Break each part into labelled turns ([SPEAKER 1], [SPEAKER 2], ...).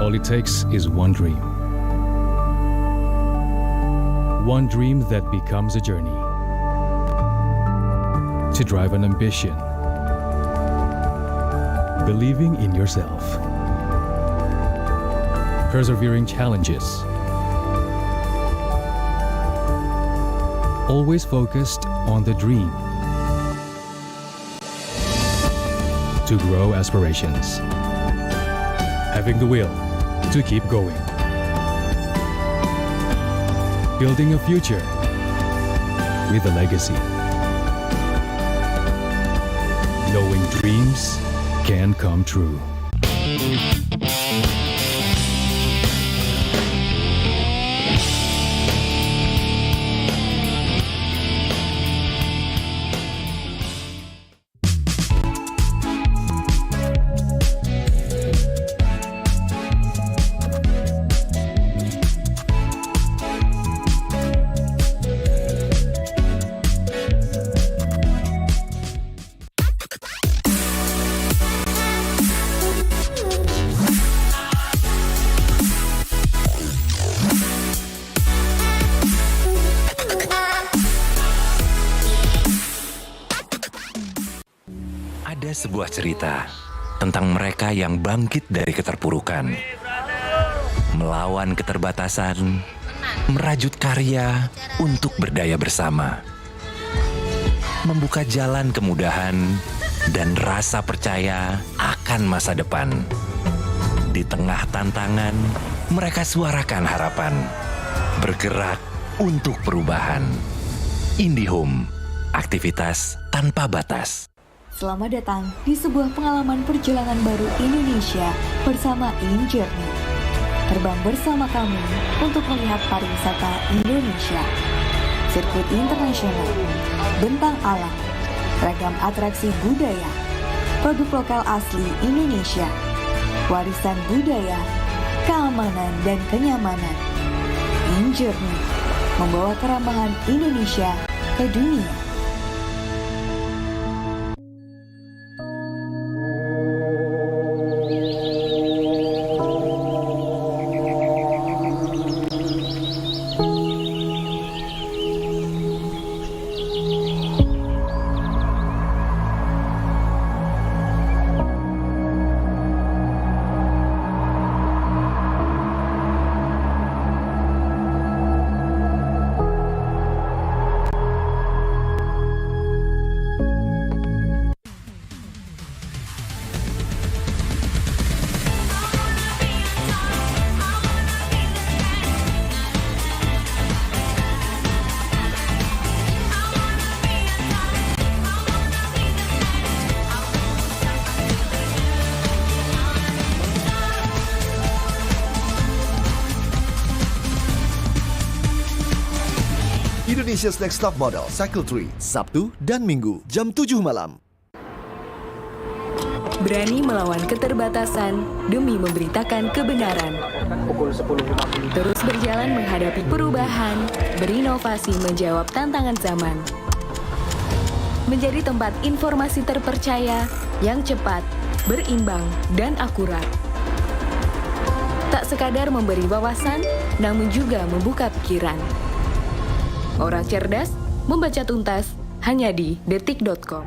[SPEAKER 1] All it takes is one dream. One dream that becomes a journey. To drive an ambition. Believing in yourself. Persevering challenges. Always focused on the dream. To grow aspirations. Having the will to keep going. Building a future with a legacy. Knowing dreams can come true.
[SPEAKER 2] Ada sebuah cerita tentang mereka yang bangkit dari keterpurukan, melawan keterbatasan, merajut karya untuk berdaya bersama, membuka jalan kemudahan dan rasa percaya akan masa depan. Di tengah tantangan, mereka suarakan harapan, bergerak untuk perubahan. IndiHome, aktivitas tanpa batas.
[SPEAKER 3] Selamat datang di sebuah pengalaman perjalanan baru Indonesia bersama InJourney. Terbang bersama kami untuk melihat pariwisata Indonesia, sirkuit internasional, bentang alam, ragam atraksi budaya, produk lokal asli Indonesia, warisan budaya, keamanan dan kenyamanan. InJourney membawa keramahan Indonesia ke dunia.
[SPEAKER 4] Indonesia's Next Top Model Cycle 3, Sabtu dan Minggu, jam 7 malam.
[SPEAKER 3] Berani melawan keterbatasan demi memberitakan kebenaran. Terus berjalan menghadapi perubahan, berinovasi menjawab tantangan zaman. Menjadi tempat informasi terpercaya yang cepat, berimbang, dan akurat. Tak sekadar memberi wawasan, namun juga membuka pikiran. Orang cerdas membaca tuntas hanya di detik.com.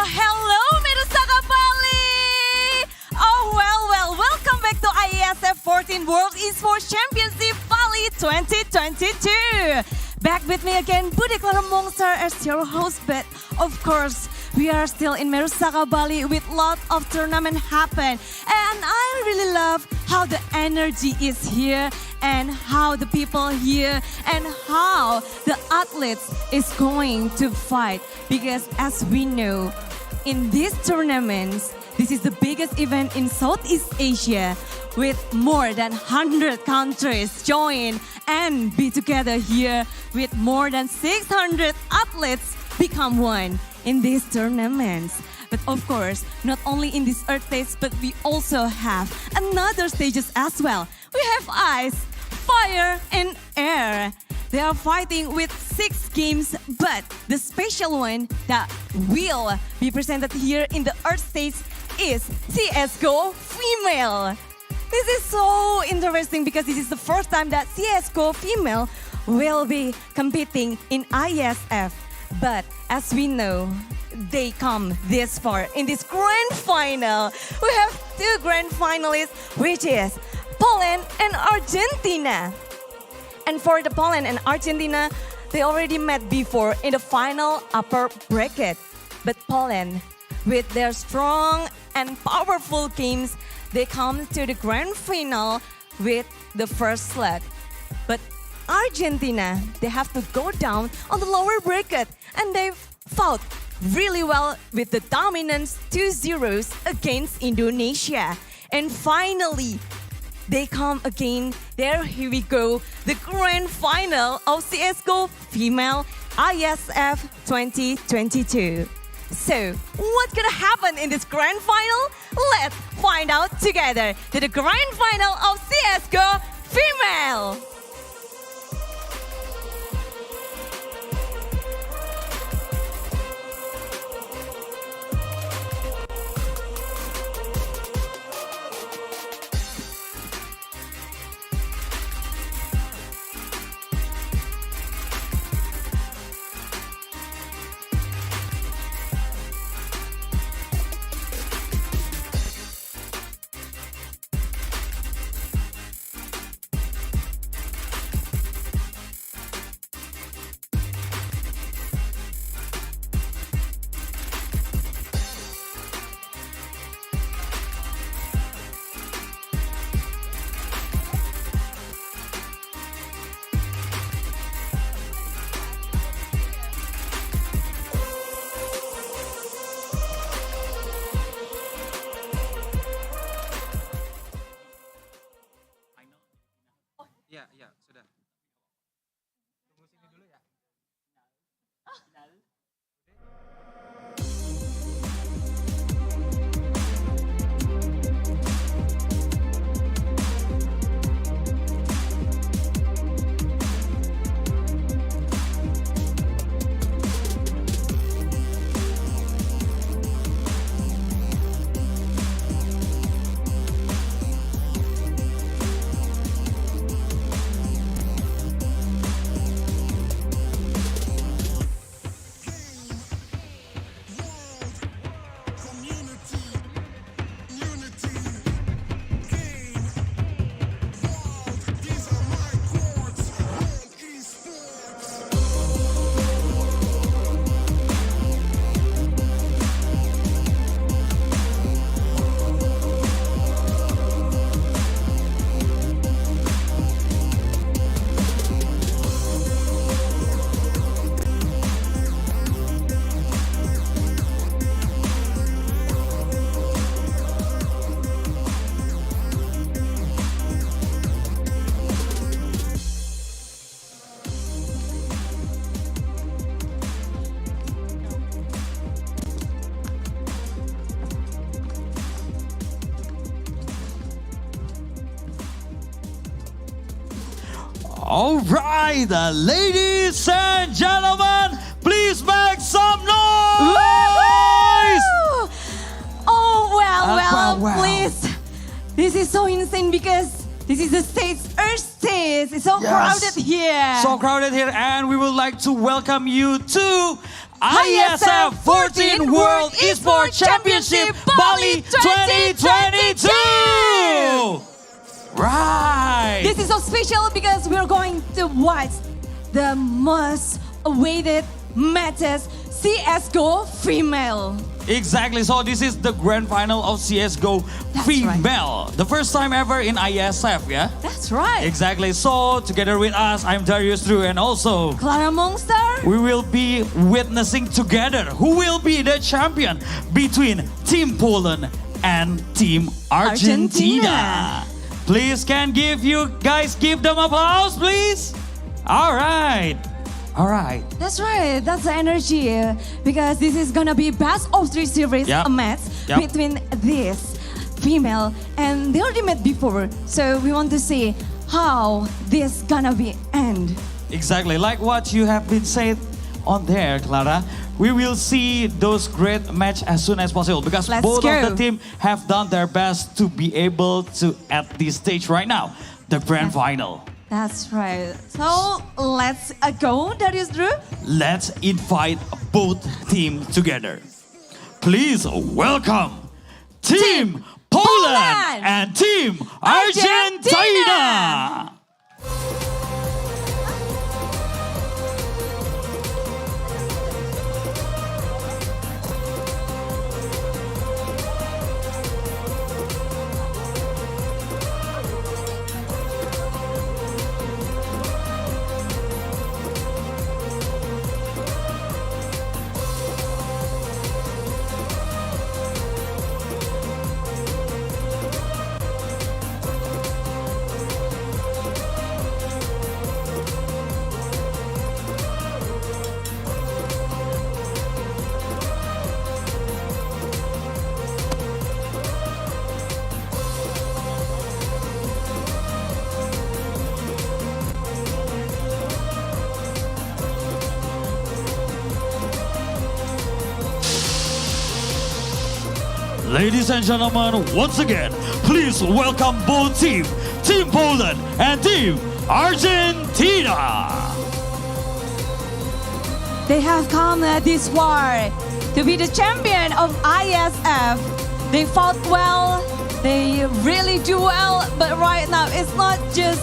[SPEAKER 5] Hello, Mirusaka Bali! Welcome back to IESF 14 World Esports Championship Bali 2022. Back with me again, Budi Monster as your host, but of course, we are still in Mirusaka Bali with lots of tournament happen. And I really love how the energy is here and how the people here and how the athletes is going to fight. Because as we know, in these tournaments, This is the biggest event in Southeast Asia with more than 100 countries join and be together here with more than 600 athletes become one in these tournaments. But of course, not only in this earth stage, but we also have another stages as well. We have ice, fire, and air. They are fighting with 6 games, but the special one that will be presented here in the earth stage is CSGO Female. This is so interesting because this is the first time that CSGO Female will be competing in IESF. But as we know, they come this far in this grand final. We have 2 grand finalists, which is Poland and Argentina. And for the Poland and Argentina, they already met before in the final upper bracket. But Poland, with their strong and powerful games, they come to the grand final with the first slot. But Argentina, they have to go down on the lower bracket, and they fought really well with the dominance 2-0 against Indonesia. And finally, they come again. There, here we go. The grand final of CSGO Female IESF 2022. So, what's gonna happen in this grand final? Let's find out together to the grand final of CSGO Female.
[SPEAKER 6] Ya, sudah. Tunggu sini dulu ya.
[SPEAKER 7] All right, ladies and gentlemen, please make some noise!
[SPEAKER 5] Oh, well,
[SPEAKER 7] wow.
[SPEAKER 5] please. This is so insane because this is the stage, Earth stage. It's so
[SPEAKER 7] Yes.
[SPEAKER 5] crowded here.
[SPEAKER 7] So crowded here, and we would like to welcome you to IESF 14 World Esports Championship Bali 2022! Right!
[SPEAKER 5] This is so special because we're going to watch the most awaited matches, CSGO Female.
[SPEAKER 7] Exactly, so this is the grand final of CSGO
[SPEAKER 5] That's
[SPEAKER 7] Female. The first time ever in IESF, yeah?
[SPEAKER 5] That's right.
[SPEAKER 7] Exactly, so together with us, I'm Darius Drew, and also
[SPEAKER 5] Clara Monster.
[SPEAKER 7] we will be witnessing together who will be the champion between Team Poland and Team Argentina. Please can you guys give them applause, please? All right. All right.
[SPEAKER 5] That's right. That's the energy because this is gonna be best of 3 series match between this female and they already met before. So we want to see how this gonna be end.
[SPEAKER 7] Exactly, like what you have been said on there, Clara. We will see those great match as soon as possible because both of the team have done their best to be able to at this stage right now, the grand final.
[SPEAKER 5] That's right. So let's go, Darius Drew.
[SPEAKER 7] Let's invite both teams together. Please welcome Team Poland and Team Argentina. Ladies and gentlemen, once again, please welcome both teams, Team Poland and Team Argentina.
[SPEAKER 5] They have come this far to be the champion of IESF. They fought well, they really do well, but right now it's not just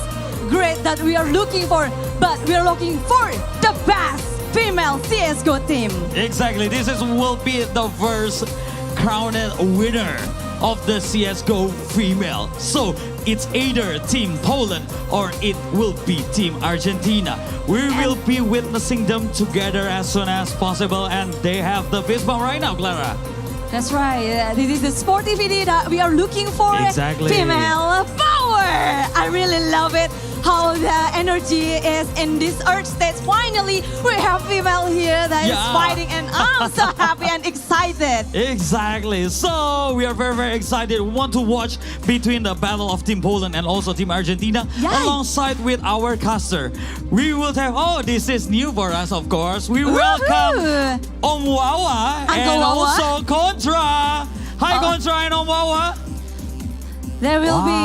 [SPEAKER 5] great that we are looking for, but we are looking for the best female CSGO team.
[SPEAKER 7] Exactly, will be the first crowned winner of the CSGO female. So it's either Team Poland or it will be Team Argentina. We will be witnessing them together as soon as possible and they have the fist bump right now, Clara.
[SPEAKER 5] That's right. This is the sportivity that we are looking for.
[SPEAKER 7] Exactly.
[SPEAKER 5] Female power. I really love it. How the energy is in this Earth stage. Finally, we have female here that is fighting and I'm so happy and excited.
[SPEAKER 7] Exactly. So we are very, very excited. We want to watch between the battle of Team Poland and also Team Argentina alongside with our caster. We will have, this is new for us, of course. We welcome Wawa and also Contra. Hi, Contra and Wawa.
[SPEAKER 5] They will be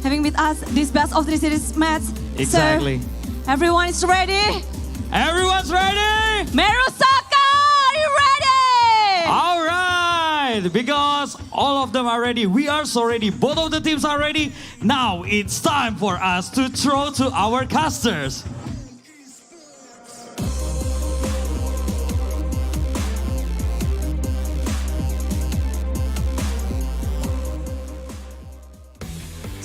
[SPEAKER 5] having with us this best of 3 series match.
[SPEAKER 7] Exactly.
[SPEAKER 5] So, everyone is ready?
[SPEAKER 7] Everyone's ready?
[SPEAKER 5] Merosaka, are you ready?
[SPEAKER 7] All right, because all of them are ready. We are so ready. Both of the teams are ready. Now it's time for us to throw to our casters.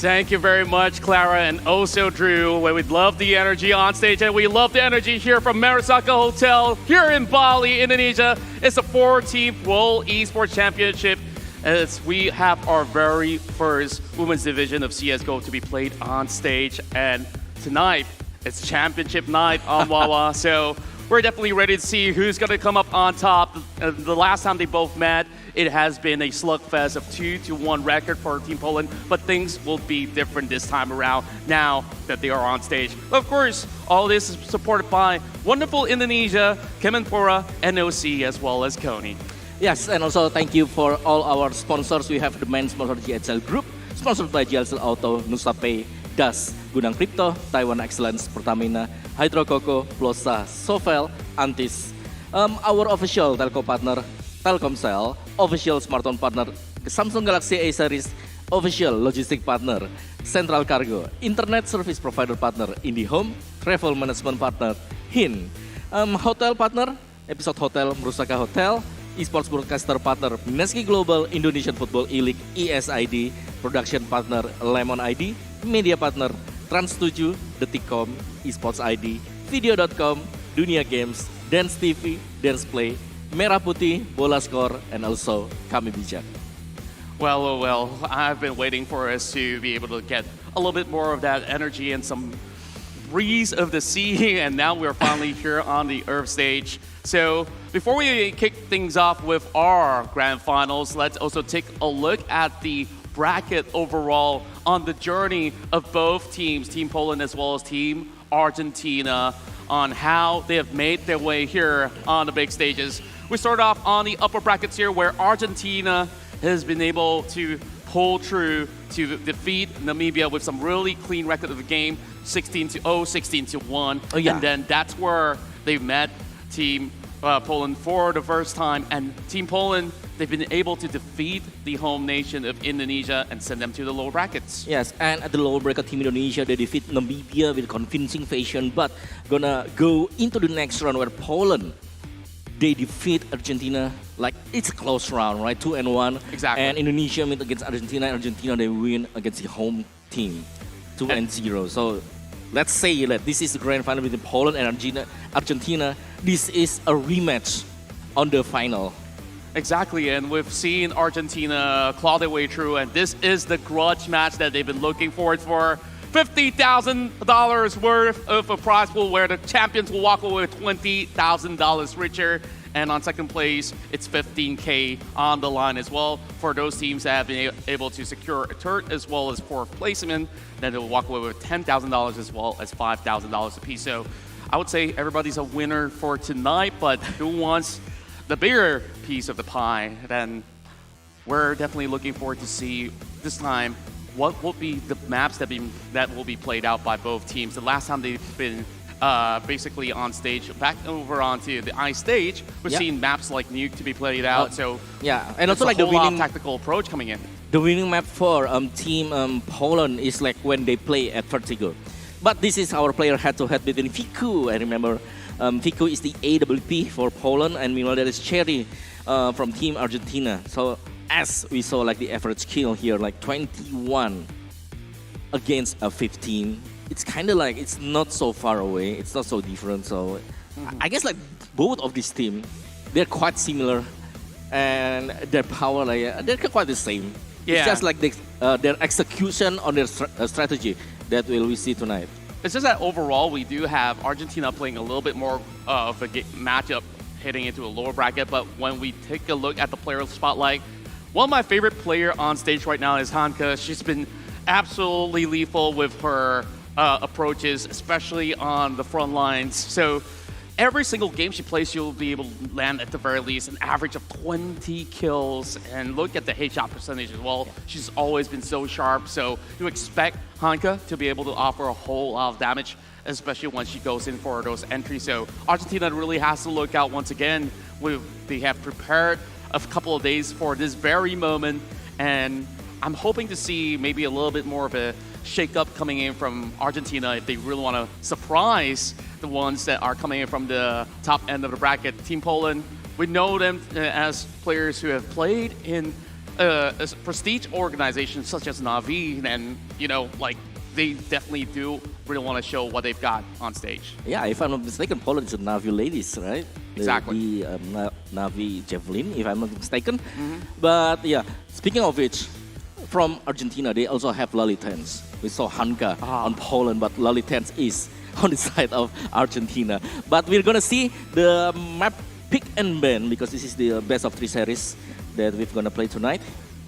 [SPEAKER 8] Thank you very much, Clara, and also Drew. We love the energy on stage, and we love the energy here from Marasaka Hotel here in Bali, Indonesia. It's the 14th World Esports Championship as we have our very first women's division of CSGO to be played on stage. And tonight, it's championship night on Wawa. So we're definitely ready to see who's going to come up on top. The last time they both met, it has been a slugfest of 2-1 record for Team Poland, but things will be different this time around now that they are on stage. Of course, all this is supported by wonderful Indonesia, Kemenpora, NOC, as well as Kony.
[SPEAKER 9] Yes, and also thank you for all our sponsors. We have the main sponsor GHL Group, sponsored by GHL Auto, Nusapay, Das, Gunang Crypto, Taiwan Excellence, Pertamina, Hydro Coco, Plosa, Sovel, Antis. Our official telco partner, Telkomsel, official smartphone partner, Samsung Galaxy A series, official logistic partner, Central Cargo, internet service provider partner, IndiHome, travel management partner, HIN, hotel partner, Episode Hotel, Merusaka Hotel, esports broadcaster partner, Neski Global, Indonesian Football E-League, ESID, production partner, Lemon ID, media partner, Trans7, Detikcom, Esports ID, Video.com, Dunia Games, Dance TV, Dance Play, Merah Putih, Bola Score, and also Kami Bijak.
[SPEAKER 8] Well, oh well, I've been waiting for us to be able to get a little bit more of that energy and some breeze of the sea, and now we're finally here on the Earth stage. So before we kick things off with our grand finals, let's also take a look at the bracket overall on the journey of both teams, Team Poland as well as Team Argentina, on how they have made their way here on the big stages. We start off on the upper brackets here, where Argentina has been able to pull through to defeat Namibia with some really clean record of the game, 16-0, 16-1.
[SPEAKER 9] Oh, yeah.
[SPEAKER 8] And then that's where they met Team Poland for the first time. And Team Poland, they've been able to defeat the home nation of Indonesia and send them to the lower brackets.
[SPEAKER 9] Yes, and at the lower bracket, Team Indonesia, they defeat Namibia with convincing fashion, but gonna go into the next round where Poland, they defeat Argentina, like it's a close round, right? 2-1.
[SPEAKER 8] Exactly.
[SPEAKER 9] And Indonesia meet against Argentina. Argentina, they win against the home team, 2-0. So let's say that this is the grand final between Poland and Argentina. This is a rematch on the final.
[SPEAKER 8] Exactly, and we've seen Argentina claw their way through, and this is the grudge match that they've been looking forward for. $50,000 worth of a prize pool where the champions will walk away with $20,000 richer. And on second place, it's $15K on the line as well for those teams that have been able to secure a third as well as fourth placement. Then they'll walk away with $10,000 as well as $5,000 apiece. So I would say everybody's a winner for tonight, but who wants the bigger piece of the pie? Then we're definitely looking forward to see this time what will be the maps that will be played out by both teams. The last time they've been basically on stage, back over onto the ice stage, we've seen maps like Nuke to be played out. So
[SPEAKER 9] yeah, and also
[SPEAKER 8] like
[SPEAKER 9] the winning
[SPEAKER 8] tactical approach coming in.
[SPEAKER 9] The winning map for Team Poland is like when they play at Vertigo. But this is our player head-to-head between Fiku. I remember Fiku is the AWP for Poland, and meanwhile there is Cherry from Team Argentina. So as we saw, like the average kill here, like 21 against a 15. It's kind of like, it's not so far away. It's not so different. So I guess like both of these teams, they're quite similar, and their power, like they're quite the same.
[SPEAKER 8] Yeah.
[SPEAKER 9] It's just like their execution on their strategy that we see tonight.
[SPEAKER 8] It's just that overall, we do have Argentina playing a little bit more of a matchup heading into a lower bracket. But when we take a look at the player spotlight, one of my favorite player on stage right now is Hanka. She's been absolutely lethal with her approaches, especially on the front lines. So every single game she plays, she'll be able to land at the very least an average of 20 kills. And look at the headshot percentage as well. She's always been so sharp. So you expect Hanka to be able to offer a whole lot of damage, especially when she goes in for those entries. So Argentina really has to look out once again. They have prepared a couple of days for this very moment, and I'm hoping to see maybe a little bit more of a shake-up coming in from Argentina if they really want to surprise the ones that are coming in from the top end of the bracket. Team Poland, we know them as players who have played in prestige organizations such as Na'Vi, and you know, like they definitely do really want to show what they've got on stage.
[SPEAKER 9] Yeah, if I'm not mistaken, Poland is the Na'Vi ladies, right?
[SPEAKER 8] Exactly.
[SPEAKER 9] The Na'Vi Javelin, if I'm not mistaken. But yeah, speaking of which, from Argentina, they also have Lolitans. We saw Hanka on Poland, but Lolitans is on the side of Argentina. But we're gonna see the map pick and ban, because this is the best of 3 series that we're gonna play tonight.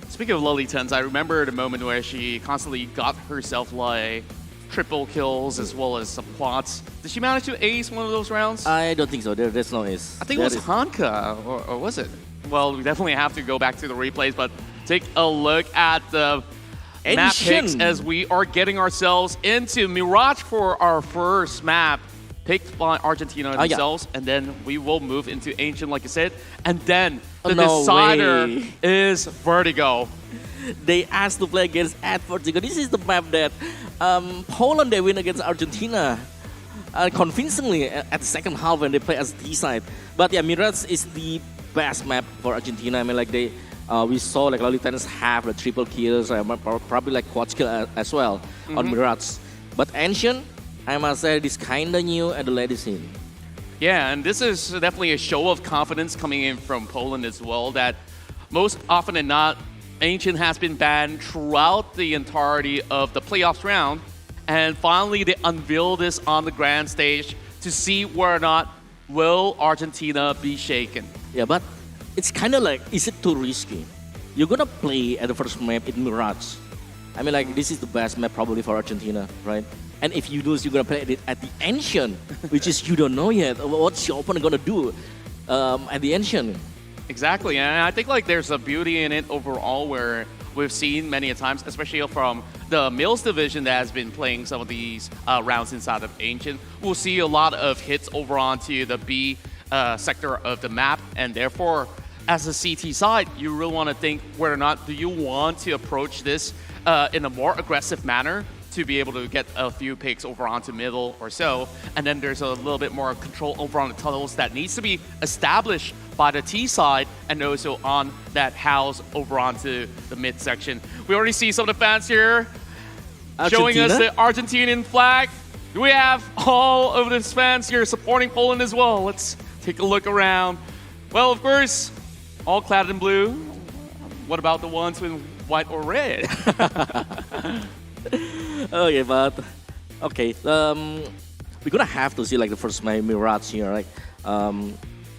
[SPEAKER 8] Speaking of Lolitans, I remember the moment where she constantly got herself like triple kills as well as some quads. Did she manage to ace one of those rounds?
[SPEAKER 9] I don't think so. There's no ace.
[SPEAKER 8] I think it was Hanka, or was it? Well, we definitely have to go back to the replays, but take a look at the map picks as we are getting ourselves into Mirage for our first map, picked by Argentina themselves, and then we will move into Ancient, like I said, and then the decider is Vertigo.
[SPEAKER 9] They asked to play against at Vertigo. This is the map that Poland, they win against Argentina convincingly at the second half when they play as D-side. But yeah, Mirage is the best map for Argentina. I mean, like we saw like Lolitans have the triple kills, probably like quad kill as well on Mirage. But Ancient, I must say, is kind of new at the ladies scene.
[SPEAKER 8] Yeah, and this is definitely a show of confidence coming in from Poland as well, that most often than not, Ancient has been banned throughout the entirety of the playoffs round, and finally they unveil this on the grand stage to see whether or not will Argentina be shaken.
[SPEAKER 9] Yeah, but it's kind of like, is it too risky? You're gonna play at the first map in Mirage. I mean, like, this is the best map probably for Argentina, right? And if you lose, you're gonna play it at the Ancient, which is you don't know yet. What's your opponent gonna do at the Ancient?
[SPEAKER 8] Exactly, and I think like there's a beauty in it overall where we've seen many a times, especially from the Mills division that has been playing some of these rounds inside of Ancient. We'll see a lot of hits over onto the B sector of the map, and therefore, as a CT side, you really want to think whether or not do you want to approach this in a more aggressive manner to be able to get a few picks over onto middle or so, and then there's a little bit more control over on the tunnels that needs to be established by the T side and also on that house over onto the mid section. We already see some of the fans here showing us the Argentinian flag. We have all of the fans here supporting Poland as well. Let's take a look around. Well, of course, all clad in blue. What about the ones with white or red?
[SPEAKER 9] Okay, but okay, we're gonna have to see like the first Mirage here, right?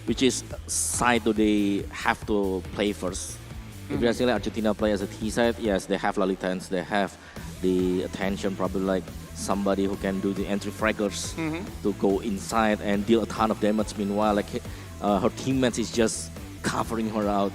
[SPEAKER 9] Which is side do they have to play first? If you're saying like Argentina play as a T side, yes, they have Lalitans, they have the attention, probably like somebody who can do the entry fraggers to go inside and deal a ton of damage. Meanwhile, like her teammates is just covering her out.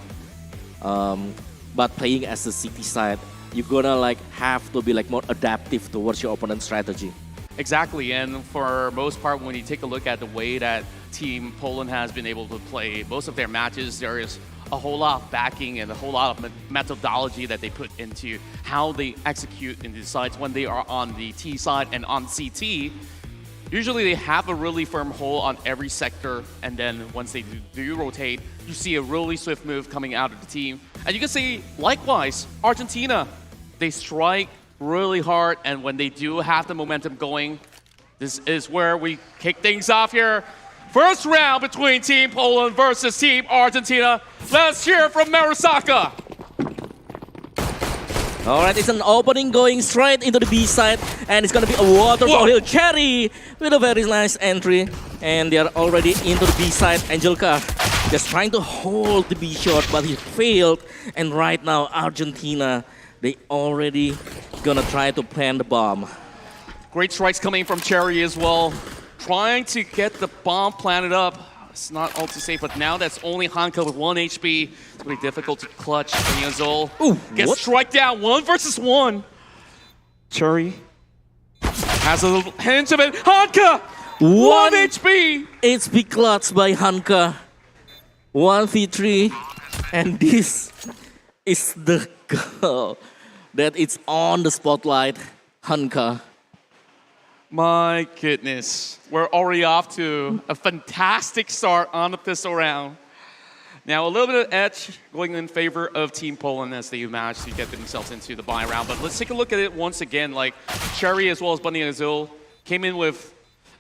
[SPEAKER 9] But playing as a CT side, you're gonna like have to be like more adaptive towards your opponent's strategy.
[SPEAKER 8] Exactly, and for most part, when you take a look at the way that Team Poland has been able to play most of their matches, there is a whole lot of backing and a whole lot of methodology that they put into how they execute in these sides when they are on the T side and on CT. Usually they have a really firm hold on every sector, and then once they do rotate, you see a really swift move coming out of the team. And you can see, likewise, Argentina, they strike really hard, and when they do have the momentum going, this is where we kick things off here. First round between Team Poland versus Team Argentina. Let's hear from Marusaka.
[SPEAKER 9] All right, it's an opening going straight into the B side, and it's gonna be a waterfall here. Cherry with a very nice entry, and they are already into the B side. Angelka just trying to hold the B shot, but he failed. And right now, Argentina, they already gonna try to plant the bomb.
[SPEAKER 8] Great strikes coming from Cherry as well. Trying to get the bomb planted up. It's not all too safe, but now that's only Hanka with 1 HP. It's really difficult to clutch. Azul gets strike down 1 versus 1. Cherry has a little hint of it. Hanka! 1 HP!
[SPEAKER 9] It's big clutch by Hanka. 1v3. And this is the girl that it's on the spotlight. Hanka.
[SPEAKER 8] My goodness. We're already off to a fantastic start on the pistol round. Now, a little bit of edge going in favor of Team Poland as they managed to get themselves into the bye round. But let's take a look at it once again. Like, Cherry as well as Bunny Azul came in with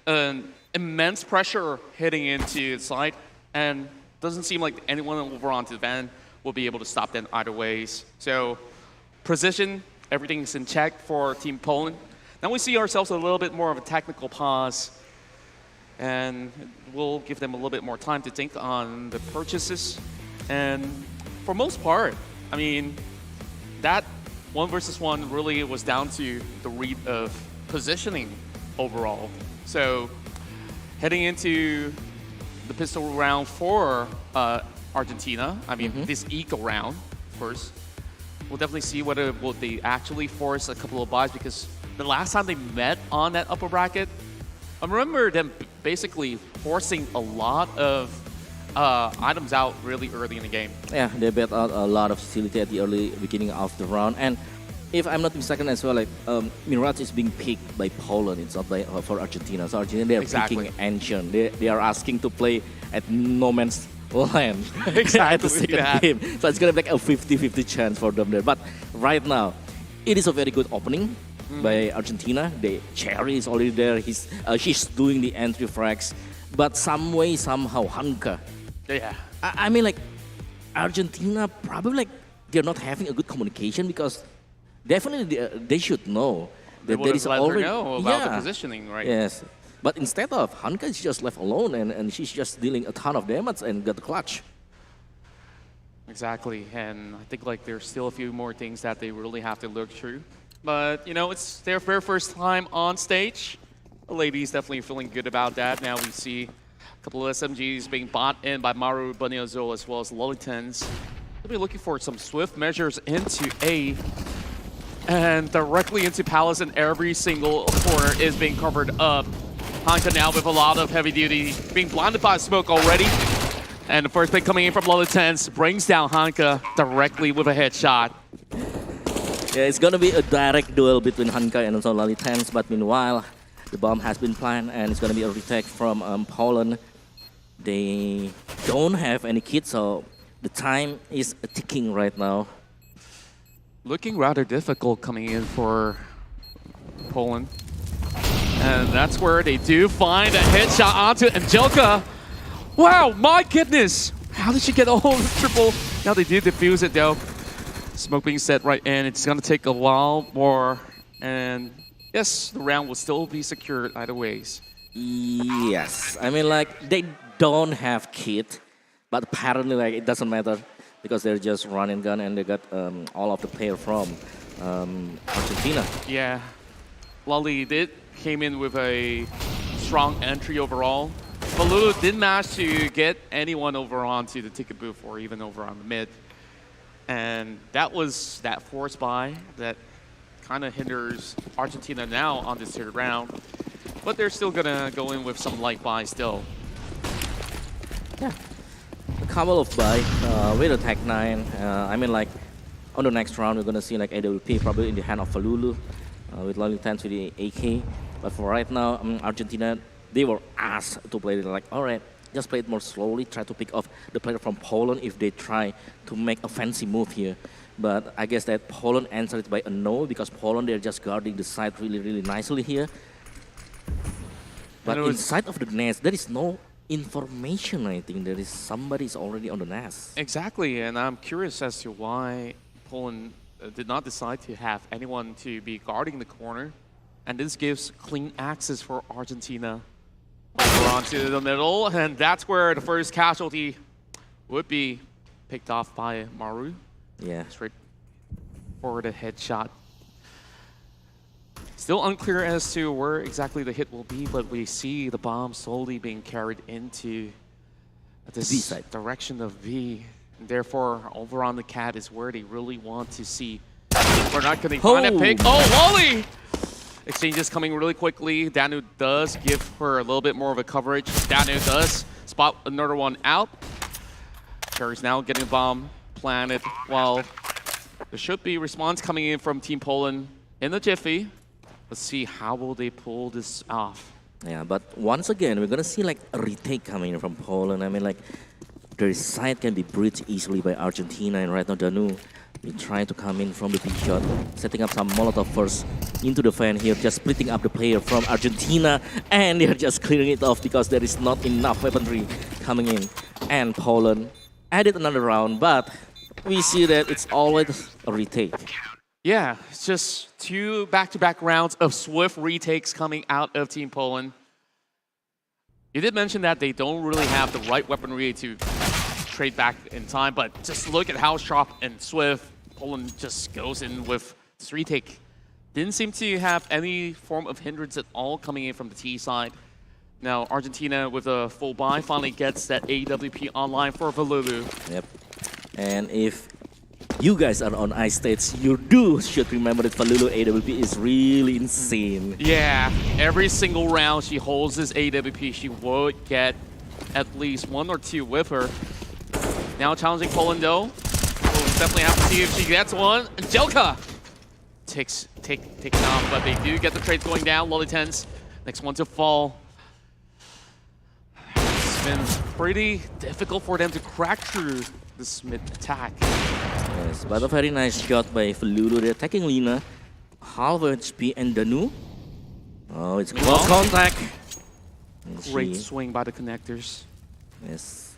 [SPEAKER 8] an immense pressure hitting into the side. And doesn't seem like anyone over onto the van will be able to stop them either ways. So, position, everything's in check for Team Poland. Now we see ourselves a little bit more of a technical pause, and we'll give them a little bit more time to think on the purchases. And for most part, I mean, that 1 versus 1 really was down to the read of positioning overall. So heading into the pistol round for Argentina, I mean, this eco round, of course, we'll definitely see whether will they actually force a couple of buys, because the last time they met on that upper bracket, I remember them basically forcing a lot of items out really early in the game.
[SPEAKER 9] Yeah, they bet out a lot of facility at the early beginning of the round. And if I'm not mistaken as well, like Mirage is being picked by Poland. It's not by, for Argentina. So Argentina, they're picking Ancient. They are asking to play at no man's land at the second game. So it's going to be like a 50-50 chance for them there. But right now, it is a very good opening by Argentina. The Cherry is already there. She's doing the entry frags, but some way, somehow, Hanka.
[SPEAKER 8] Yeah.
[SPEAKER 9] I mean, like, Argentina probably like they're not having a good communication because definitely they should know
[SPEAKER 8] They
[SPEAKER 9] that
[SPEAKER 8] would
[SPEAKER 9] there
[SPEAKER 8] have
[SPEAKER 9] is
[SPEAKER 8] let
[SPEAKER 9] already
[SPEAKER 8] her know about the positioning, right?
[SPEAKER 9] Yes, but instead of Hanka is just left alone and she's just dealing a ton of damage and got the clutch.
[SPEAKER 8] Exactly, and I think like there's still a few more things that they really have to look through. But you know, it's their very first time on stage. The ladies definitely feeling good about that. Now we see a couple of SMGs being bought in by Maru, Buniozo, as well as Lolitans. They'll be looking for some swift measures into A and directly into Palace, and every single corner is being covered up. Hanka now with a lot of heavy duty, being blinded by smoke already. And the first pick coming in from Lolitans brings down Hanka directly with a headshot.
[SPEAKER 9] Yeah, it's gonna be a direct duel between Hanka and also Lolitans, but meanwhile, the bomb has been planted and it's gonna be a retake from Poland. They don't have any kits, so the time is ticking right now.
[SPEAKER 8] Looking rather difficult coming in for Poland. And that's where they do find a headshot onto Angelika. Wow, my goodness! How did she get all the triple? Now they do defuse it though. Smoke being set right in. It's gonna take a while more. And yes, the round will still be secured either ways.
[SPEAKER 9] Yes, I mean like they don't have kit, but apparently like it doesn't matter because they're just running gun and they got all of the player from Argentina.
[SPEAKER 8] Yeah, Lolly came in with a strong entry overall. But Lulu didn't manage to get anyone over onto the ticket booth or even over on the mid. And that was that force buy that kind of hinders Argentina now on this third round. But they're still gonna go in with some light buy still.
[SPEAKER 9] Yeah, a couple of buy with a Tech 9. I mean like on the next round we're gonna see like AWP probably in the hand of Falulu with Lolitans with the AK. But for right now, Argentina, they were asked to play it like, all right, just play it more slowly, try to pick off the player from Poland if they try to make a fancy move here. But I guess that Poland answered it by a no because Poland, they're just guarding the side really, really nicely here. But inside of the nest, there is no information, I think. There is somebody's already on the nest.
[SPEAKER 8] Exactly, and I'm curious as to why Poland did not decide to have anyone to be guarding the corner. And this gives clean access for Argentina. Over onto the middle, and that's where the first casualty would be picked off by Maru.
[SPEAKER 9] Yeah.
[SPEAKER 8] Straight for the headshot. Still unclear as to where exactly the hit will be, but we see the bomb slowly being carried into this
[SPEAKER 9] B side
[SPEAKER 8] direction of B. And therefore, over on the cat is where they really want to see. We're not going to find a pick. Oh, Lolly! Exchanges coming really quickly. Danu does give her a little bit more of a coverage. Danu does spot another one out. Cherry's now getting a bomb planted while there should be response coming in from Team Poland in the jiffy. Let's see how will they pull this off.
[SPEAKER 9] Yeah, but once again, we're gonna see like a retake coming in from Poland. I mean like their side can be breached easily by Argentina, and right now Danu is trying to come in from the big shot, setting up some Molotov first into the fan here, just splitting up the player from Argentina, and they're just clearing it off because there is not enough weaponry coming in. And Poland added another round, but we see that it's always a retake.
[SPEAKER 8] Yeah, it's just two back-to-back rounds of swift retakes coming out of Team Poland. You did mention that they don't really have the right weaponry to trade back in time, but just look at how sharp and swift Poland just goes in with this retake. Didn't seem to have any form of hindrance at all coming in from the T side. Now Argentina with a full buy finally gets that AWP online for Valulu.
[SPEAKER 9] Yep. And if you guys are on ice states, you should remember that Falulu AWP is really insane.
[SPEAKER 8] Yeah, every single round she holds this AWP, she would get at least one or two with her. Now challenging Poland though. We'll definitely have to see if she gets one. Angelika taken off, but they do get the trades going down. Lolitans, next one to fall. It's been pretty difficult for them to crack through this mid attack.
[SPEAKER 9] Yes, but a very nice shot by Falulu. They're attacking Lina. Half HP and Danu. Oh, it's close contact.
[SPEAKER 8] Great swing by the connectors.
[SPEAKER 9] Yes.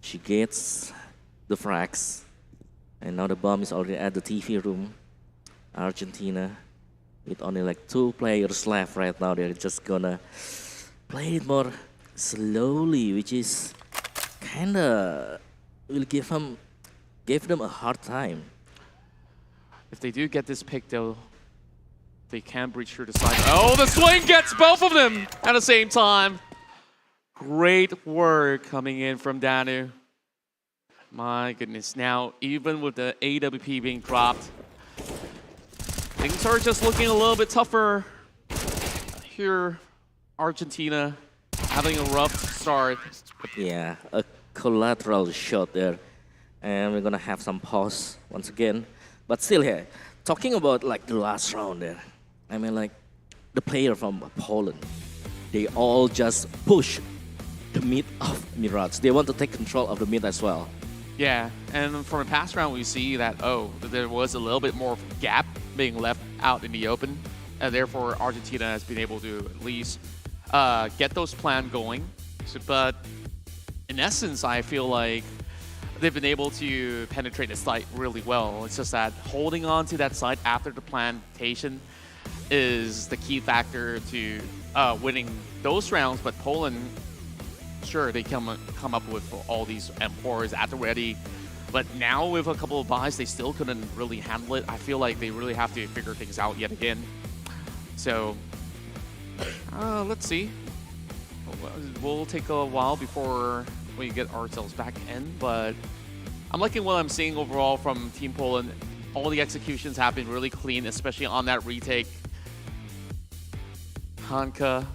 [SPEAKER 9] She gets the frags. And now the bomb is already at the TV room. Argentina, with only like 2 players left right now, they're just gonna play it more slowly, which is kinda will give them a hard time.
[SPEAKER 8] If they do get this pick, though, they can breach through the side. Oh, the swing gets both of them at the same time. Great work coming in from Danu. My goodness. Now, even with the AWP being dropped, things are just looking a little bit tougher. Here, Argentina having a rough start.
[SPEAKER 9] Yeah, a collateral shot there. And we're gonna have some pause once again. But still here, talking about like the last round there. I mean like the player from Poland, they all just push the mid of Mirage. They want to take control of the mid as well.
[SPEAKER 8] Yeah, and from the past round, we see that, there was a little bit more gap being left out in the open, and therefore Argentina has been able to at least get those plans going. But in essence, I feel like they've been able to penetrate the site really well. It's just that holding on to that site after the plantation is the key factor to winning those rounds. But Poland, sure, they come up with all these M4s at the ready. But now with a couple of buys, they still couldn't really handle it. I feel like they really have to figure things out yet again. So, let's see. We'll take a while before we get ourselves back in, but I'm liking what I'm seeing overall from Team Poland. All the executions have been really clean, especially on that retake. Hanka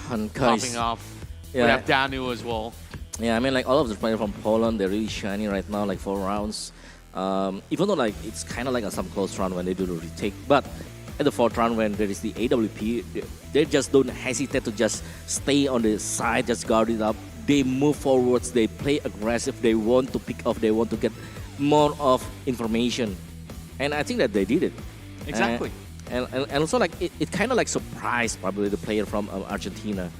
[SPEAKER 8] popping off.
[SPEAKER 9] Yeah.
[SPEAKER 8] We have Danu as well.
[SPEAKER 9] Yeah, I mean like all of the players from Poland, they're really shiny right now, like 4 rounds. Even though like it's kind of like some close round when they do the retake, but at the 4th round when there is the AWP, they just don't hesitate to just stay on the side, just guard it up. They move forwards, they play aggressive, they want to pick off, they want to get more of information. And I think that they did it.
[SPEAKER 8] Exactly.
[SPEAKER 9] And also like it kind of like surprised probably the player from Argentina.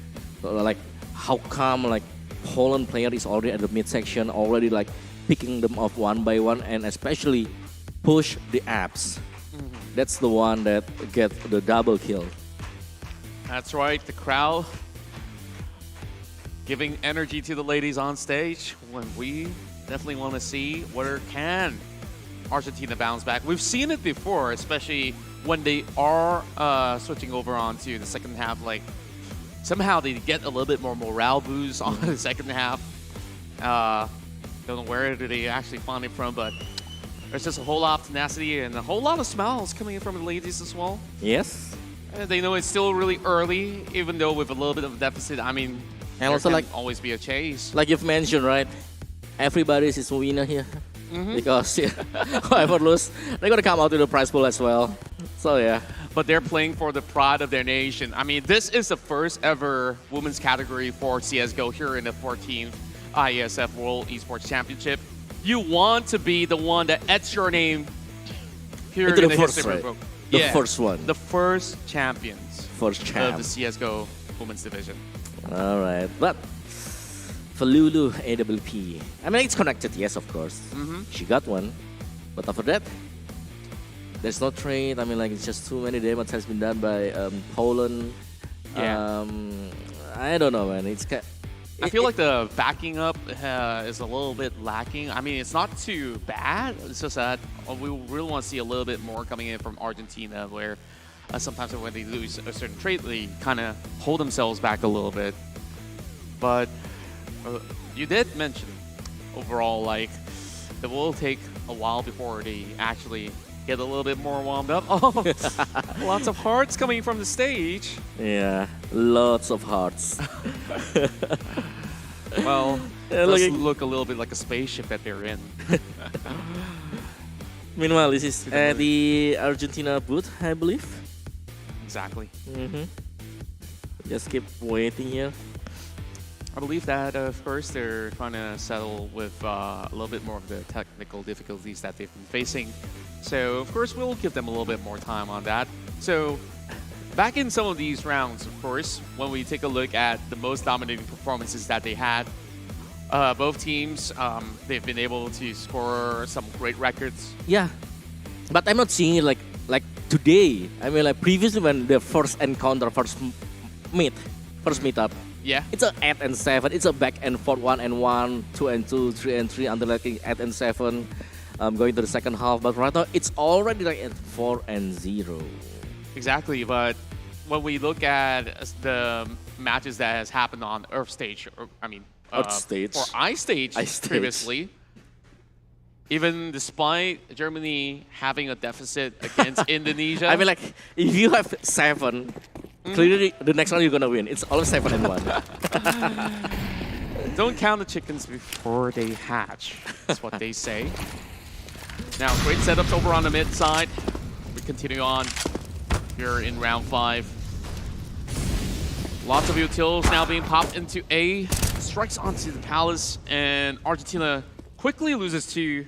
[SPEAKER 9] So, like how come like Poland player is already at the midsection, already like picking them off one by one, and especially push the apps. That's the one that gets the double kill.
[SPEAKER 8] That's right, the crowd giving energy to the ladies on stage when we definitely want to see where can Argentina bounce back. We've seen it before, especially when they are switching over onto the second half. Like somehow they get a little bit more morale boost on the second half. Don't know where did they actually find it from, but there's just a whole lot of tenacity and a whole lot of smiles coming in from the ladies as well.
[SPEAKER 9] Yes.
[SPEAKER 8] And they know it's still really early, even though with a little bit of a deficit. I mean,
[SPEAKER 9] and also like
[SPEAKER 8] always be a chase.
[SPEAKER 9] Like you've mentioned, right? Everybody is a winner here. Because whoever lose, they're gonna come out with a prize pool as well. So yeah.
[SPEAKER 8] But they're playing for the pride of their nation. I mean, this is the first ever women's category for CSGO here in the 14th IESF World Esports Championship. You want to be the one that etches your name here
[SPEAKER 9] into
[SPEAKER 8] in
[SPEAKER 9] the
[SPEAKER 8] the
[SPEAKER 9] first,
[SPEAKER 8] history
[SPEAKER 9] right?
[SPEAKER 8] book.
[SPEAKER 9] The first one.
[SPEAKER 8] The first champions
[SPEAKER 9] First
[SPEAKER 8] of
[SPEAKER 9] champ.
[SPEAKER 8] the CSGO women's division.
[SPEAKER 9] All right, but for Lulu AWP, I mean it's connected, yes, of course. She got one, but after that, there's no trade. I mean, like it's just too many damage has been done by Poland.
[SPEAKER 8] Yeah.
[SPEAKER 9] I don't know, man.
[SPEAKER 8] I feel like the backing up is a little bit lacking. I mean, it's not too bad. It's just that we really want to see a little bit more coming in from Argentina, where sometimes when they lose a certain trait, they kind of hold themselves back a little bit. But you did mention overall, like, it will take a while before they actually get a little bit more warmed up. Oh, lots of hearts coming from the stage.
[SPEAKER 9] Yeah, lots of hearts.
[SPEAKER 8] Well, it does look a little bit like a spaceship that they're in.
[SPEAKER 9] Meanwhile, this is at the Argentina booth, I believe.
[SPEAKER 8] Exactly.
[SPEAKER 9] Just keep waiting here.
[SPEAKER 8] I believe that first they're trying to settle with a little bit more of the technical difficulties that they've been facing. So, of course, we'll give them a little bit more time on that. So, back in some of these rounds, of course, when we take a look at the most dominating performances that they had, both teams, they've been able to score some great records.
[SPEAKER 9] Yeah, but I'm not seeing it like today. I mean, like previously when the first encounter, first meetup.
[SPEAKER 8] Yeah.
[SPEAKER 9] It's a 8 and 7. It's a back and forth 1 and 1, 2 and 2, 3 and 3, until like 8 and 7, going to the second half. But right now it's already like at 4 and 0.
[SPEAKER 8] Exactly, but when we look at the matches that has happened on Earth stage, or I mean,
[SPEAKER 9] Earth stage.
[SPEAKER 8] or Ice stage
[SPEAKER 9] Ice stage.
[SPEAKER 8] previously, even despite Germany having a deficit against Indonesia,
[SPEAKER 9] I mean, like if you have 7, clearly the next one you're gonna win. It's always 7 and 1.
[SPEAKER 8] don't count the chickens before they hatch. That's what they say. Now, great setups over on the mid side. We continue on here in round 5. Lots of utils now being popped into A. Strikes onto the Palace, and Argentina quickly loses to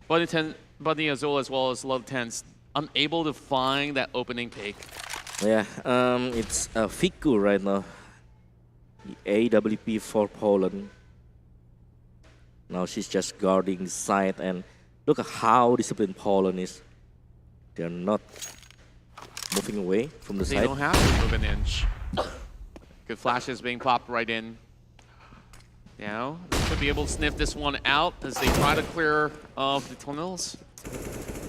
[SPEAKER 8] Bunny Azul as well as Love Tens, unable to find that opening pick.
[SPEAKER 6] Yeah, it's Fiku right now. The AWP for Poland. Now she's just guarding the side, and look at how disciplined Poland is. They're not moving away from the
[SPEAKER 8] They
[SPEAKER 6] side.
[SPEAKER 8] don't have to move an inch. Good flashes being popped right in. Now, they should be able to sniff this one out as they try to clear off the tunnels.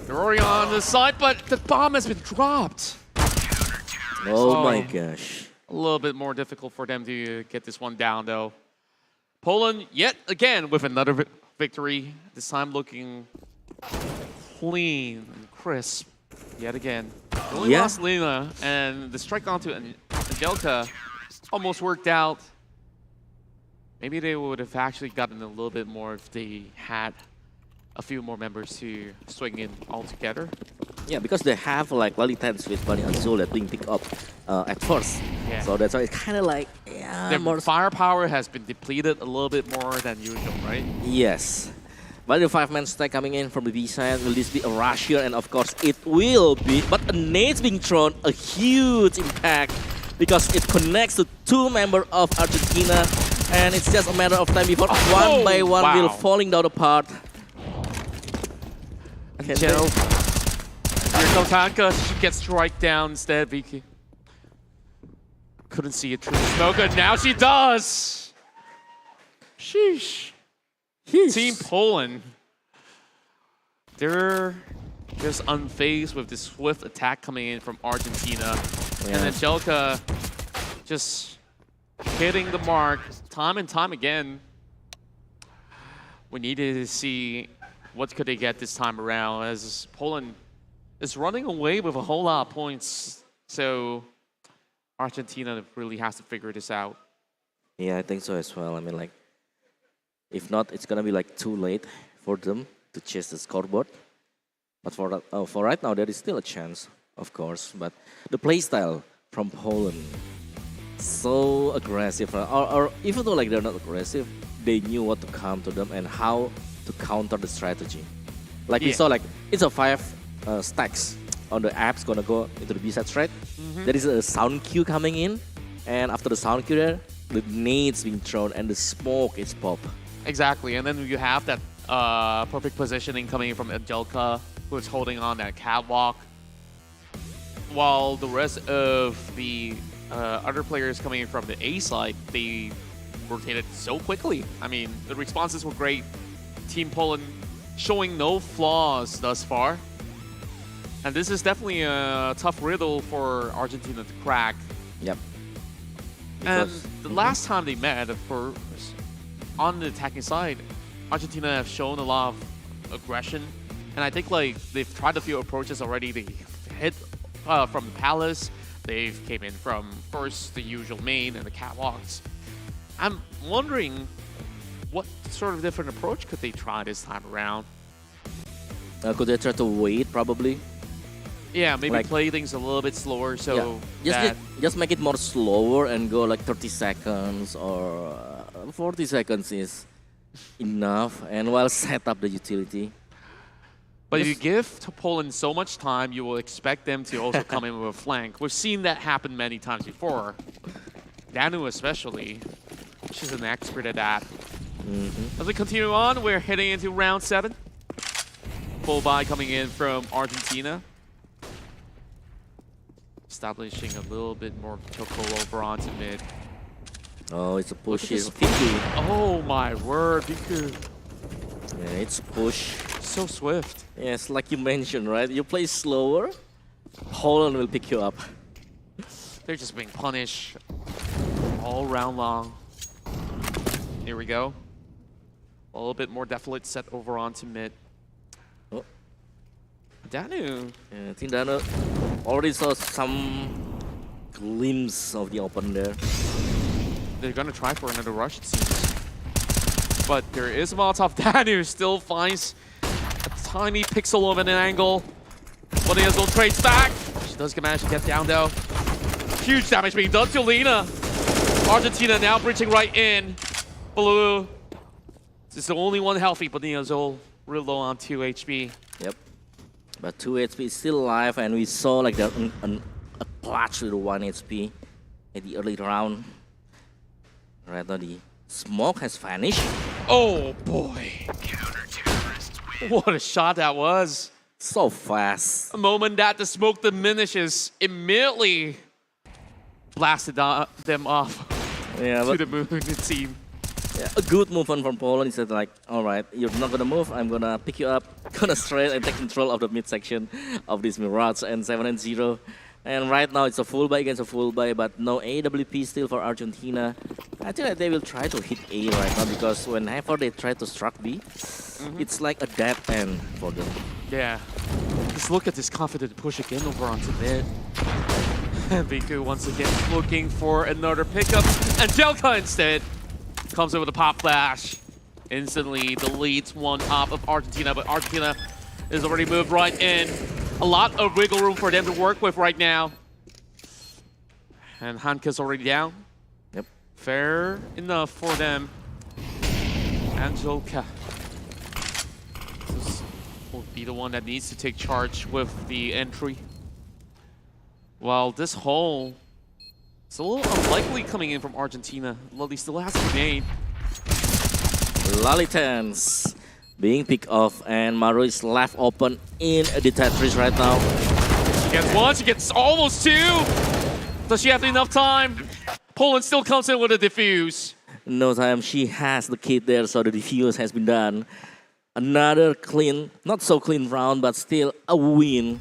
[SPEAKER 8] They're already on the side, but the bomb has been dropped.
[SPEAKER 6] Oh my
[SPEAKER 8] So,
[SPEAKER 6] gosh.
[SPEAKER 8] A little bit more difficult for them to get this one down, though. Poland, yet again, with another victory. This time looking clean and crisp. Yet again. They only lost Lena, and the strike onto Angelica almost worked out. Maybe they would have actually gotten a little bit more if they had a few more members to swing in all together.
[SPEAKER 6] Yeah, because they have like Lali Tens with Bunny Azul that being picked up at first.
[SPEAKER 8] Yeah.
[SPEAKER 6] So that's why it's kind of like, yeah,
[SPEAKER 8] Their
[SPEAKER 6] more.
[SPEAKER 8] firepower has been depleted a little bit more than usual, right?
[SPEAKER 6] Yes. But the 5-man stack coming in from the B side, will this be a rush here? And of course it will be, but a nade's being thrown, a huge impact because it connects to 2 members of Argentina, and it's just a matter of time before one by one will falling down apart.
[SPEAKER 8] Angel. Here comes Hanka, she gets strike down instead, Vicky. Couldn't see it through the smoke, and now she does! Sheesh. Team Poland. They're just unfazed with this swift attack coming in from Argentina.
[SPEAKER 6] Yeah.
[SPEAKER 8] And Angelica just hitting the mark time and time again. We needed to see what could they get this time around, as Poland is running away with a whole lot of points. So Argentina really has to figure this out.
[SPEAKER 6] Yeah, I think so as well. I mean, like, if not, it's gonna be like too late for them to chase the scoreboard. But for right now, there is still a chance, of course. But the playstyle from Poland, so aggressive, or even though like they're not aggressive, they knew what to come to them and how to counter the strategy. Like we saw, like it's a 5 stacks on the apps gonna go into the B side straight. There is a sound cue coming in, and after the sound cue, there the nades being thrown and the smoke is pop.
[SPEAKER 8] Exactly, and then you have that perfect positioning coming from Angelica, who's holding on that catwalk, while the rest of the other players coming in from the A side, they rotated so quickly. I mean, the responses were great. Team Poland showing no flaws thus far. And this is definitely a tough riddle for Argentina to crack.
[SPEAKER 6] Yep.
[SPEAKER 8] And
[SPEAKER 6] Because-
[SPEAKER 8] the last time they met, of course, on the attacking side, Argentina have shown a lot of aggression. And I think like they've tried a few approaches already. They hit from the Palace. They've came in from first the usual main and the catwalks. I'm wondering what sort of different approach could they try this time around?
[SPEAKER 6] Could they try to wait, probably?
[SPEAKER 8] Yeah, maybe
[SPEAKER 6] Like-
[SPEAKER 8] play things a little bit slower so that
[SPEAKER 6] Just make it more slower and go like 30 seconds or 40 seconds is enough, and while set up the utility.
[SPEAKER 8] But if you give to Poland so much time, you will expect them to also come in with a flank. We've seen that happen many times before. Danu especially. She's an expert at that. As we continue on, we're heading into round 7. Full buy coming in from Argentina. Establishing a little bit more chokehold over onto mid.
[SPEAKER 6] Oh, it's a push here.
[SPEAKER 8] this-
[SPEAKER 6] Viku.
[SPEAKER 8] Oh my word, Viku.
[SPEAKER 6] Yeah, it's push.
[SPEAKER 8] So swift.
[SPEAKER 6] Yes, like you mentioned, right? You play slower, Poland will pick you up.
[SPEAKER 8] They're just being punished all round long. Here we go. A little bit more definite set over onto mid.
[SPEAKER 6] Oh.
[SPEAKER 8] Danu.
[SPEAKER 6] Yeah, I think Dano already saw some glimpse of the open there.
[SPEAKER 8] They're gonna try for another rush, it seems. But there is a Molotov. Danu still finds a tiny pixel of an angle. Polandia trades back. She does manage to get down though. Huge damage being done to Lena. Argentina now breaching right in. Blue. This is the only one healthy, but Neozol real low on 2 HP.
[SPEAKER 6] Yep. But 2 HP is still alive, and we saw like a clutch with 1 HP at the early round. Right now the smoke has vanished.
[SPEAKER 8] Oh boy. What a shot that was.
[SPEAKER 6] So fast.
[SPEAKER 8] The moment that the smoke diminishes, immediately blasted them off
[SPEAKER 6] Yeah,
[SPEAKER 8] to
[SPEAKER 6] but
[SPEAKER 8] the moon, it seemed.
[SPEAKER 6] yeah, a good movement from Poland. He said like, all right, you're not gonna move. I'm gonna pick you up, gonna straight and take control of the mid section of this Mirage and 7-0. And right now it's a full buy against a full buy, but no AWP still for Argentina. I think that they will try to hit A right now because whenever they try to struck B, it's like a dead end for them.
[SPEAKER 8] Yeah. Just look at this confident push again over onto mid. Viku once again looking for another pickup. And Jelka instead comes in with a pop flash. Instantly deletes one off of Argentina, but Argentina is already moved right in. A lot of wiggle room for them to work with right now. And Hanka's already down.
[SPEAKER 6] Yep.
[SPEAKER 8] Fair enough for them. Angelka will be the one that needs to take charge with the entry. While this hole is a little unlikely coming in from Argentina. Lully still has a grenade.
[SPEAKER 6] Lalitans being picked off, and Maru is left open in the Tetris right now.
[SPEAKER 8] She gets one, she gets almost two. Does she have enough time? Poland still comes in with a defuse.
[SPEAKER 6] No time, she has the kit there, so the defuse has been done. Another clean, not so clean round, but still a win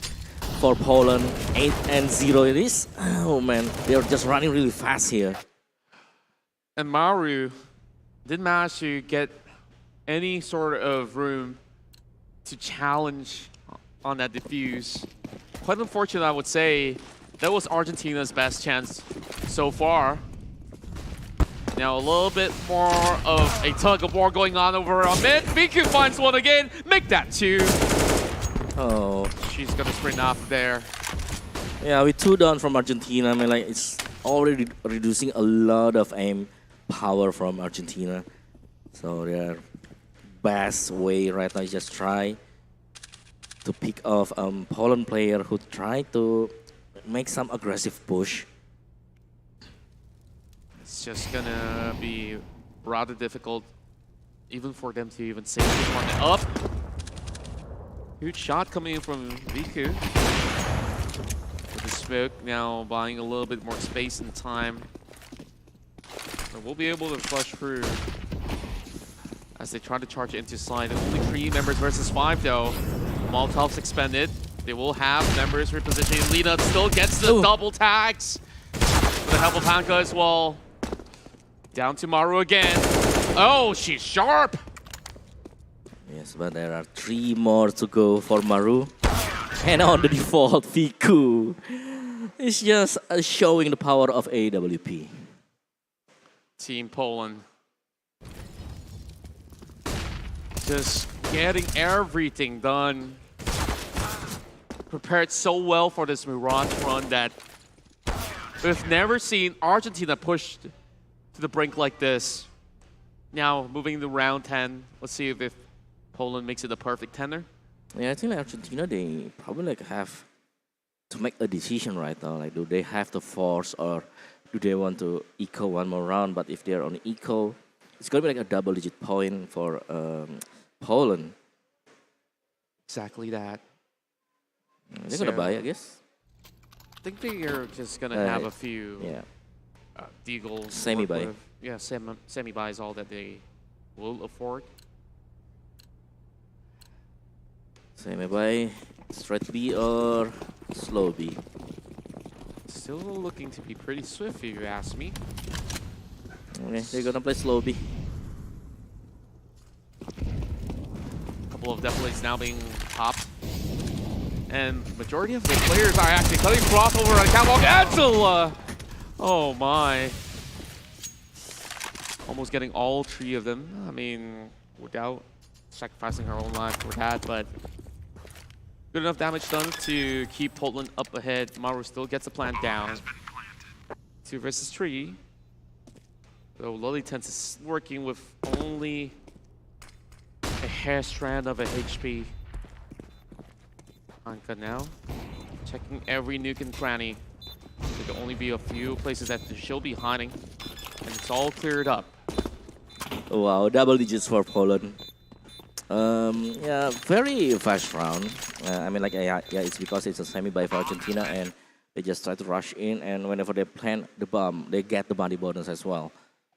[SPEAKER 6] for Poland. 8-0 it is. Oh man, they're just running really fast here.
[SPEAKER 8] And Maru didn't manage to get any sort of room to challenge on that defuse. Quite unfortunate, I would say. That was Argentina's best chance so far. Now a little bit more of a tug of war going on over on mid. Viku finds one again. Make that two.
[SPEAKER 6] Oh.
[SPEAKER 8] She's gonna sprint off there.
[SPEAKER 6] Yeah, with 2 down from Argentina, I mean, like, it's already reducing a lot of aim power from Argentina. So their best way right now is just try to pick off Poland player who try to make some aggressive push.
[SPEAKER 8] It's just gonna be rather difficult even for them to even save this one up. Huge shot coming in from Viku. With the smoke now buying a little bit more space and time. But we'll be able to flush through as they try to charge into side. Only 3 members versus 5 though. Molotov's expended. They will have members repositioning. Lena still gets the double tags. With the help of Hanka as well. Down to Maru again. Oh, she's sharp.
[SPEAKER 6] Yes, but there are 3 more to go for Maru. And on the default, Viku is just showing the power of AWP.
[SPEAKER 8] Team Poland. Just getting everything done. Prepared so well for this Mirage run that we've never seen Argentina pushed to the brink like this. Now, moving to round 10. Let's see if Poland makes it a perfect 10er.
[SPEAKER 6] Yeah, I think like Argentina, they probably like have to make a decision right now. Like, do they have to force or do they want to eco one more round? But if they're on eco, it's going to be like a double-digit point for Poland.
[SPEAKER 8] Exactly that.
[SPEAKER 6] They're going to buy, I guess.
[SPEAKER 8] I think they are just going to have a few
[SPEAKER 6] Yeah.
[SPEAKER 8] deagles.
[SPEAKER 6] Semi-buy.
[SPEAKER 8] Yeah, semi-buy is all that they will afford.
[SPEAKER 6] Semi-buy, straight B or slow B?
[SPEAKER 8] Still looking to be pretty swift, if you ask me.
[SPEAKER 6] Okay, they're going to play slow B.
[SPEAKER 8] A couple of defibrillates now being popped. And majority of the players are actually cutting crossover on catwalk. Angela! Oh my. Almost getting all three of them. I mean, without sacrificing her own life for that, but good enough damage done to keep Poland up ahead. Maru still gets the plant down. 2 versus 3. Though Lollytense is working with only a hair strand of a HP. Anka now, checking every nook and cranny. There can only be a few places that she'll be hiding, and it's all cleared up.
[SPEAKER 6] Wow, double digits for Poland. Yeah, very fast round. I mean, like, yeah, it's because it's a semi-buy for Argentina, and they just try to rush in, and whenever they plant the bomb, they get the body bonus as well.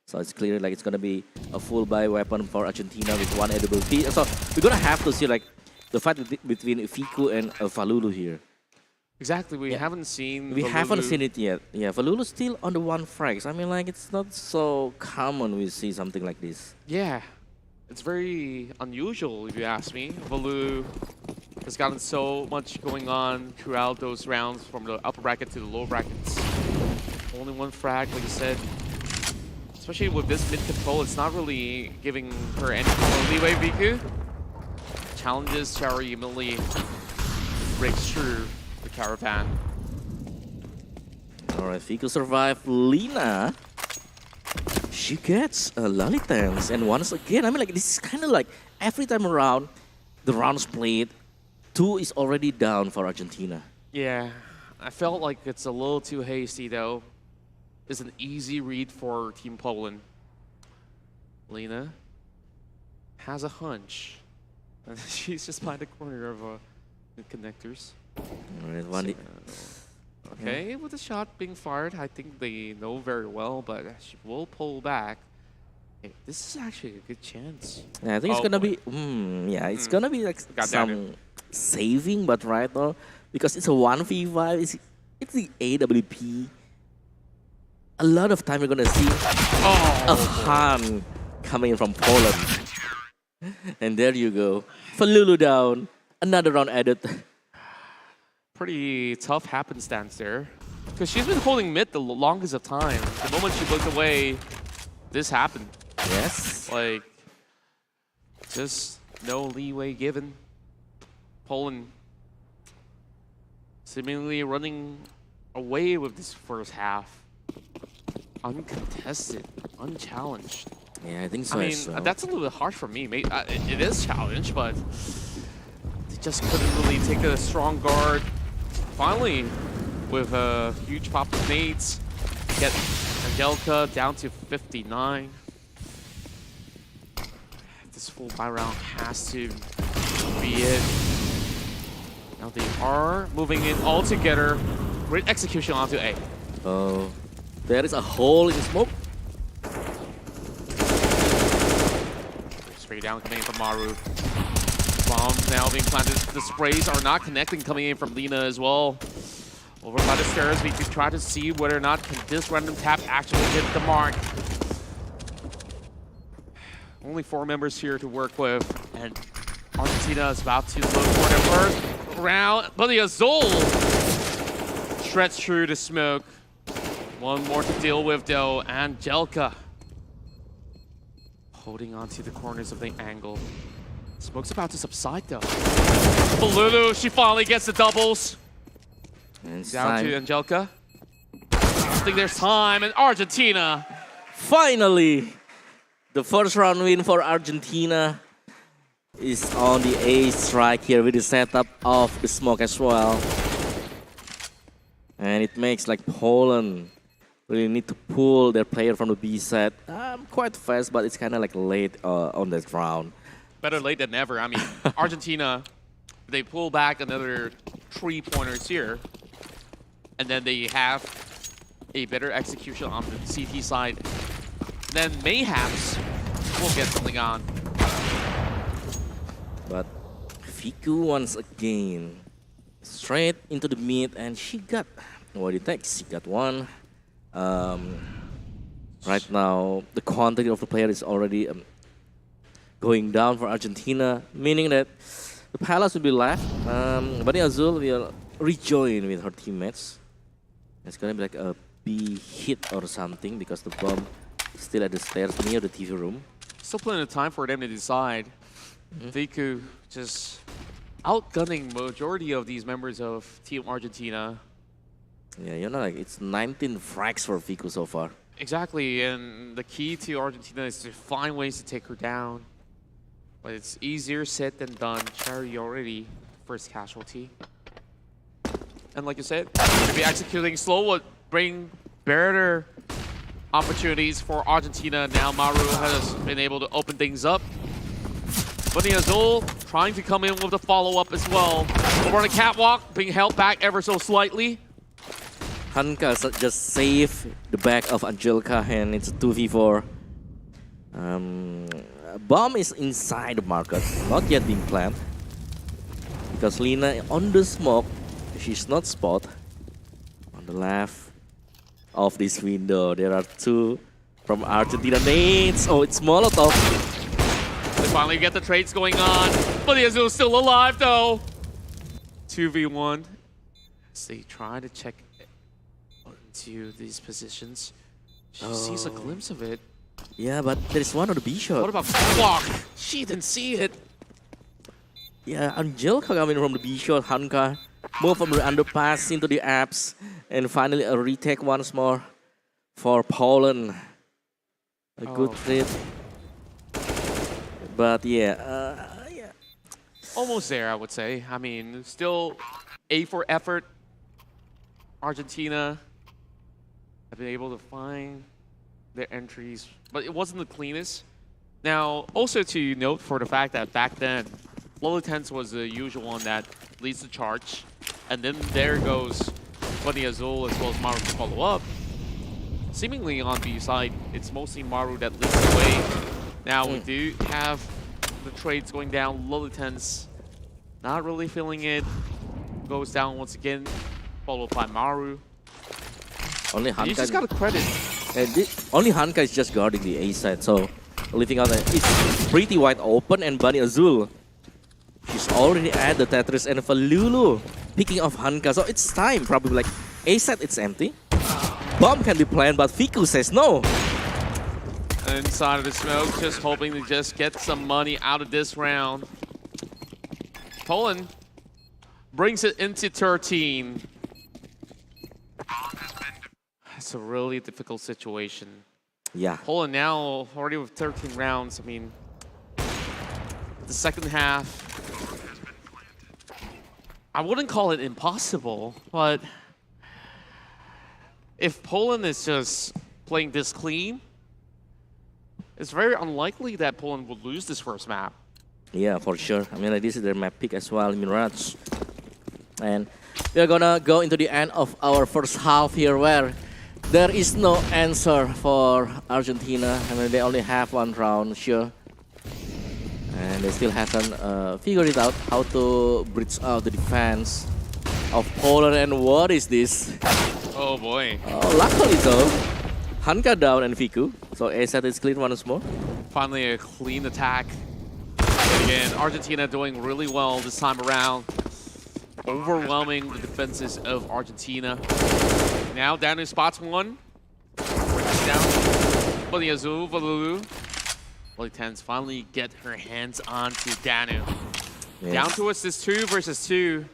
[SPEAKER 6] So it's clear like it's gonna be a full buy weapon for Argentina with 1 edible piece. So we're gonna have to see like the fight between Fiku and Falulu here.
[SPEAKER 8] Exactly, we haven't seen
[SPEAKER 6] We
[SPEAKER 8] Valulu.
[SPEAKER 6] haven't seen it yet. Yeah, Falulu's still on the 1 frags. I mean, like, it's not so common we see something like this.
[SPEAKER 8] Yeah, it's very unusual if you ask me. Valu has gotten so much going on throughout those rounds from the upper bracket to the lower brackets. Only 1 frag, like you said. Especially with this mid control, it's not really giving her any kind of leeway, Viku. Challenges Cherry immediately breaks through the caravan.
[SPEAKER 6] Alright, Fiku survived. Lina, she gets a Lollytense, and once again, I mean, like, this is kind of like every time around the rounds played, 2 is already down for Argentina.
[SPEAKER 8] Yeah, I felt like it's a little too hasty though. It's an easy read for Team Poland. Lena has a hunch. And she's just by the corner of the connectors.
[SPEAKER 6] Alright,
[SPEAKER 8] Okay, with the shot being fired, I think they know very well, but she will pull back. Hey, this is actually a good chance.
[SPEAKER 6] Yeah, I think it's gonna be, yeah, it's gonna be like some saving, but right now, because it's a 1v5, it's the AWP. A lot of time we're gonna see a Han coming in from Poland. And there you go. Falulu down. Another round added.
[SPEAKER 8] Pretty tough happenstance there. Because she's been holding mid the longest of time. The moment she looked away, this happened.
[SPEAKER 6] Yes.
[SPEAKER 8] Like, just no leeway given. Poland seemingly running away with this first half. Uncontested, unchallenged.
[SPEAKER 6] Yeah, I think so.
[SPEAKER 8] I mean, that's a little bit harsh for me. It is challenged, but they just couldn't really take a strong guard. Finally, with a huge pop of nades, get Angelica down to 59. This full buy round has to be it. Now they are moving in all together. Great execution onto A.
[SPEAKER 6] Oh, there is a hole in the smoke.
[SPEAKER 8] Spray down coming in from Maru. Bombs now being planted. The sprays are not connecting coming in from Lina as well. Over by the stairs, we could try to see whether or not can this random tap actually hit the mark. Only 4 members here to work with, and Argentina is about to look for the first round. But the Azul shreds through the smoke. 1 more to deal with though. Angelica holding onto the corners of the angle. Smoke's about to subside though. Falulu, she finally gets the doubles.
[SPEAKER 6] And
[SPEAKER 8] Down to Angelica. I think there's time, and Argentina.
[SPEAKER 6] Finally, the first round win for Argentina is on the A strike here with the setup of the smoke as well. And it makes like Poland really need to pull their player from the B side. Quite fast, but it's kind of like late on that round.
[SPEAKER 8] Better late than never. I mean, Argentina, they pull back another 3-pointers here. And then they have a better execution on the CT side. Then mayhaps we'll get something on.
[SPEAKER 6] But Fiku once again straight into the mid, and she got what it takes. She got one. Right now, the quantity of the player is already going down for Argentina, meaning that the Palace will be left. Bani Azul will rejoin with her teammates. It's gonna be like a B hit or something because the bomb is still at the stairs near the TV room.
[SPEAKER 8] Still plenty of time for them to decide. Fiku just outgunning majority of these members of Team Argentina.
[SPEAKER 6] Yeah, you know, like it's 19 frags for Fiku so far.
[SPEAKER 8] Exactly, and the key to Argentina is to find ways to take her down. But it's easier said than done. Cherry already first casualty. And like you said, maybe executing slow would bring better opportunities for Argentina. Now Maru has been able to open things up. Bani Azul trying to come in with a follow-up as well. Over on the catwalk, being held back ever so slightly.
[SPEAKER 6] Hanka just saved the back of Angelica, and it's a 2v4. Bomb is inside the market, not yet being planned. Because Lina on the smoke, she's not spot. On the left of this window, there are two from Argentina nades. Oh, it's Molotov.
[SPEAKER 8] They finally get the trades going on. Bani Azul still alive though. 2v1. So they try to check into these positions. She sees a glimpse of it.
[SPEAKER 6] Yeah, but there's one on the B shot.
[SPEAKER 8] What about block? She didn't see it.
[SPEAKER 6] Yeah, Angelica coming from the B shot. Hanka move from the underpass into the apps. And finally a retake once more for Poland. A good trip. But yeah,
[SPEAKER 8] almost there, I would say. I mean, still A for effort. Argentina have been able to find their entries, but it wasn't the cleanest. Now, also to note for the fact that back then, Lola Tense was the usual one that leads the charge. And then there goes Bani Azul as well as Maru to follow up. Seemingly on B side, it's mostly Maru that leads the way. Now we do have the trades going down. Lola Tense not really feeling it. Goes down once again, followed by Maru.
[SPEAKER 6] Only Hanka.
[SPEAKER 8] You just got to credit.
[SPEAKER 6] Only Hanka is just guarding the A side, so leaving out it's pretty wide open. And Bani Azul, she's already at the Tetris, and Falulu picking off Hanka. So it's time, probably like A side, it's empty. Bomb can be planned, but Fiku says no.
[SPEAKER 8] Inside of the smoke, just hoping to just get some money out of this round. Poland brings it into 13. It's a really difficult situation.
[SPEAKER 6] Yeah.
[SPEAKER 8] Poland now already with 13 rounds. I mean, the second half, I wouldn't call it impossible, but if Poland is just playing this clean, it's very unlikely that Poland would lose this first map.
[SPEAKER 6] Yeah, for sure. I mean, like, this is their map pick as well, Mirage. And we're gonna go into the end of our first half here, where there is no answer for Argentina. I mean, they only have one round, sure. And they still haven't figured it out how to bridge out the defense of Poland. And what is this?
[SPEAKER 8] Oh boy.
[SPEAKER 6] Oh, luckily though, Hanka down and Fiku. So A set is clean once more.
[SPEAKER 8] Finally a clean attack. And again, Argentina doing really well this time around. Overwhelming the defenses of Argentina. Now Danu spots one. Brings down Bani Azul, Valulu. Lola Tense finally get her hands onto Danu.
[SPEAKER 6] Yes.
[SPEAKER 8] Down to us is 2 versus 2.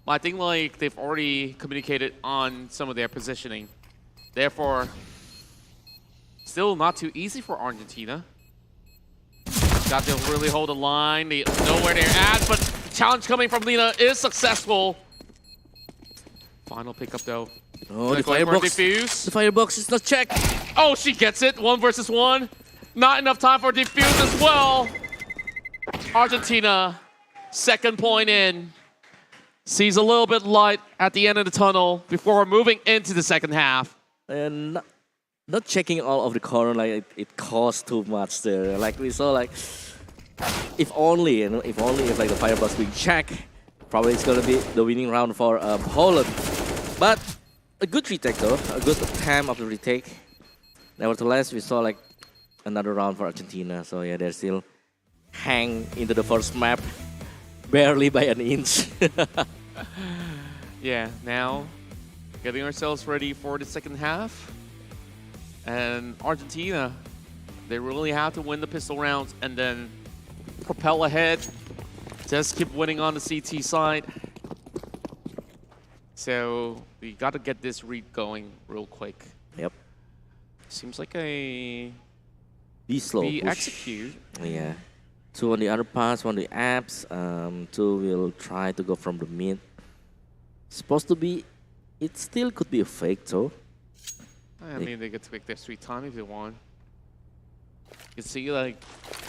[SPEAKER 8] But I think like they've already communicated on some of their positioning. Therefore, still not too easy for Argentina. Got to really hold the line. They know where they're at, but the challenge coming from Lina is successful. Final pickup though.
[SPEAKER 6] Oh, the
[SPEAKER 8] Going for a
[SPEAKER 6] firebox.
[SPEAKER 8] defuse.
[SPEAKER 6] The firebox is not checked.
[SPEAKER 8] Oh, she gets it. 1 versus 1. Not enough time for defuse as well. Argentina, second point in. Sees a little bit light at the end of the tunnel before moving into the second half.
[SPEAKER 6] And not checking all of the corner, like it costs too much there. Like we saw, like if only, if like the firebox being checked, probably it's gonna be the winning round for Poland. But a good retake though, a good attempt of the retake. Nevertheless, we saw like another round for Argentina. So yeah, they're still hang into the first map, barely by an inch.
[SPEAKER 8] Yeah, now getting ourselves ready for the second half. And Argentina, they really have to win the pistol rounds and then propel ahead. Just keep winning on the CT side. So we got to get this read going real quick.
[SPEAKER 6] Yep.
[SPEAKER 8] Seems like a
[SPEAKER 6] Be slow.
[SPEAKER 8] we
[SPEAKER 6] Push.
[SPEAKER 8] execute.
[SPEAKER 6] Yeah. 2 on the other pass, 1 on the apps. 2 will try to go from the mid. Supposed to be, it still could be a fake though.
[SPEAKER 8] I mean, they get to pick their sweet time if they want. You can see, like,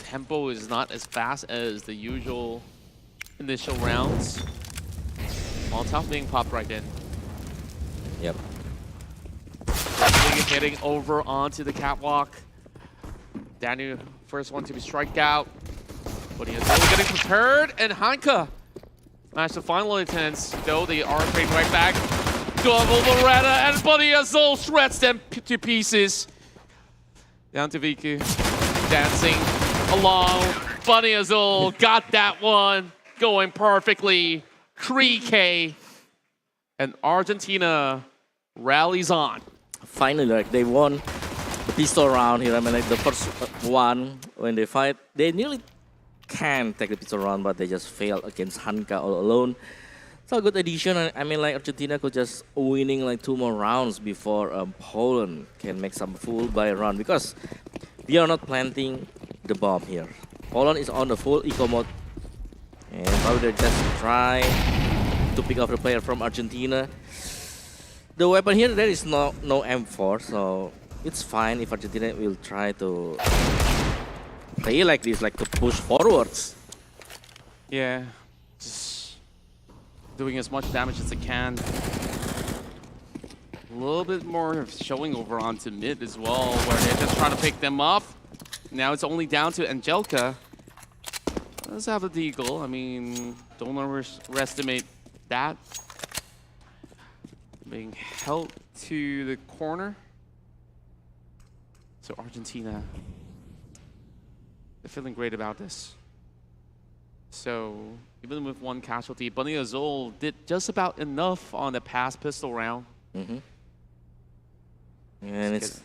[SPEAKER 8] tempo is not as fast as the usual initial rounds. Molotov being popped right in.
[SPEAKER 6] Yep.
[SPEAKER 8] Definitely hitting over onto the catwalk. Daniel, first one to be striked out. But he is still getting prepared, and Hanka managed the final attempts, though they are trading right back. Double Loretta, and Bunny Azul shreds them to pieces. Down to Viku, dancing along. Bunny Azul got that one, going perfectly. 3K, and Argentina rallies on.
[SPEAKER 6] Finally, like they won the pistol round here. I mean, like the first one when they fight, they nearly can take the pistol round, but they just failed against Hanka all alone. So a good addition. I mean, like Argentina could just winning like 2 more rounds before Poland can make some full buy run, because we are not planting the bomb here. Poland is on the full eco mode, and probably they just try to pick off the player from Argentina. The weapon here, there is no M4, so it's fine if Argentina will try to play like this, like to push forwards.
[SPEAKER 8] Yeah, just doing as much damage as they can. A little bit more of showing over onto mid as well, where they're just trying to pick them up. Now it's only down to Angelica. Let's have the deagle. I mean, don't underestimate that. Being held to the corner. So Argentina, they're feeling great about this. So even with 1 casualty, Bunny Azul did just about enough on the past pistol round.
[SPEAKER 6] And it's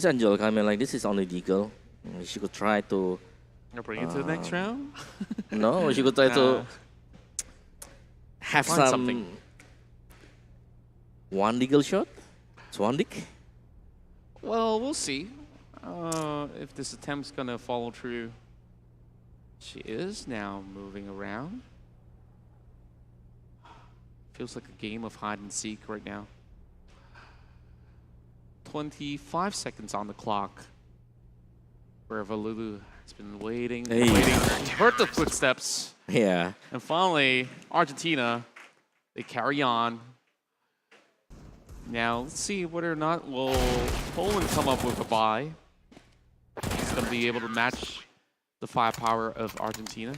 [SPEAKER 6] Angelica. I mean, like this is only deagle. She could try to
[SPEAKER 8] Bring it to the next round?
[SPEAKER 6] no, she could try to have
[SPEAKER 8] Find
[SPEAKER 6] some
[SPEAKER 8] something.
[SPEAKER 6] one deagle shot. Swandik.
[SPEAKER 8] Well, we'll see if this attempt's gonna follow through. She is now moving around. Feels like a game of hide and seek right now. 25 seconds on the clock. Wherever Lulu has been waiting,
[SPEAKER 6] Hey.
[SPEAKER 8] waiting, heard the footsteps.
[SPEAKER 6] Yeah.
[SPEAKER 8] And finally, Argentina, they carry on. Now, let's see whether or not will Poland come up with a buy. It's going to be able to match the firepower of Argentina.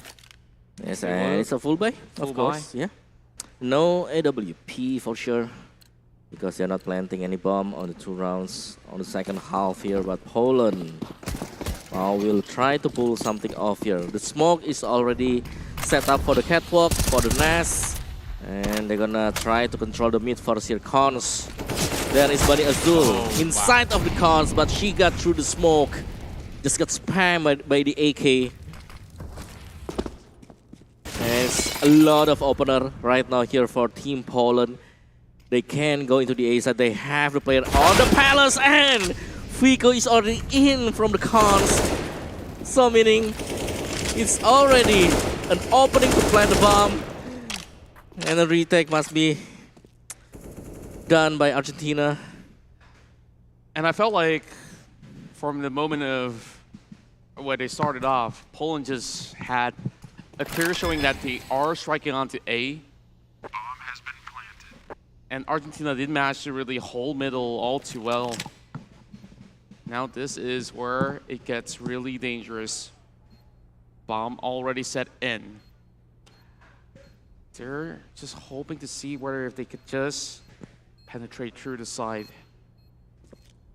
[SPEAKER 6] Yes, and it's a full buy,
[SPEAKER 8] Full
[SPEAKER 6] of course.
[SPEAKER 8] buy.
[SPEAKER 6] Yeah. No AWP for sure, because they're not planting any bomb on the 2 rounds on the second half here. But Poland will try to pull something off here. The smoke is already set up for the catwalk, for the nest. And they're gonna try to control the mid first here. Cons. There is Bunny Azul inside of the cons, but she got through the smoke. Just got spammed by the AK. There's a lot of opener right now here for Team Poland. They can go into the A side. They have the player on the palace, and Fico is already in from the cons. So meaning it's already an opening to plant the bomb. And the retake must be done by Argentina.
[SPEAKER 8] And I felt like from the moment of where they started off, Poland just had a clear showing that they are striking onto A. And Argentina did manage to really hold middle all too well. Now this is where it gets really dangerous. Bomb already set in. They're just hoping to see whether if they could just penetrate through the side.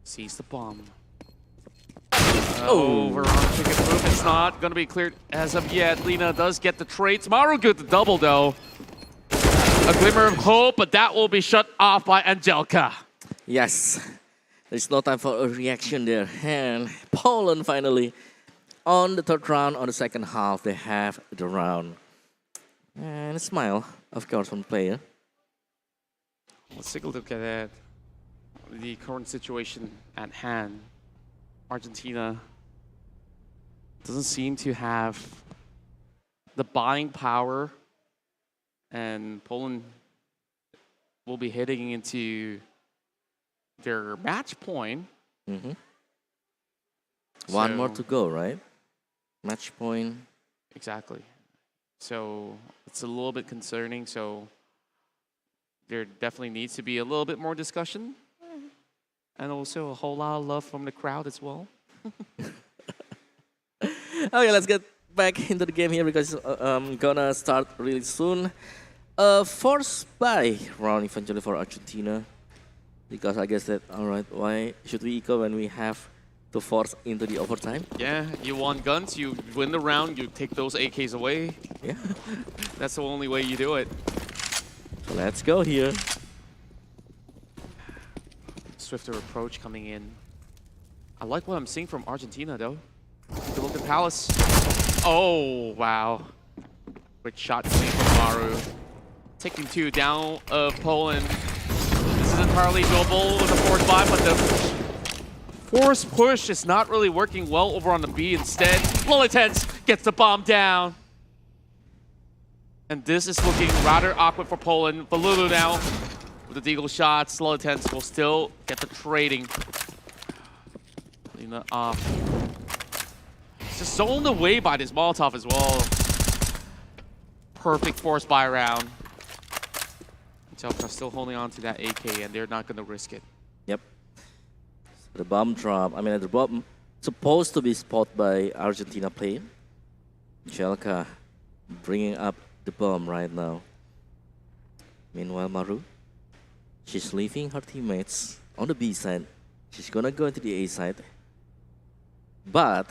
[SPEAKER 8] Sees the bomb. Veronica can move. It's not going to be cleared as of yet. Lina does get the trades. Maru good the double though. A glimmer of hope, but that will be shut off by Angelika.
[SPEAKER 6] Yes, there's no time for a reaction there. And Poland finally on the third round, on the second half, they have the round. And a smile, of course, from the player.
[SPEAKER 8] Let's take a look at it. The current situation at hand. Argentina doesn't seem to have the buying power, and Poland will be heading into their match point.
[SPEAKER 6] One more to go, right? Match point.
[SPEAKER 8] Exactly. So it's a little bit concerning. So there definitely needs to be a little bit more discussion. And also a whole lot of love from the crowd as well.
[SPEAKER 6] Okay, let's get back into the game here because I'm gonna start really soon. Forced by round eventually for Argentina. Because I guess that, alright, why should we eco when we have to force into the overtime?
[SPEAKER 8] Yeah, you want guns, you win the round, you take those AKs away.
[SPEAKER 6] Yeah.
[SPEAKER 8] That's the only way you do it.
[SPEAKER 6] So let's go here.
[SPEAKER 8] Swifter approach coming in. I like what I'm seeing from Argentina though. Take a look at Palace. Oh, wow. Great shot coming from Maru. Taking two down of Poland. This is entirely doable with a 4-5, but the force push is not really working well over on the B instead. Lolitens gets the bomb down. And this is looking rather awkward for Poland. Balulu now with the deagle shots. Lolitens will still get the trading. Lina off. It's just zoned away by this Molotov as well. Perfect force buy round. Angelika still holding on to that AK, and they're not going to risk it.
[SPEAKER 6] Yep. The bomb drop. I mean, the bomb supposed to be spotted by Argentina player. Angelika bringing up the bomb right now. Meanwhile, Maru, she's leaving her teammates on the B side. She's gonna go into the A side. But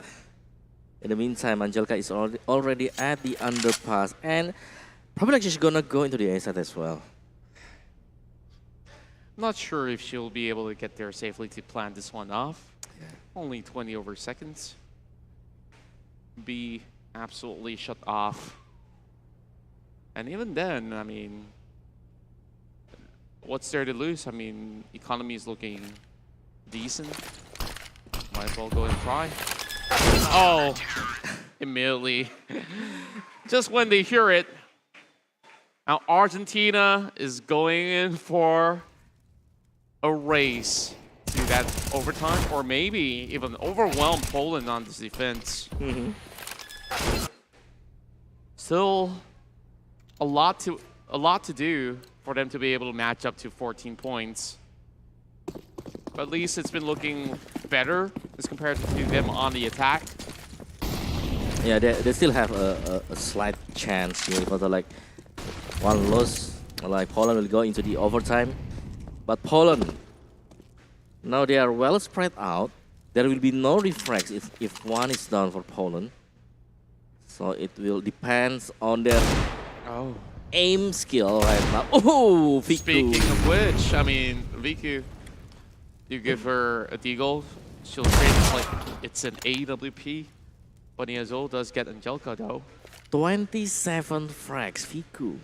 [SPEAKER 6] in the meantime, Angelika is already at the underpass, and probably she's gonna go into the A side as well.
[SPEAKER 8] Not sure if she'll be able to get there safely to plan this one off.
[SPEAKER 6] Yeah.
[SPEAKER 8] Only 20 over seconds. B absolutely shut off. And even then, I mean, what's there to lose? I mean, economy is looking decent. Might as well go and try. Oh, immediately. Just when they hear it. Now Argentina is going in for a race to that overtime, or maybe even overwhelm Poland on this defense. Still a lot to do for them to be able to match up to 14 points. But at least it's been looking better as compared to them on the attack.
[SPEAKER 6] Yeah, they still have a slight chance here because like one loss, like Poland will go into the overtime. But Poland, now they are well spread out. There will be no refrags if one is down for Poland. So it will depend on their aim skill right now. Oh, Viku.
[SPEAKER 8] Speaking of which, I mean, Viku, you give her a deagle, she'll trade it like it's an AWP. But Niazol does get Angelika though.
[SPEAKER 6] 27 frags, Viku.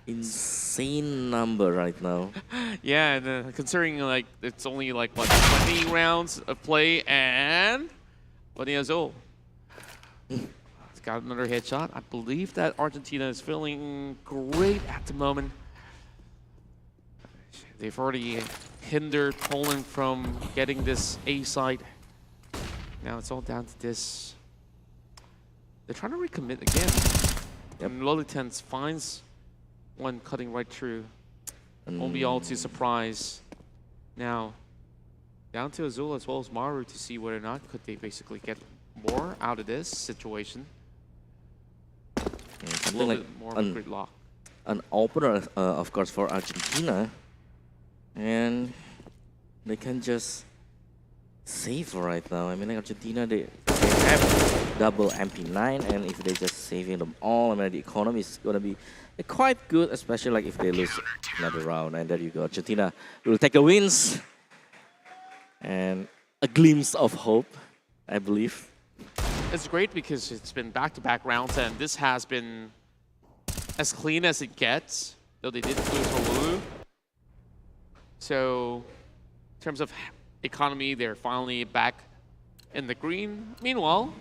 [SPEAKER 6] Insane number right now.
[SPEAKER 8] Yeah, and considering like it's only like what 20 rounds of play, and Niazol it's got another headshot. I believe that Argentina is feeling great at the moment. They've already hindered Poland from getting this A side. Now it's all down to this. They're trying to recommit again. And Lolitens finds one cutting right through. Won't be all too surprised. Now, down to Azul as well as Maru to see whether or not could they basically get more out of this situation. A little bit more of a gridlock.
[SPEAKER 6] An opener, of course, for Argentina. And they can just save right now. I mean, like Argentina, they have double MP9, and if they just saving them all, I mean, the economy is going to be quite good, especially like if they lose another round. And there you go. Argentina will take the wins. And a glimpse of hope, I believe.
[SPEAKER 8] It's great because it's been back-to-back rounds, and this has been as clean as it gets, though they did lose Holu. So, in terms of economy, they're finally back in the green. Meanwhile,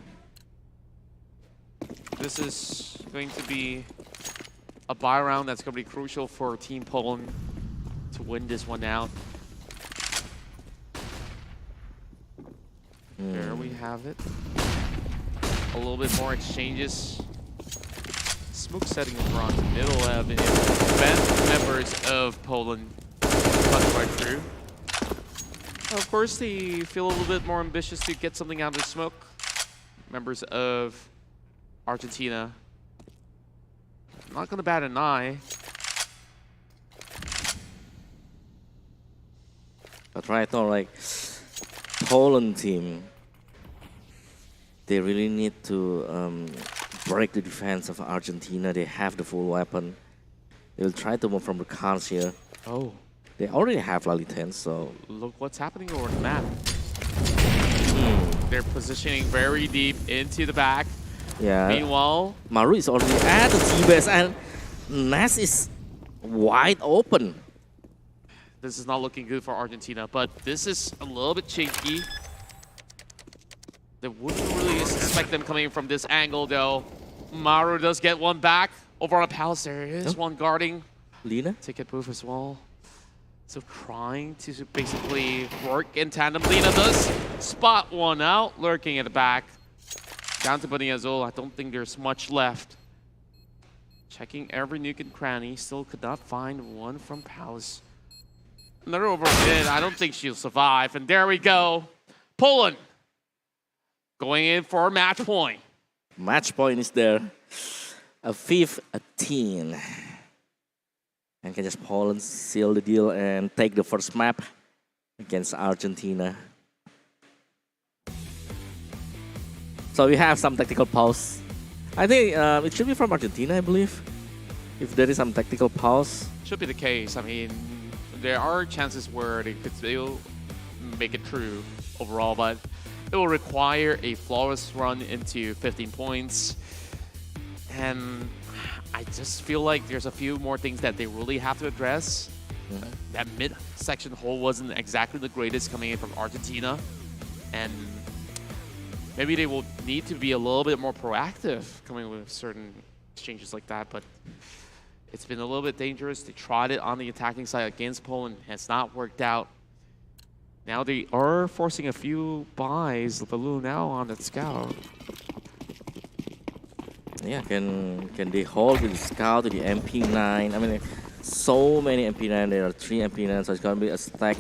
[SPEAKER 8] this is going to be a bye round that's going to be crucial for Team Poland to win this one out. There we have it. A little bit more exchanges. Smoke setting over onto middle avenue. Prevent members of Poland cut right through. Of course, they feel a little bit more ambitious to get something out of the smoke. Members of Argentina. Not going to bat an eye.
[SPEAKER 6] But right now, like, Poland team, they really need to break the defense of Argentina. They have the full weapon. They'll try to move from the cars here.
[SPEAKER 8] Oh.
[SPEAKER 6] They already have Lolitens, so...
[SPEAKER 8] Look what's happening over the map. They're positioning very deep into the back.
[SPEAKER 6] Yeah.
[SPEAKER 8] Meanwhile,
[SPEAKER 6] Maru is already at the T-base, and Nas is wide open.
[SPEAKER 8] this is not looking good for Argentina, but this is a little bit shaky. They wouldn't really suspect them coming from this angle, though. Maru does get one back. Over on a palace, there is one guarding.
[SPEAKER 6] Lina?
[SPEAKER 8] Ticket booth as well. So trying to basically work in tandem. Lina does spot one out, lurking at the back. Down to Bunny Azul. I don't think there's much left. Checking every nook and cranny. Still could not find one from Palace. Another overbid. I don't think she'll survive. And there we go. Poland going in for a match point.
[SPEAKER 6] Match point is there. A 15. And can just Poland seal the deal and take the first map against Argentina. So we have some tactical pause. I think it should be from Argentina, I believe. If there is some tactical pause.
[SPEAKER 8] Should be the case. I mean, there are chances where they could still make it through overall, but it will require a flawless run into 15 points. And I just feel like there's a few more things that they really have to address. That mid-section hole wasn't exactly the greatest coming in from Argentina. And maybe they will need to be a little bit more proactive coming with certain exchanges like that. But it's been a little bit dangerous. They tried it on the attacking side against Poland. It's not worked out. Now they are forcing a few buys. Baloo now on the scout.
[SPEAKER 6] Yeah, can they hold the scout to the MP9? I mean, so many MP9. There are 3 MP9, so it's gonna be a stack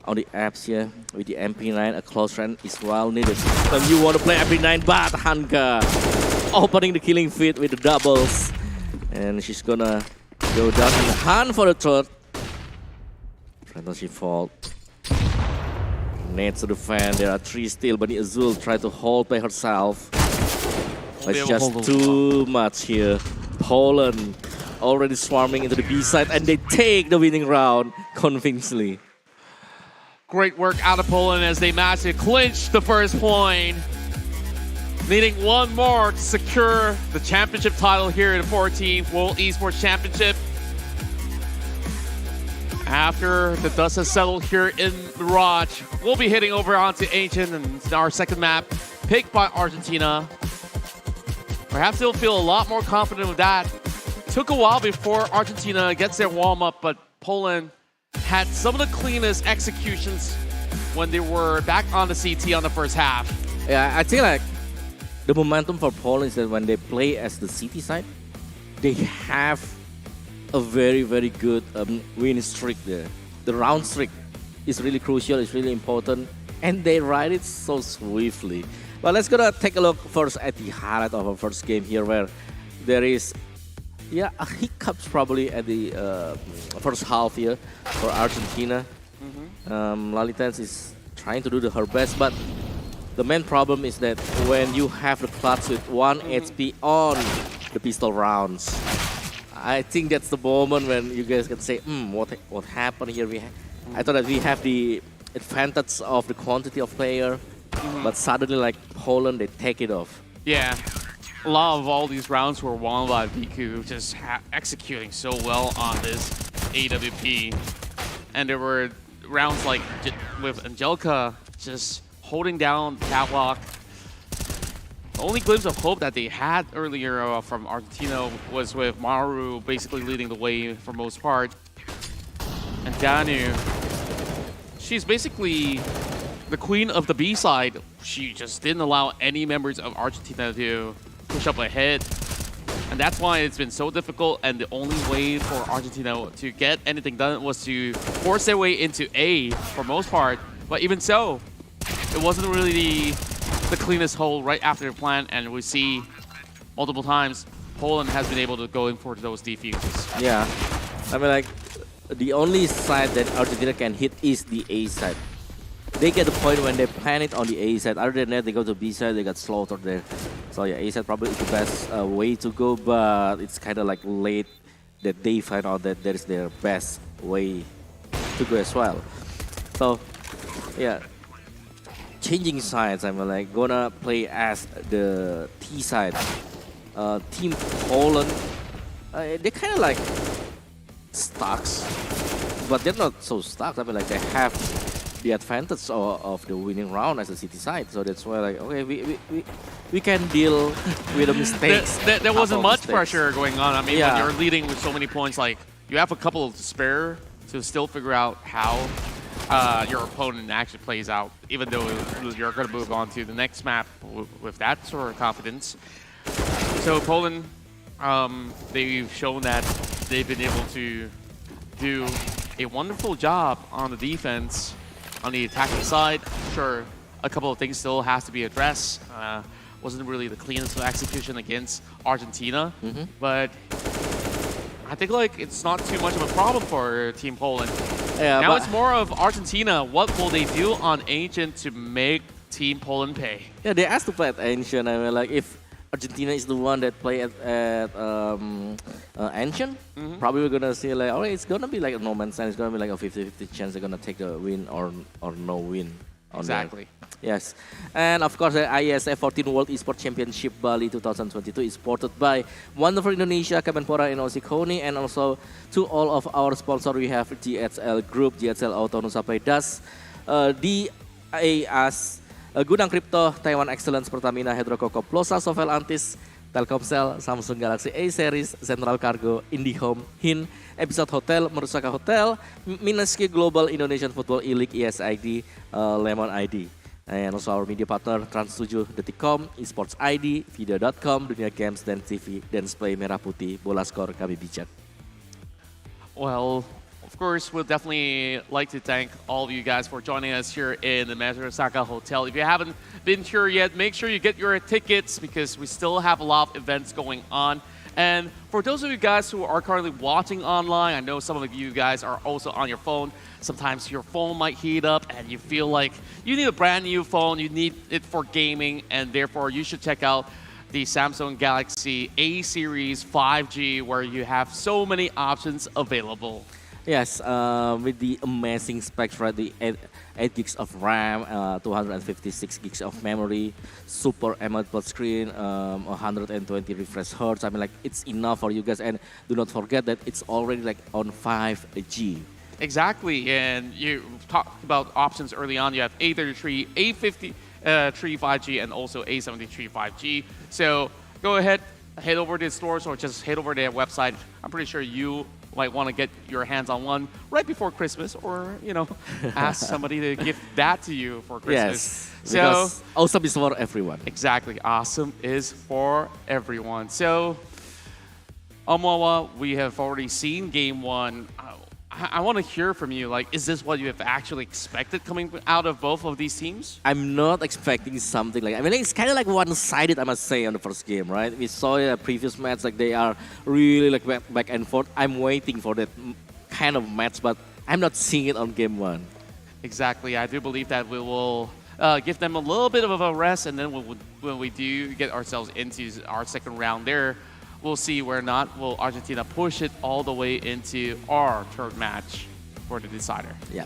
[SPEAKER 6] on the apps here with the MP9. A close run is well needed. When you want to play MP9, but Hanka opening the killing feed with the doubles, and she's gonna go down and hunt for the third. She fall. Nades to defend. There are 3 still, but the Azul try to hold by herself. But it's just too much here. Poland already swarming into the B side, and they take the winning round convincingly.
[SPEAKER 8] Great work out of Poland as they manage to clinch the first point. Needing one more to secure the championship title here in the 14th World Esports Championship. After the dust has settled here in Mirage, we'll be heading over onto Ancient and our second map, picked by Argentina. Perhaps they'll feel a lot more confident with that. Took a while before Argentina gets their warm-up, but Poland had some of the cleanest executions when they were back on the CT on the first half.
[SPEAKER 6] Yeah, I think like the momentum for Poland is that when they play as the city side, they have a very, very good win streak there. The round streak is really crucial, it's really important, and they ride it so swiftly. But let's gonna take a look first at the highlight of our first game here, where there is a hiccups probably at the first half here for Argentina. Lalitans is trying to do her best, but the main problem is that when you have the clutch with 1 HP on the pistol rounds, I think that's the moment when you guys can say, what happened here? I thought that we have the advantage of the quantity of player, but suddenly like Poland, they take it off.
[SPEAKER 8] Yeah, a lot of all these rounds were won by Biku, just executing so well on this AWP. And there were rounds like with Angelica just holding down Catwalk. The only glimpse of hope that they had earlier from Argentina was with Maru basically leading the way for most part. And Danu, she's basically the queen of the B side. She just didn't allow any members of Argentina to push up ahead. And that's why it's been so difficult, and the only way for Argentina to get anything done was to force their way into A for most part. But even so, it wasn't really the cleanest hole right after the plant, and we see multiple times Poland has been able to go in for those defuses.
[SPEAKER 6] Yeah, I mean like the only side that Argentina can hit is the A side. They get the point when they plant it on the A side. Other than that, they go to B side, they got slaughtered there. So yeah, A side probably is the best way to go, but it's kind of like late that they find out that that is their best way to go as well. So yeah, changing sides, I'm like gonna play as the T side. Team Poland, they kind of like stuck, but they're not so stuck. I mean like they have the advantage of the winning round as a city side, so that's why like okay, we can deal with the mistakes.
[SPEAKER 8] There wasn't much pressure going on. I mean, when you're leading with so many points, like you have a couple to spare to still figure out how your opponent actually plays out, even though you're going to move on to the next map with that sort of confidence. So Poland, they've shown that they've been able to do a wonderful job on the defense. On the attacking side, sure, a couple of things still has to be addressed. Wasn't really the cleanest of execution against Argentina, but I think like it's not too much of a problem for Team Poland.
[SPEAKER 6] Yeah,
[SPEAKER 8] now it's more of Argentina. What will they do on Ancient to make Team Poland pay?
[SPEAKER 6] Yeah, they asked to play at Ancient. I mean, like if Argentina is the one that play at Ancient, probably we're gonna see like, oh, it's gonna be like a no man's land. It's gonna be like a 50-50 chance they're gonna take the win or no win.
[SPEAKER 8] Exactly.
[SPEAKER 6] Yes, and of course the IESF 14 World Esports Championship Bali 2022 is supported by Wonderful Indonesia, Kemenpora, and Osikoni, and also to all of our sponsors. We have GSL Group, GSL Auto, Nusa Penida, DAS, Gudang Crypto, Taiwan Excellence, Pertamina, Hydro Coco, Plosa, Sovel Antis, Telkomsel, Samsung Galaxy A Series, Central Cargo, IndiHome, HIN, Episode Hotel, Merusaka Hotel, Minaski Global, Indonesian Football E-League, ESID, Lemon ID. And also our media partner, Trans7, Detikcom, Esports ID, Video.com, Dunia Games, dan TV, dan Play Merah Putih, Bola Skor, kami bijak.
[SPEAKER 8] Well, of course, we'll definitely like to thank all of you guys for joining us here in the Merusaka Hotel. If you haven't been here yet, make sure you get your tickets because we still have a lot of events going on. And for those of you guys who are currently watching online, I know some of you guys are also on your phone. Sometimes your phone might heat up and you feel like you need a brand new phone, you need it for gaming, and therefore you should check out the Samsung Galaxy A Series 5G where you have so many options available.
[SPEAKER 6] Yes, with the amazing specs, right? The 8 gigs of RAM, 256 gigs of memory, Super AMOLED plus screen, 120 refresh hertz. I mean, like it's enough for you guys. And do not forget that it's already like on 5G.
[SPEAKER 8] Exactly, and you talked about options early on. You have A33, A53 5G, and also A73 5G. So go ahead, head over to the stores or just head over to their website. I'm pretty sure you might want to get your hands on one right before Christmas, or ask somebody to gift that to you for Christmas.
[SPEAKER 6] Yes, because awesome is for everyone.
[SPEAKER 8] Exactly, awesome is for everyone. So, Omawa, we have already seen game one. I want to hear from you. Like, is this what you have actually expected coming out of both of these teams?
[SPEAKER 6] I'm not expecting something like. I mean, it's kind of like one-sided, I must say, on the first game, right? We saw in a previous match, like they are really like back and forth. I'm waiting for that kind of match, but I'm not seeing it on game one.
[SPEAKER 8] Exactly. I do believe that we will give them a little bit of a rest, and then when we do get ourselves into our second round there, we'll see where not will Argentina push it all the way into our third match for the decider.
[SPEAKER 6] Yeah.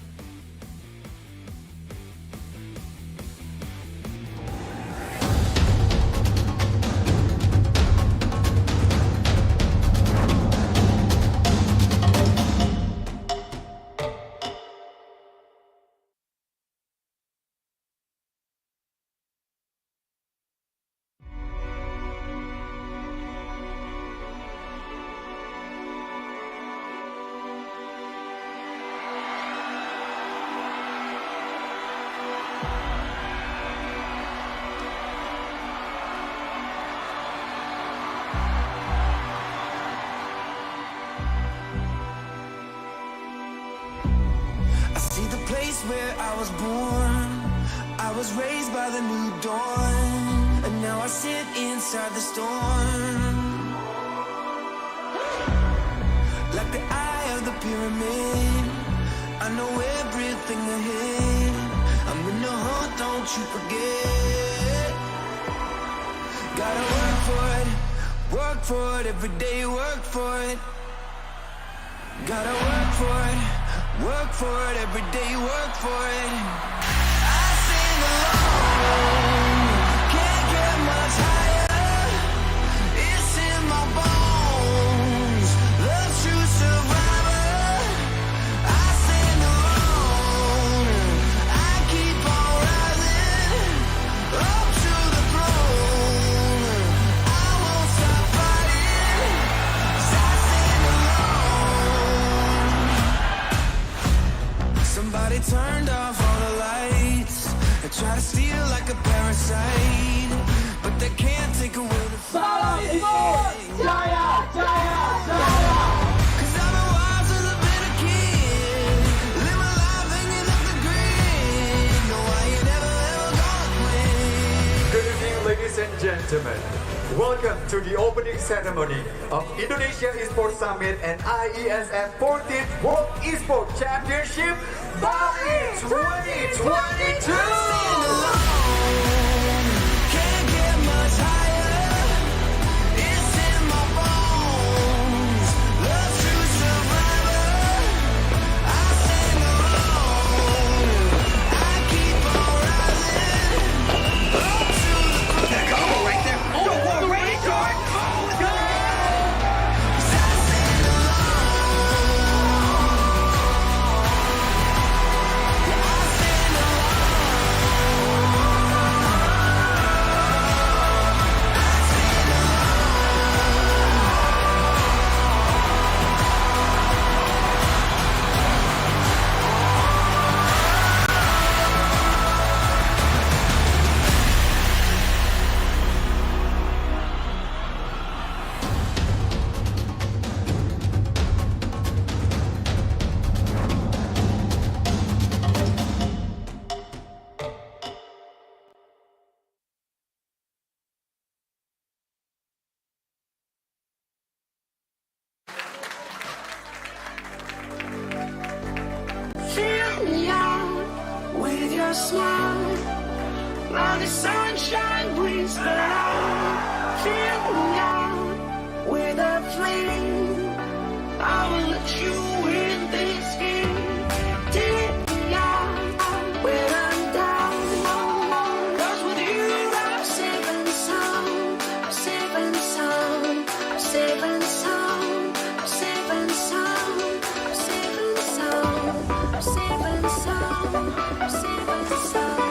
[SPEAKER 10] Where I was born, I was raised by the new dawn, and now I sit inside the storm. Like the eye of the pyramid, I know everything ahead. I'm in the hunt, don't you forget. Gotta work for it, every day work for it. Gotta work for it, every day work for it. I sing alone, can't get much higher. It's in my bones, love true survivor. I stand alone, I keep on rising up to the throne. I won't stop fighting, 'cause I stand alone. Somebody turned off all the lights. They try to steal like a parasite, but they can't take away the fight. 'Cause I've been wild since I've been a kid. Live my life hanging up the grid. No, I ain't never ever gonna quit.
[SPEAKER 11] Good evening, ladies and gentlemen. Welcome to the opening ceremony of Indonesia Esports Summit and IESF 14th World Esports Championship Bali 2022.
[SPEAKER 10] Can't get much higher. It's in my bones. Love to survivor. I stand alone. I keep on rising up to the
[SPEAKER 11] Go right there. Go for it, George. Let's go.
[SPEAKER 10] 'cause I stand alone. I stand Fill me out with your smile, while the sunshine brings the light. Fill me out with a flame, I will let you in this game. Take me out when I'm down, 'cause with you I'm safe and sound. I'm safe and sound. I'm safe and sound. I'm safe and sound. I'm safe and sound. I'm safe and sound. I'm safe and sound.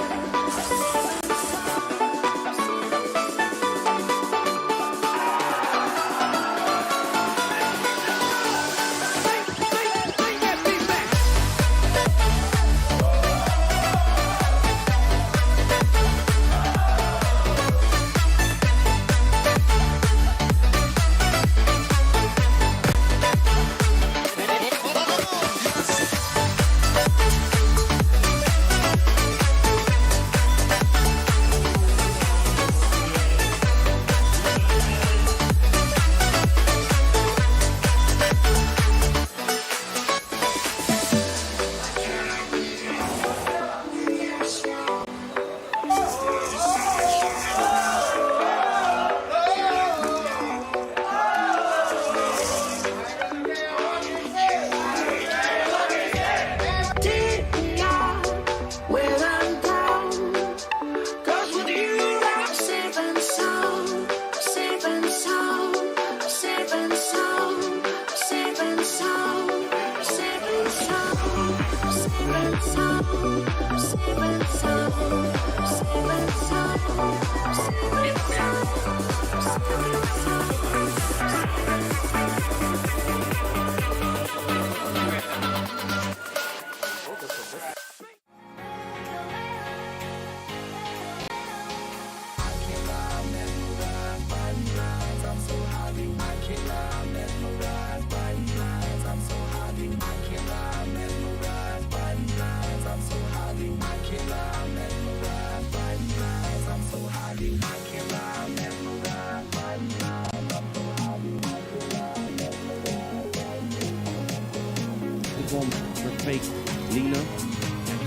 [SPEAKER 12] One for fake Lina.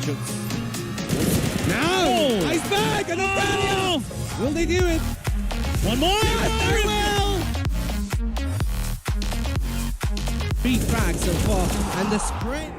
[SPEAKER 12] Chucks. Now! Ice back! And Daniel! Will they do it? One more! They will! 3 frags so far. And the sprint.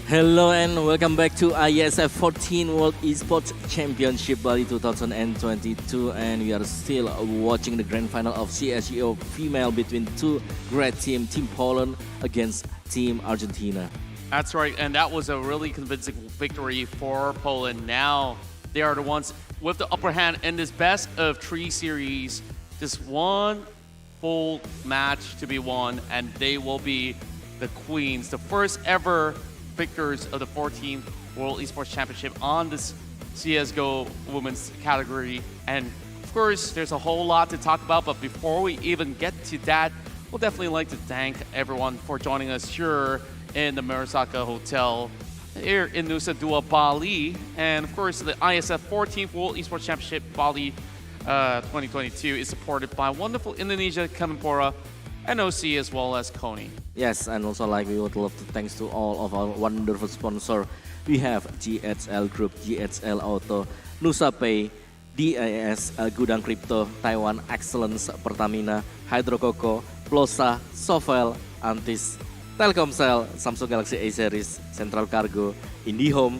[SPEAKER 9] Hello and welcome back to IESF 14 World Esports Championship Bali 2022, and we are still watching the grand final of CSGO female between two great teams, Team Poland against Team Argentina.
[SPEAKER 8] That's right, and that was a really convincing victory for Poland. Now they are the ones with the upper hand in this best of 3 series. Just one full match to be won, and they will be the queens, the first ever victors of the 14th World Esports Championship on this CSGO women's category. And of course, there's a whole lot to talk about, but before we even get to that, we'll definitely like to thank everyone for joining us here in the Marasaka Hotel here in Nusa Dua, Bali. And of course, the IESF 14th World Esports Championship Bali 2022 is supported by wonderful Indonesia, Kemenpora, NOC, as well as Kony.
[SPEAKER 9] Yes, and also like we would love to thanks to all of our wonderful sponsors. We have GHL Group, GHL Auto, Nusa Pay, DIS, Gudang Crypto, Taiwan Excellence, Pertamina, Hydro Coco, Plosa, Sovel, Antis, Telkomsel, Samsung Galaxy A Series, Central Cargo, IndiHome,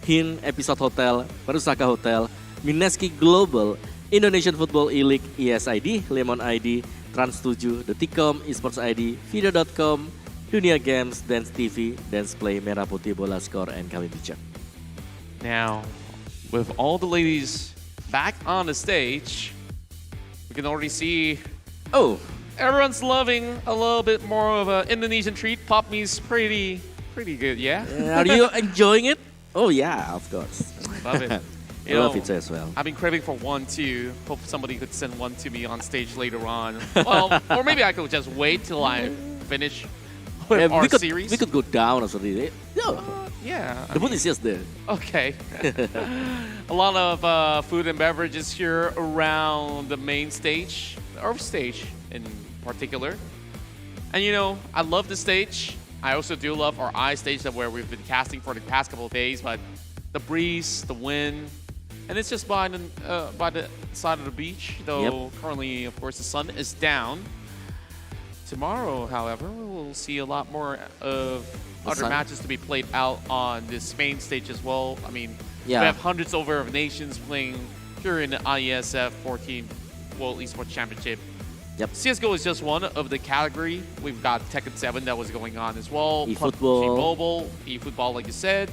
[SPEAKER 9] Hin, Episode Hotel, Marusaka Hotel, Mineski Global, Indonesian Football E-League, ESID, Lemon ID, Trans7, Detikcom, Esports ID, Video.com, Dunia Games, Dance TV, Dance Play, Merah Putih, Bola Score, and Kami Bijak.
[SPEAKER 8] Now, with all the ladies back on the stage, we can already see, everyone's loving a little bit more of an Indonesian treat. Pop me's pretty good, yeah?
[SPEAKER 9] Are you enjoying it? Oh yeah, of course.
[SPEAKER 8] Love it.
[SPEAKER 9] I love it as well.
[SPEAKER 8] I've been craving for one too. Hope somebody could send one to me on stage later on. Well, or maybe I could just wait till I finish with our series.
[SPEAKER 9] We could go down or something.
[SPEAKER 8] Yeah.
[SPEAKER 9] The food is just there.
[SPEAKER 8] Okay. A lot of food and beverages here around the main stage, our stage in particular. And you know, I love the stage. I also do love our I stage where we've been casting for the past couple of days, but the breeze, the wind, and it's just by the side of the beach, though currently, of course, the sun is down. Tomorrow, however, we'll see a lot more of other matches to be played out on this main stage as well. I mean, we have hundreds over of nations playing here in the IESF 14 World Esports Championship.
[SPEAKER 9] Yep.
[SPEAKER 8] CSGO is just one of the category. We've got Tekken 7 that was going on as well.
[SPEAKER 9] eFootball.
[SPEAKER 8] PUBG Mobile, eFootball, like you said.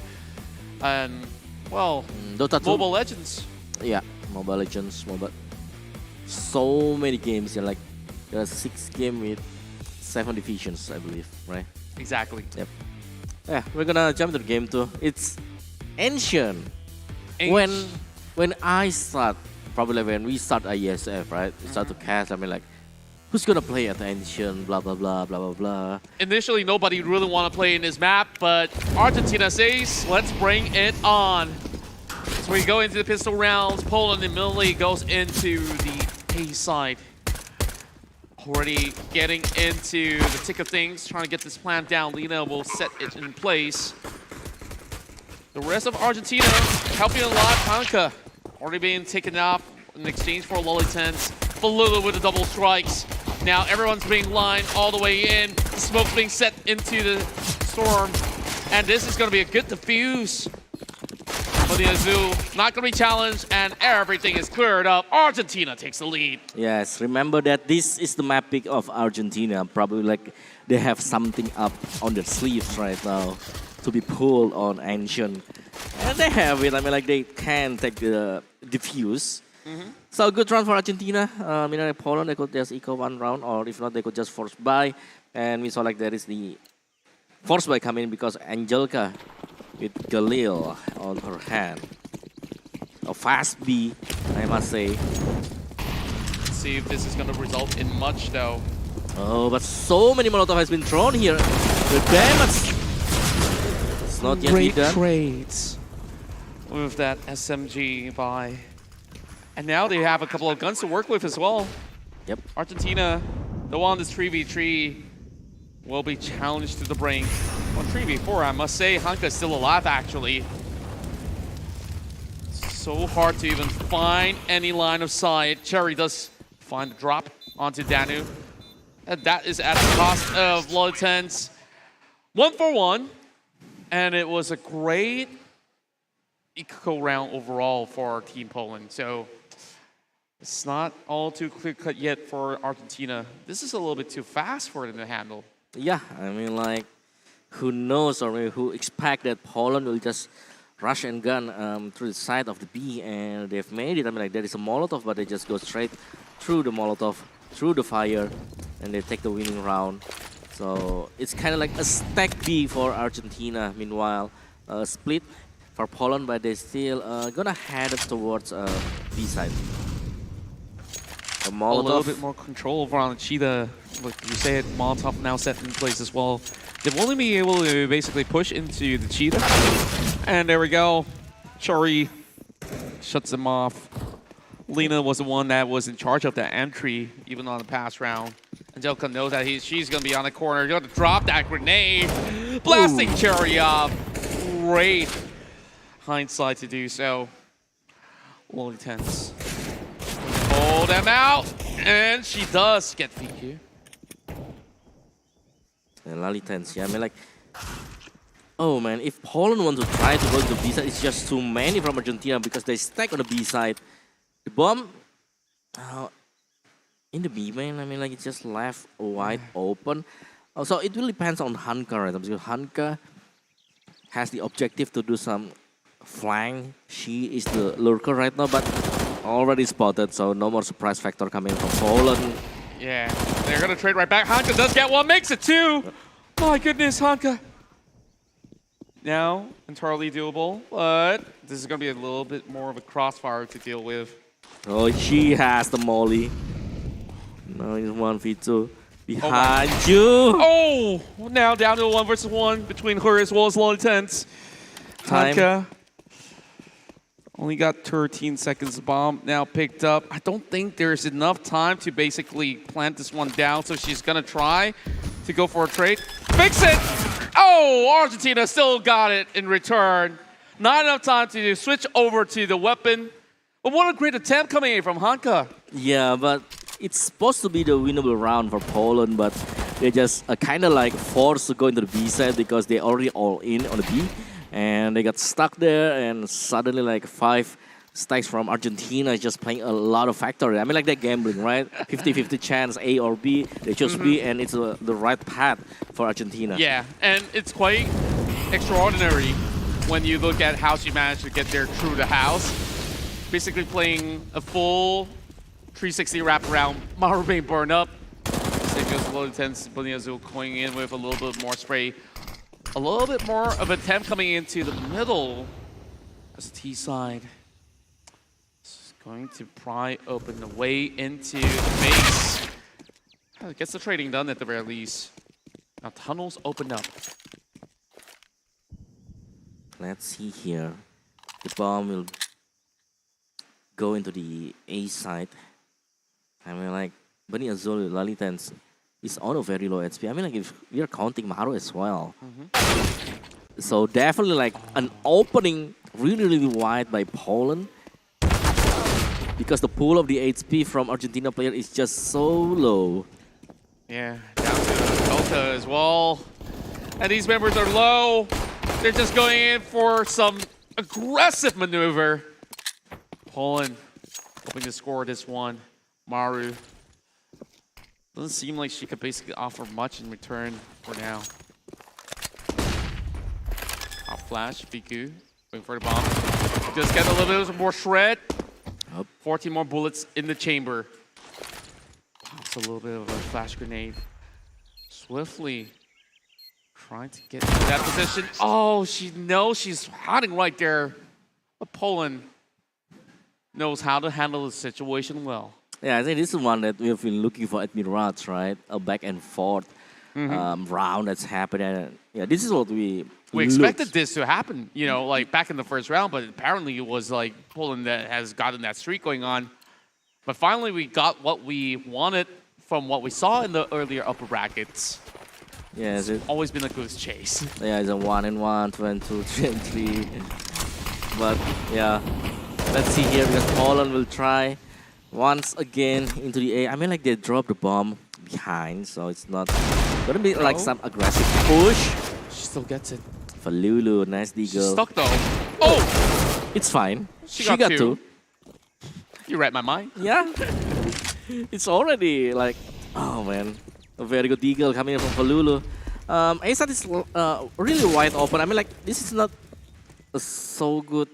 [SPEAKER 8] And, well,
[SPEAKER 9] Dota 2.
[SPEAKER 8] Mobile Legends.
[SPEAKER 9] Yeah, Mobile Legends, so many games. Like there are 6 games with 7 divisions, I believe, right?
[SPEAKER 8] Exactly.
[SPEAKER 9] Yep. Yeah, we're gonna jump to the game too. It's Ancient. When I start, probably when we start IESF, right? We start to cast. I mean, like, who's gonna play at Ancient? Blah blah blah blah blah blah.
[SPEAKER 8] Initially, nobody really want to play in this map, but Argentina says, let's bring it on. So we go into the pistol rounds. Poland immediately goes into the A side. Already getting into the thick of things, trying to get this plan down. Lina will set it in place. The rest of Argentina helping a lot. Hanka already being taken off in exchange for Lolitens. Falula with the double strikes. Now everyone's being lined all the way in. The smoke's being set into the storm. And this is going to be a good defuse. Bunny Azul not going to be challenged, and everything is cleared up. Argentina takes the lead.
[SPEAKER 6] Yes, remember that this is the map pick of Argentina. Probably like they have something up on their sleeves right now to be pulled on Ancient. And they have it. I mean, like they can take the defuse. So good round for Argentina. I mean, like Poland, they could just eco one round, or if not, they could just force buy. And we saw like there is the force buy coming because Angelica with Galil on her hand. A fast B, I must say.
[SPEAKER 8] Let's see if this is going to result in much, though.
[SPEAKER 6] Oh, but so many Molotov has been thrown here. The damage is not yet
[SPEAKER 8] Great
[SPEAKER 6] done.
[SPEAKER 8] trades with that SMG buy. And now they have a couple of guns to work with as well.
[SPEAKER 6] Yep.
[SPEAKER 8] Argentina, the one that's 3v3, will be challenged to the brink. Well, 3v4, I must say, Hanka is still alive, actually. So hard to even find any line of sight. Cherry does find the drop onto Danu. And that is at the cost of Lolitens. 1-for-1. And it was a great eco round overall for Team Poland. So it's not all too clear-cut yet for Argentina. This is a little bit too fast for them to handle.
[SPEAKER 6] Yeah, I mean, like, who knows or maybe who expect that Poland will just rush and gun through the side of the B, and they've made it. I mean, like, there is a Molotov, but they just go straight through the Molotov, through the fire, and they take the winning round. So it's kind of like a stack B for Argentina. Meanwhile, a split for Poland, but they still gonna head towards B side. A Molotov.
[SPEAKER 8] A little bit more control over on Cheetah. Like you said, Molotov now set in place as well. They've only been able to basically push into the Cheetah. And there we go. Chori shuts them off. Lena was the one that was in charge of that entry, even on the past round. Angelica knows that she's going to be on the corner. Going to drop that grenade. Blasting Cherry off. Great hindsight to do so. Loli tense. Pull them out. And she does get VQ.
[SPEAKER 6] And Lolitens, yeah, I mean, like, oh man, if Poland wants to try to go to the B side, it's just too many from Argentina because they stack on the B side. The bomb in the B main, I mean, like, it's just left wide open. So it really depends on Hanka, right? Because Hanka has the objective to do some flank. She is the lurker right now, but already spotted, so no more surprise factor coming from Poland.
[SPEAKER 8] Yeah, they're going to trade right back. Hanka does get one, makes it two. My goodness, Hanka. Now, entirely doable, but this is going to be a little bit more of a crossfire to deal with.
[SPEAKER 6] Oh, she has the molly. Now it's 1v2. Behind you.
[SPEAKER 8] Oh, now down to a 1 versus 1 between her as well as Lolitens. Hanka only got 13 seconds. Bomb now picked up. I don't think there's enough time to basically plant this one down, so she's going to try to go for a trade. Fix it! Oh, Argentina still got it in return. Not enough time to switch over to the weapon. But what a great attempt coming in from Hanka.
[SPEAKER 6] Yeah, but it's supposed to be the winnable round for Poland, but they just kind of like forced to go into the B side because they already all in on the B. And they got stuck there, and suddenly like 5 stacks from Argentina is just playing a lot of factory. I mean, like they're gambling, right? 50-50 chance, A or B. They chose B, and it's the right path for Argentina.
[SPEAKER 8] Yeah, and it's quite extraordinary when you look at how she managed to get there through the house. Basically playing a full 360 wraparound, Maru being burned up. Same goes for Lolitens, Bunny Azul going in with a little bit more spray. A little bit more of an attempt coming into the middle as T side. It's going to pry open the way into the base. Gets the trading done at the very least. Now tunnels opened up.
[SPEAKER 6] Let's see here. The bomb will go into the A side. I mean, like, Bunny Azul, Lolitens is on a very low HP. I mean, like, if we are counting Maru as well. So definitely, like, an opening really, really wide by Poland. Because the pool of the HP from Argentina player is just so low.
[SPEAKER 8] Yeah, down to Delta as well. And these members are low. They're just going in for some aggressive maneuver. Poland hoping to score this one. Maru. Doesn't seem like she could basically offer much in return for now. Out flash, Biku. Going for the bomb. Just get a little bit more shred. 14 more bullets in the chamber. Pops a little bit of a flash grenade. Swiftly trying to get to that position. Oh, she knows she's hiding right there. But Poland knows how to handle the situation well.
[SPEAKER 6] Yeah, I think this is one that we have been looking for at Mirage, right? A back and forth round that's happening. Yeah, this is what we
[SPEAKER 8] expected this to happen, you know, like back in the first round, but apparently it was like Poland that has gotten that streak going on. But finally, we got what we wanted from what we saw in the earlier upper brackets.
[SPEAKER 6] Yeah,
[SPEAKER 8] it's always been a goose chase.
[SPEAKER 6] Yeah, it's a 1-1, 2 and 2, 3 and 3. But yeah, let's see here because Poland will try once again into the A. I mean, like they dropped the bomb behind, so it's not gonna be like some aggressive push.
[SPEAKER 8] She still gets it.
[SPEAKER 6] For Lulu, nice deagle.
[SPEAKER 8] She's stuck though. Oh!
[SPEAKER 6] It's fine.
[SPEAKER 8] She got two. You read my mind.
[SPEAKER 6] Yeah. It's already like, oh man, a very good deagle coming in from Falulu. ASAT is really wide open. I mean, like, this is not a so good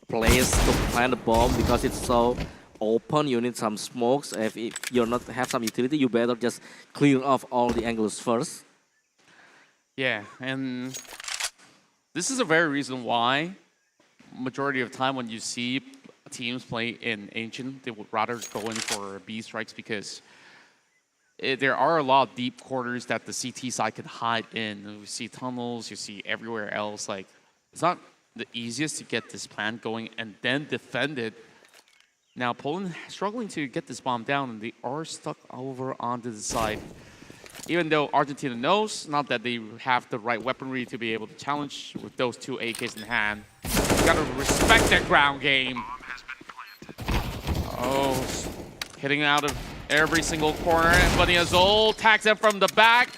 [SPEAKER 6] place to plant a bomb because it's so open. You need some smokes. If you're not have some utility, you better just clear off all the angles first.
[SPEAKER 8] Yeah, and this is a very reason why majority of time when you see teams play in Ancient, they would rather go in for B strikes because there are a lot of deep corners that the CT side can hide in. You see tunnels, you see everywhere else. Like, it's not the easiest to get this plan going and then defend it. Now, Poland struggling to get this bomb down, and they are stuck over onto the side. Even though Argentina knows, not that they have the right weaponry to be able to challenge with those two AKs in hand. You gotta respect that ground game. Oh, hitting out of every single corner. Bunny Azul tags him from the back.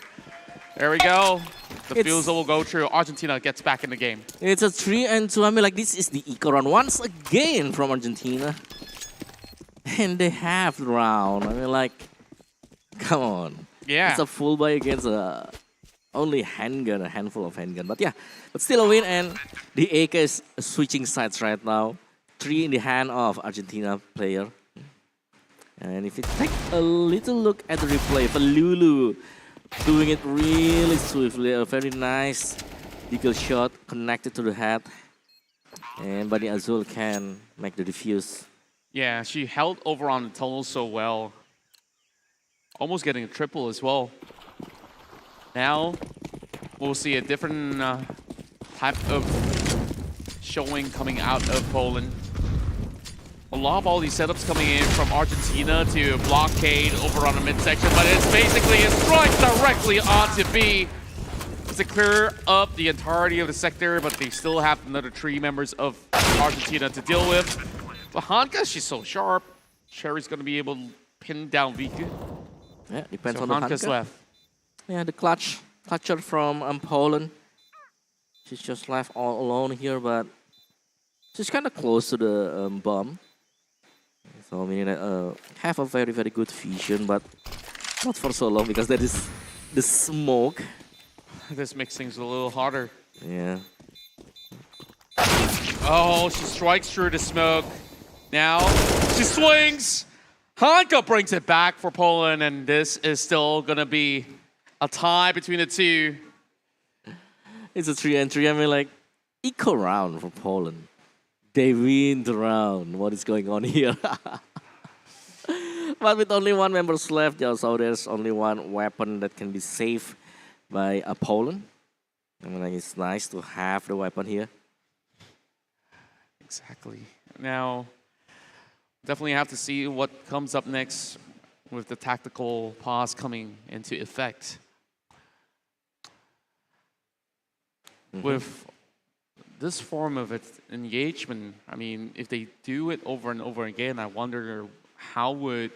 [SPEAKER 8] There we go. The fuse will go through. Argentina gets back in the game.
[SPEAKER 6] It's a 3 and 2. I mean, like, this is the eco round once again from Argentina. And they have the round. I mean, like, come on.
[SPEAKER 8] Yeah.
[SPEAKER 6] It's a full buy against only handgun, a handful of handgun. But yeah, but still a win. And the AK is switching sides right now. 3 in the hand of Argentina player. And if you take a little look at the replay for Lulu, doing it really swiftly, a very nice deagle shot connected to the head. And Bunny Azul can make the defuse.
[SPEAKER 8] Yeah, she held over on the tunnel so well. Almost getting a triple as well. Now, we'll see a different type of showing coming out of Poland. A lot of all these setups coming in from Argentina to blockade over on the midsection, but it's basically a strike directly onto B. It's to clear up the entirety of the sector, but they still have another 3 members of Argentina to deal with. But Hanka, she's so sharp. Cherry's going to be able to pin down Viku.
[SPEAKER 6] Yeah, depends
[SPEAKER 8] so
[SPEAKER 6] on the
[SPEAKER 8] Hanka's
[SPEAKER 6] Hanka.
[SPEAKER 8] left.
[SPEAKER 6] Yeah, the clutcher from Poland. She's just left all alone here, but she's kind of close to the bomb. So I mean, have a very, very good vision, but not for so long because there is the smoke.
[SPEAKER 8] This makes things a little harder.
[SPEAKER 6] Yeah.
[SPEAKER 8] Oh, she strikes through the smoke. Now, she swings. Hanka brings it back for Poland, and this is still going to be a tie between the two.
[SPEAKER 6] It's a 3 and 3. I mean, like, eco round for Poland. They win the round. What is going on here? But with only 1 member left, so there's only 1 weapon that can be saved by Poland. I mean, like, it's nice to have the weapon here.
[SPEAKER 8] Exactly. Now, definitely have to see what comes up next with the tactical pause coming into effect. With this form of engagement, I mean, if they do it over and over again, I wonder how would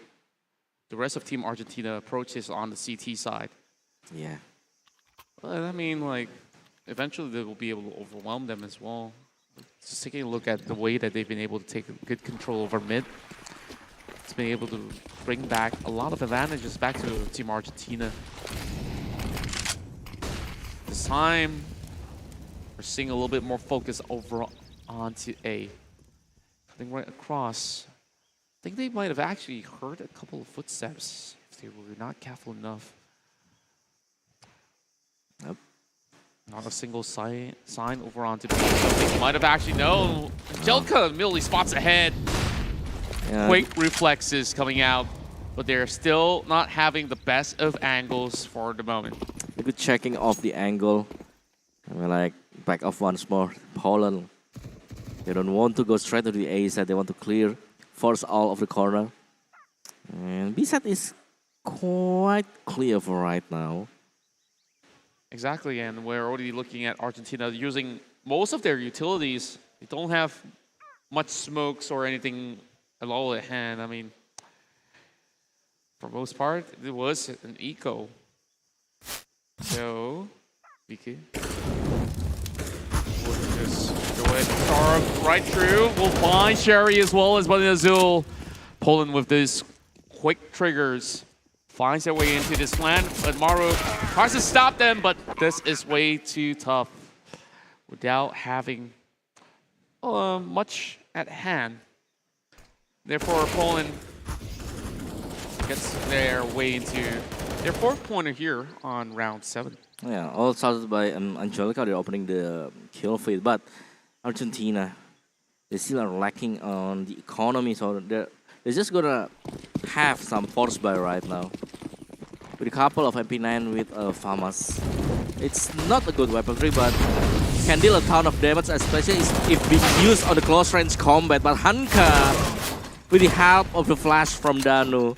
[SPEAKER 8] the rest of Team Argentina approach this on the CT side.
[SPEAKER 6] Yeah.
[SPEAKER 8] Well, I mean, like, eventually they will be able to overwhelm them as well. just taking a look at the way that they've been able to take good control over mid. It's been able to bring back a lot of advantages back to Team Argentina. This time, we're seeing a little bit more focus over onto A. Coming right across. I think they might have actually heard a couple of footsteps if they were not careful enough.
[SPEAKER 6] Yep.
[SPEAKER 8] Not a single sign over onto B. Something might have actually known. Angelica immediately spots ahead.
[SPEAKER 6] Yeah.
[SPEAKER 8] Quick reflexes coming out, but they're still not having the best of angles for the moment.
[SPEAKER 6] A good checking off the angle. And we're like back off once more. Poland. They don't want to go straight to the A side. They want to clear, force all of the corner. And B side is quite clear for right now.
[SPEAKER 8] Exactly, and we're already looking at Argentina using most of their utilities. They don't have much smokes or anything at all at hand. I mean, for most part, it was an eco. So, Vicky. We'll just go ahead and storm right through. We'll find Sherry as well as Bali Azul. Poland with these quick triggers. Finds their way into this land, but Maru tries to stop them, but this is way too tough without having much at hand. Therefore, Poland gets their way into their fourth pointer here on round 7.
[SPEAKER 6] Yeah, all started by Angelica. They're opening the kill feed, but Argentina, they still are lacking on the economy, so they're just gonna have some force buy right now. With a couple of MP9 with FAMAS. It's not a good weaponry, but can deal a ton of damage, especially if being used on the close range combat. But Hanka, with the help of the flash from Danu,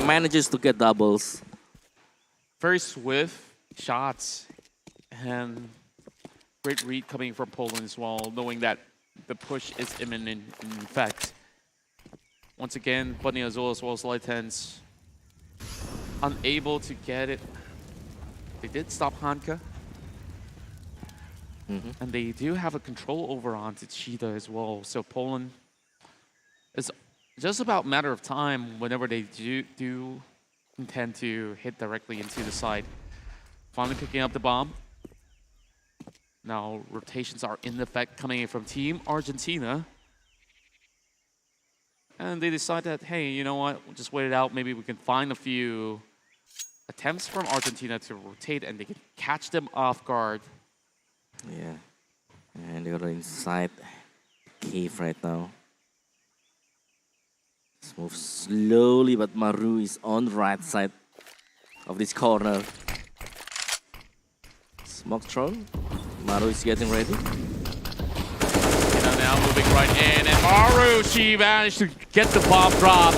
[SPEAKER 6] manages to get doubles.
[SPEAKER 8] Very swift shots and great read coming from Poland as well, knowing that the push is imminent in fact. Once again, Bali Azul as well as Lightens unable to get it. They did stop Hanka. And they do have a control over onto Cheetah as well. So Poland is just about a matter of time whenever they do intend to hit directly into the side. Finally picking up the bomb. Now rotations are in effect coming in from Team Argentina. And they decide that, hey, you know what, we'll just wait it out. Maybe we can find a few attempts from Argentina to rotate and they can catch them off guard.
[SPEAKER 6] Yeah. And they're inside cave right now. Let's move slowly, but Maru is on the right side of this corner. Smoke thrown. Maru is getting ready.
[SPEAKER 8] Now moving right in, and Maru, she managed to get the bomb drop.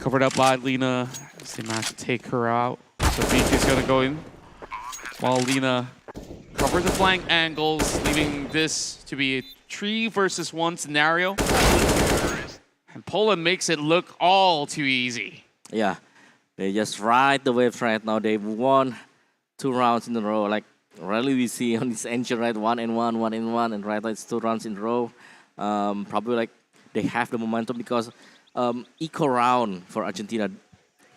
[SPEAKER 8] Covered up by Lina. They managed to take her out. So Beak is going to go in. While Lina covers the flank angles, leaving this to be a 3 versus 1 scenario. And Poland makes it look all too easy.
[SPEAKER 6] Yeah, they just ride the wave right now. They've won 2 rounds in a row. Like, rarely we see on this engine, right? 1 and 1, 1 and 1, and right now it's 2 rounds in a row. Probably like they have the momentum because eco round for Argentina.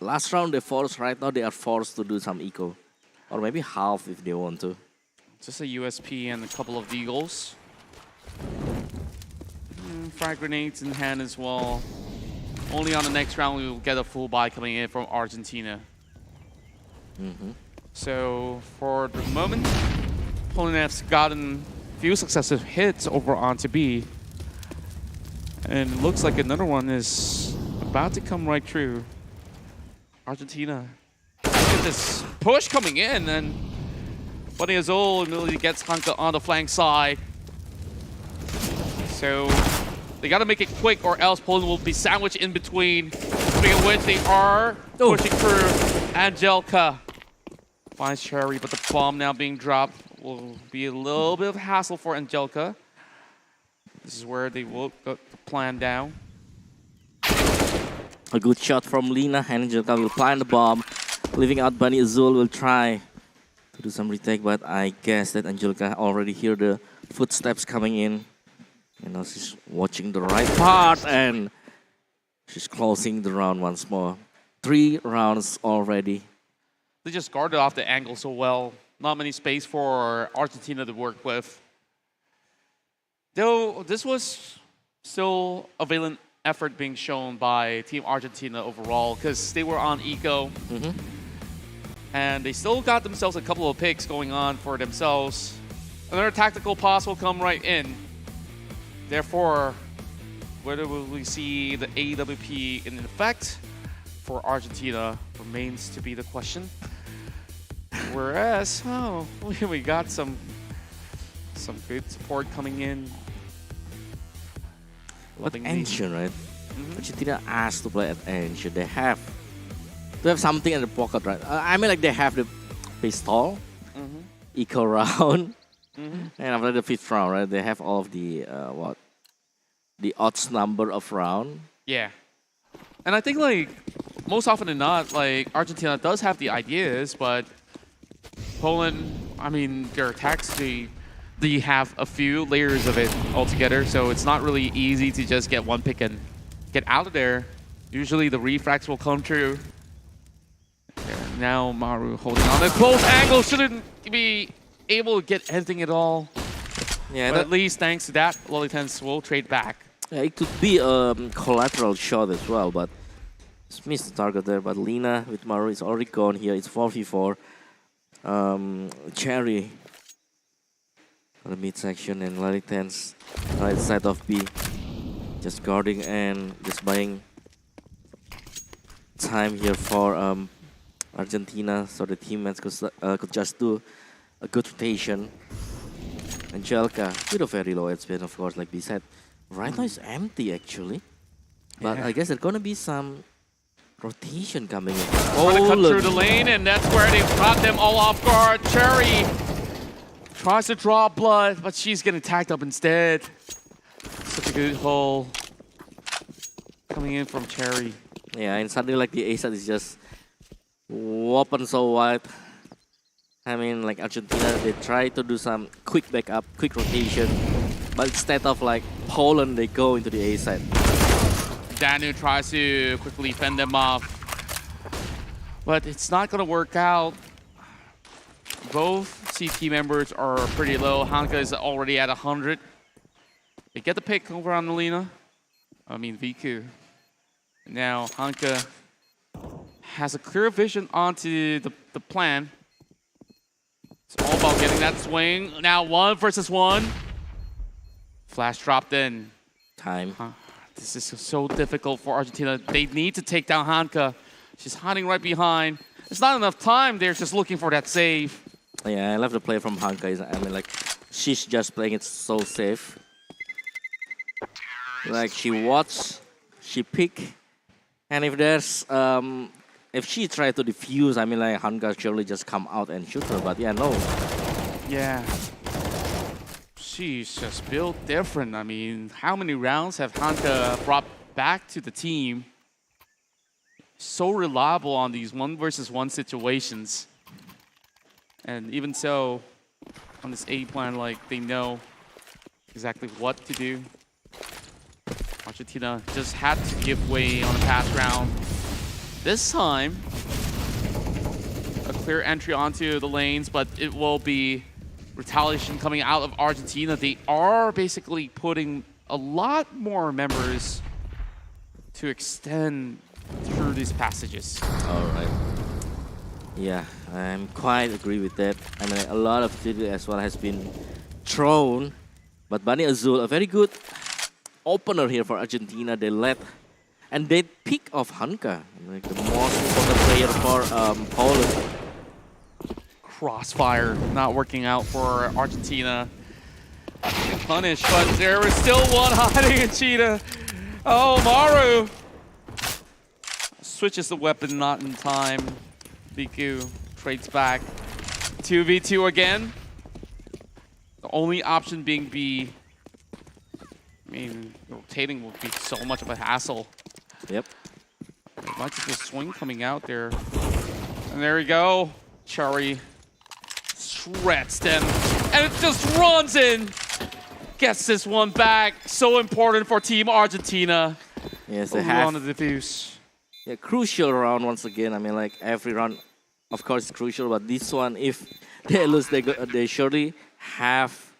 [SPEAKER 6] Last round they forced, right now they are forced to do some eco. Or maybe half if they want to.
[SPEAKER 8] Just a USP and a couple of deagles. Frag grenades in hand as well. Only on the next round we will get a full buy coming in from Argentina. So for the moment, Poland has gotten a few successive hits over onto B. And it looks like another one is about to come right through. Argentina. Look at this push coming in, and Bali Azul immediately gets Hanka on the flank side. So they got to make it quick or else Poland will be sandwiched in between. Speaking of which, they are pushing through. Angelica finds Cherry, but the bomb now being dropped will be a little bit of hassle for Angelica. This is where they will get the plan down.
[SPEAKER 6] A good shot from Lina. Angelica will plant the bomb. Leaving out Bali Azul will try to do some retake, but I guess that Angelica already hear the footsteps coming in. You know, she's watching the right part and she's closing the round once more. 3 rounds already.
[SPEAKER 8] They just guarded off the angle so well. Not many space for Argentina to work with. Though this was still a valiant effort being shown by Team Argentina overall because they were on eco. And they still got themselves a couple of picks going on for themselves. Another tactical pass will come right in. Therefore, whether will we see the AWP in effect for Argentina remains to be the question. Whereas, we got some good support coming in.
[SPEAKER 6] But Ancient, right? Argentina asked to play at Ancient. They have something in the pocket, right? I mean, like they have the pistol, eco round, and after the 5th round, right? They have all of the the odds number of round.
[SPEAKER 8] Yeah, and I think like most often than not, like Argentina does have the ideas, but Poland, I mean, their attacks they have a few layers of it altogether, so it's not really easy to just get one pick and get out of there. Usually the refracts will come through. And now Maru holding on a close angle, shouldn't be able to get anything at all. Yeah, but at least thanks to that, Lolitans will trade back.
[SPEAKER 6] Yeah, it could be a collateral shot as well, but it's missed the target there. But Lina with Maru is already gone here. It's 4v4. Cherry on the midsection and Lolitans right side of B. Just guarding and just buying time here for Argentina, so the teammates could just do a good rotation. Angelica with a very low head speed, of course, like we said. Right now it's empty actually, but I guess there's gonna be some rotation coming in.
[SPEAKER 8] Trying to cut through the lane, and that's where they've caught them all off guard. Cherry tries to draw blood, but she's getting tagged up instead. Such a good hole coming in from Cherry.
[SPEAKER 6] Yeah, and suddenly like the ASAT is just open so wide. I mean, like Argentina, they try to do some quick backup, quick rotation, but instead of like Poland, they go into the A side.
[SPEAKER 8] Danu tries to quickly fend them off, but it's not gonna work out. Both CT members are pretty low. Hanka is already at 100. They get the pick over on Lina. I mean, Viku. Now Hanka has a clear vision onto the plan. It's all about getting that swing. Now 1 versus 1. Flash dropped in.
[SPEAKER 6] Time.
[SPEAKER 8] This is so difficult for Argentina. They need to take down Hanka. She's hiding right behind. It's not enough time. They're just looking for that save.
[SPEAKER 6] Yeah, I love the play from Hanka. I mean, like, she's just playing it so safe. Like, she watch, she pick, and if there's, if she tries to defuse, I mean, like, Hanka surely just come out and shoot her, but yeah, no.
[SPEAKER 8] Yeah. She's just built different. I mean, how many rounds have Hanka brought back to the team? So reliable on these 1 versus 1 situations. And even so, on this A plan, like, they know exactly what to do. Argentina just had to give way on the past round. This time, a clear entry onto the lanes, but it will be retaliation coming out of Argentina. They are basically putting a lot more members to extend through these passages.
[SPEAKER 6] All right. Yeah, I'm quite agree with that. I mean, a lot of it as well has been thrown, but Bani Azul, a very good opener here for Argentina. They led, and they pick off Hanka, like the most important player for Poland.
[SPEAKER 8] Crossfire not working out for Argentina. Punished, but there is still one hiding in Cheetah. Oh, Maru switches the weapon, not in time. BQ trades back. 2v2 again. The only option being B. I mean, rotating will be so much of a hassle.
[SPEAKER 6] Yep.
[SPEAKER 8] Much of the swing coming out there. And there we go. Cherry shreds them. And it just runs in. gets this one back. So important for Team Argentina.
[SPEAKER 6] Yes, they
[SPEAKER 8] Over
[SPEAKER 6] have.
[SPEAKER 8] on the diffuse.
[SPEAKER 6] Yeah, crucial round once again. I mean, like every round, of course, is crucial. But this one, if they lose, they surely have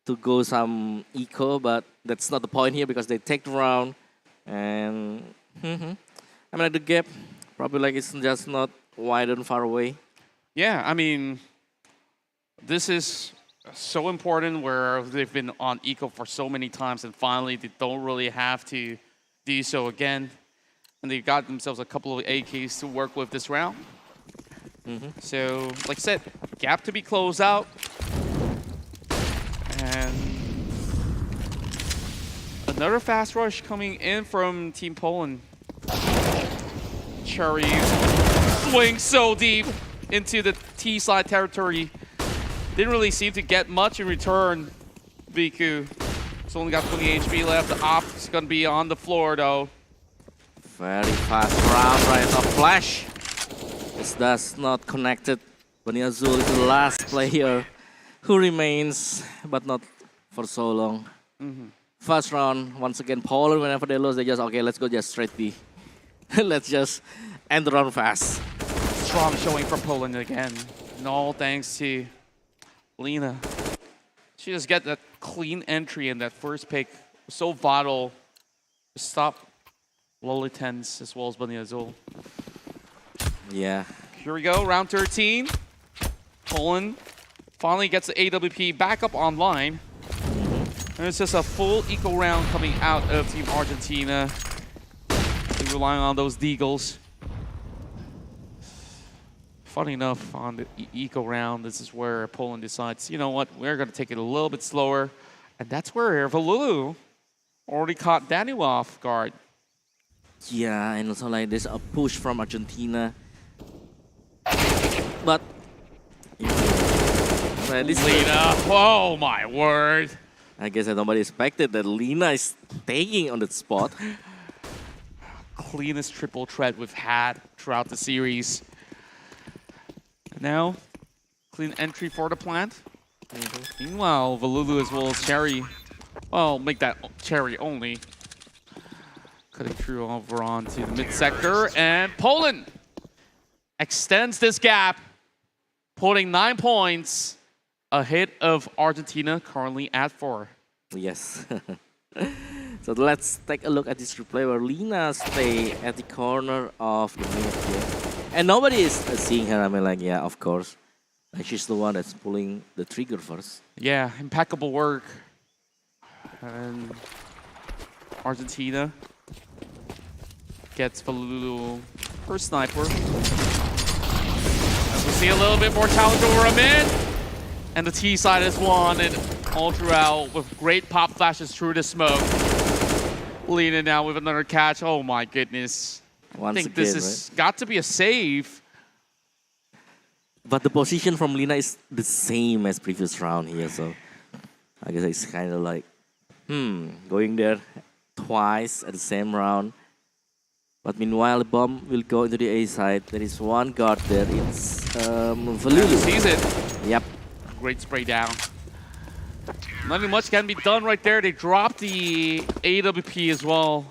[SPEAKER 6] to go some eco. But that's not the point here because they take the round. And I mean, like the gap probably like it's just not wide and far away.
[SPEAKER 8] Yeah, I mean, this is so important where they've been on eco for so many times and finally they don't really have to do so again. And they got themselves a couple of AKs to work with this round. So, like I said, gap to be closed out. And another fast rush coming in from Team Poland. Cherry swings so deep into the T-side territory. Didn't really seem to get much in return. Viku. He's only got 20 HP left. The op's gonna be on the floor though.
[SPEAKER 6] Very fast round right now. Flash. This does not connected. Bunny Azul is the last player who remains, but not for so long. First round, once again, Poland, whenever they lose, they just, okay, let's go just straight B. Let's just end the round fast.
[SPEAKER 8] Strong showing from Poland again. And all thanks to Lena. She just get that clean entry in that first pick. So vital to stop Lolitens as well as Bunny Azul.
[SPEAKER 6] Yeah.
[SPEAKER 8] Here we go, round 13. Poland finally gets the AWP back up online. And it's just a full eco round coming out of Team Argentina. They're relying on those deagles. Funny enough, on the eco round, this is where Poland decides, you know what, we're going to take it a little bit slower. And that's where Valulu already caught Daniel off guard.
[SPEAKER 6] Yeah, and also like there's a push from Argentina. But at least
[SPEAKER 8] Lena, oh my word.
[SPEAKER 6] I guess that nobody expected that Lena is staying on that spot.
[SPEAKER 8] Cleanest triple threat we've had throughout the series. Now, clean entry for the plant. Meanwhile, Valulu as well as Cherry. Well, make that Cherry only. Cutting through over onto the mid-sector. And Poland extends this gap, putting 9 points ahead of Argentina, currently at 4.
[SPEAKER 6] Yes. So let's take a look at this replay where Lena stay at the corner of the mid here. And nobody is seeing her. I mean, like, yeah, of course. Like, she's the one that's pulling the trigger first.
[SPEAKER 8] Yeah, impeccable work. And Argentina gets Valulu her sniper. As we see a little bit more challenge over a mid. And the T side is won and all throughout with great pop flashes through the smoke. Lena now with another catch. Oh my goodness.
[SPEAKER 6] Once
[SPEAKER 8] I think
[SPEAKER 6] again,
[SPEAKER 8] this has got to be a save.
[SPEAKER 6] But the position from Lena is the same as previous round here, so I guess it's kind of like, going there twice at the same round. But meanwhile, the bomb will go into the A side. There is one guard there. It's Valulu.
[SPEAKER 8] Sees it.
[SPEAKER 6] Yep.
[SPEAKER 8] Great spray down. Nothing much can be done right there. They dropped the AWP as well.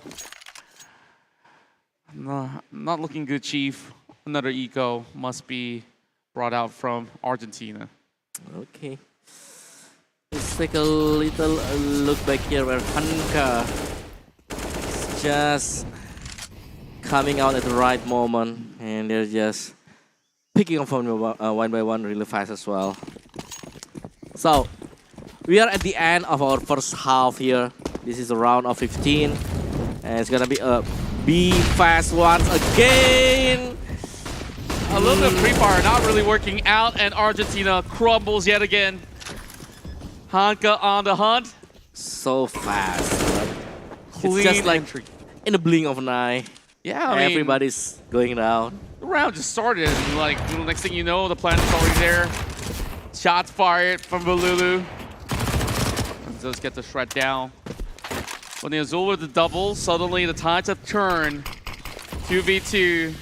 [SPEAKER 8] No, not looking good, Chief. Another eco must be brought out from Argentina.
[SPEAKER 6] Okay. Let's take a little look back here where Hanka is just coming out at the right moment. And they're just picking up one by one really fast as well. So, we are at the end of our first half here. This is a round of 15. And it's gonna be a B fast once again.
[SPEAKER 8] A little bit of pre-fire not really working out, and Argentina crumbles yet again. Hanka on the hunt.
[SPEAKER 6] So fast.
[SPEAKER 8] Clean
[SPEAKER 6] it's just like
[SPEAKER 8] entry.
[SPEAKER 6] in the blink of an eye.
[SPEAKER 8] Yeah, I mean,
[SPEAKER 6] everybody's going down.
[SPEAKER 8] the round just started, and like the next thing you know, the planet's already there. Shots fired from Valulu. Does get the shred down. When the Azul with the double, suddenly the tides have turned. 2v2.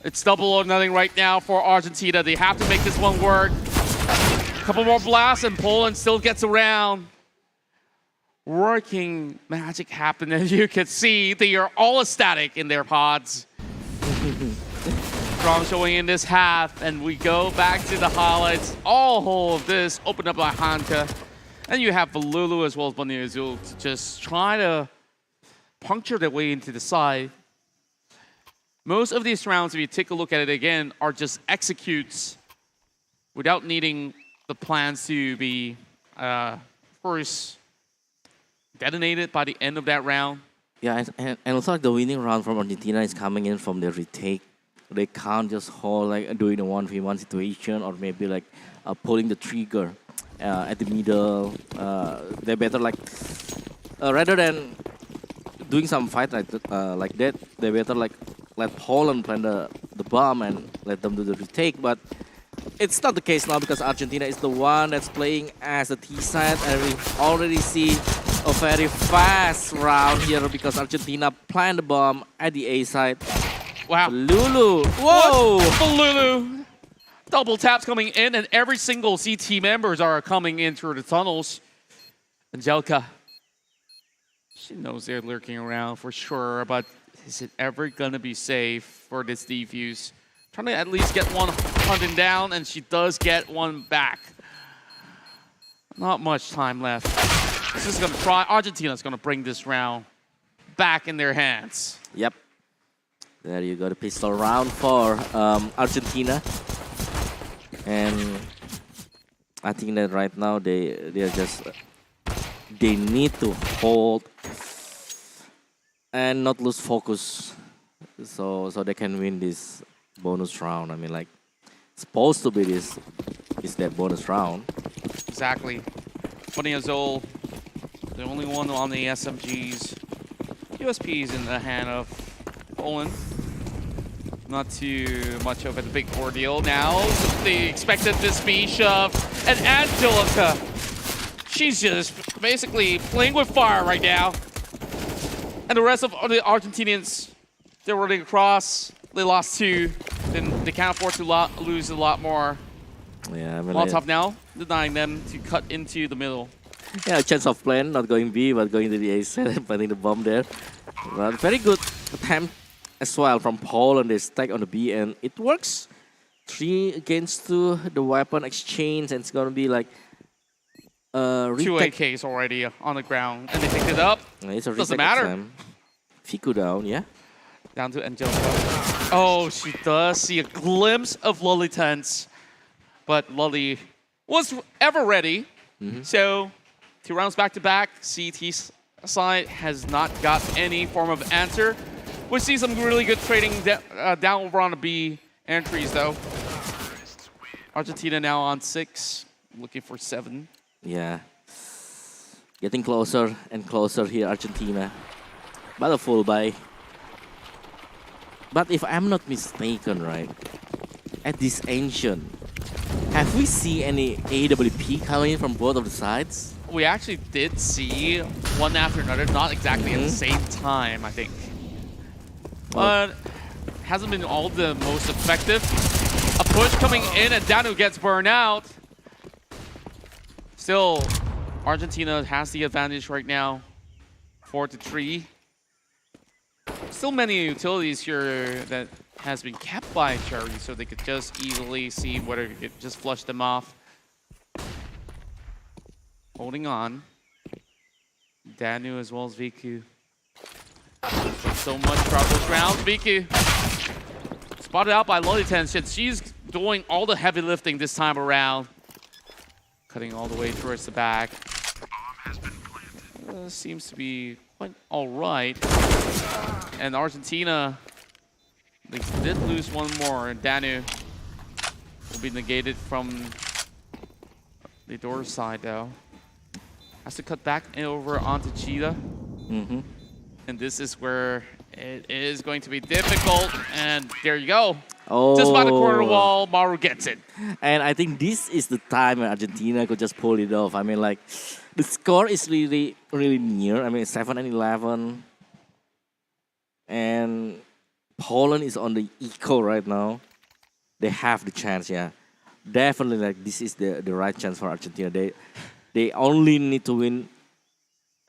[SPEAKER 8] It's double or nothing right now for Argentina. They have to make this one work. A couple more blasts and Poland still gets around. working magic happen. As you can see, they are all ecstatic in their pods. From showing in this half, and we go back to the highlights. All of this opened up by Hanka. And you have Lulu as well as Bunny Azul to just try to puncture their way into the side. Most of these rounds, if you take a look at it again, are just executes without needing the plans to be first detonated by the end of that round.
[SPEAKER 6] Yeah, and also like the winning round from Argentina is coming in from the retake. They can't just hold like doing a 1v1 situation or maybe like pulling the trigger at the middle. They better like rather than doing some fight like that, they better like let Poland plant the bomb and let them do the retake. But it's not the case now because Argentina is the one that's playing as a T side, and we already see a very fast round here because Argentina plant the bomb at the A side.
[SPEAKER 8] Wow.
[SPEAKER 6] Lulu. Whoa.
[SPEAKER 8] Lulu. Double taps coming in, and every single CT members are coming in through the tunnels. Angelica. She knows they're lurking around for sure, but is it ever going to be safe for this defuse? Trying to at least get one hunting down, and she does get one back. Not much time left. This is going to try. Argentina's going to bring this round back in their hands.
[SPEAKER 6] Yep. There you go, the pistol round for Argentina. And I think that right now they need to hold and not lose focus, so they can win this bonus round. I mean, like, it's supposed to be this is that bonus round.
[SPEAKER 8] Exactly. Bunny Azul, the only one on the SMGs. USP's in the hand of Poland. Not too much of a big ordeal now. They expected this be shoved. And Angelica, she's just basically playing with fire right now. And the rest of the Argentinians, they're running across. They lost 2. Then they can't afford to lose a lot more.
[SPEAKER 6] Yeah, I mean,
[SPEAKER 8] Molotov now denying them to cut into the middle.
[SPEAKER 6] Yeah, a chance of plan, not going B, but going to the A side, planting the bomb there. But very good attempt as well from Poland. They stack on the B, and it works. 3 against 2, the weapon exchange, and it's gonna be like
[SPEAKER 8] 2 AKs already on the ground, and they picked it up.
[SPEAKER 6] It's a
[SPEAKER 8] Doesn't matter.
[SPEAKER 6] Time. Fiku down, yeah.
[SPEAKER 8] Down to Angelica. Oh, she does see a glimpse of Lully Tense, but Lully was ever ready. So 2 rounds back to back. CT side has not got any form of answer. We see some really good trading down over on the B entries, though. Argentina now on 6, looking for 7.
[SPEAKER 6] Yeah. Getting closer and closer here, Argentina. But a full buy. But if I'm not mistaken, right, at this ancient, have we seen any AWP coming in from both of the sides?
[SPEAKER 8] We actually did see one after another, not exactly at the same time, I think. But hasn't been all the most effective. A push coming in, and Danu gets burned out. Still, Argentina has the advantage right now, 4-3. Still many utilities here that has been kept by Cherry, so they could just easily see whether they could just flush them off. Holding on. Danu as well as Viku. So much throughout those rounds. Viku spotted out by Lolitension. She's doing all the heavy lifting this time around. Cutting all the way towards the back. Seems to be quite all right. And Argentina, they did lose one more. And Danu will be negated from the door side, though. Has to cut back over onto Cheetah. And this is where it is going to be difficult. And there you go.
[SPEAKER 6] Oh.
[SPEAKER 8] Just by the corner wall, Maru gets it.
[SPEAKER 6] And I think this is the time when Argentina could just pull it off. I mean, like, the score is really, really near. I mean, 7-11. And Poland is on the eco right now. They have the chance, yeah. Definitely, like, this is the right chance for Argentina. They only need to win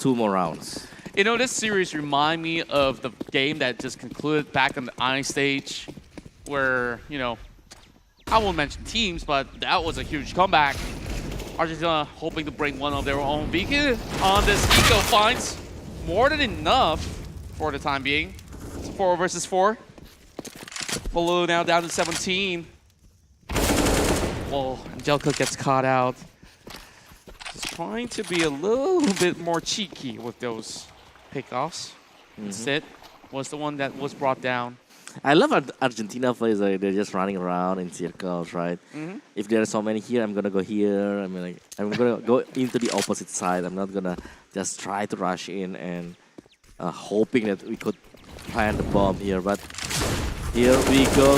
[SPEAKER 6] 2 more rounds.
[SPEAKER 8] You know, this series remind me of the game that just concluded back on the I stage, where, you know, I won't mention teams, but that was a huge comeback. Argentina hoping to bring one of their own. Viku on this eco finds more than enough for the time being. It's 4 versus 4. Baloo now down to 17. Well, Angelica gets caught out. Just trying to be a little bit more cheeky with those pickoffs. Instead, was the one that was brought down.
[SPEAKER 6] I love Argentina players. They're just running around in circles, right? If there are so many here, I'm gonna go here. I mean, like, I'm gonna go into the opposite side. I'm not gonna just try to rush in and hoping that we could plant the bomb here. But here we go.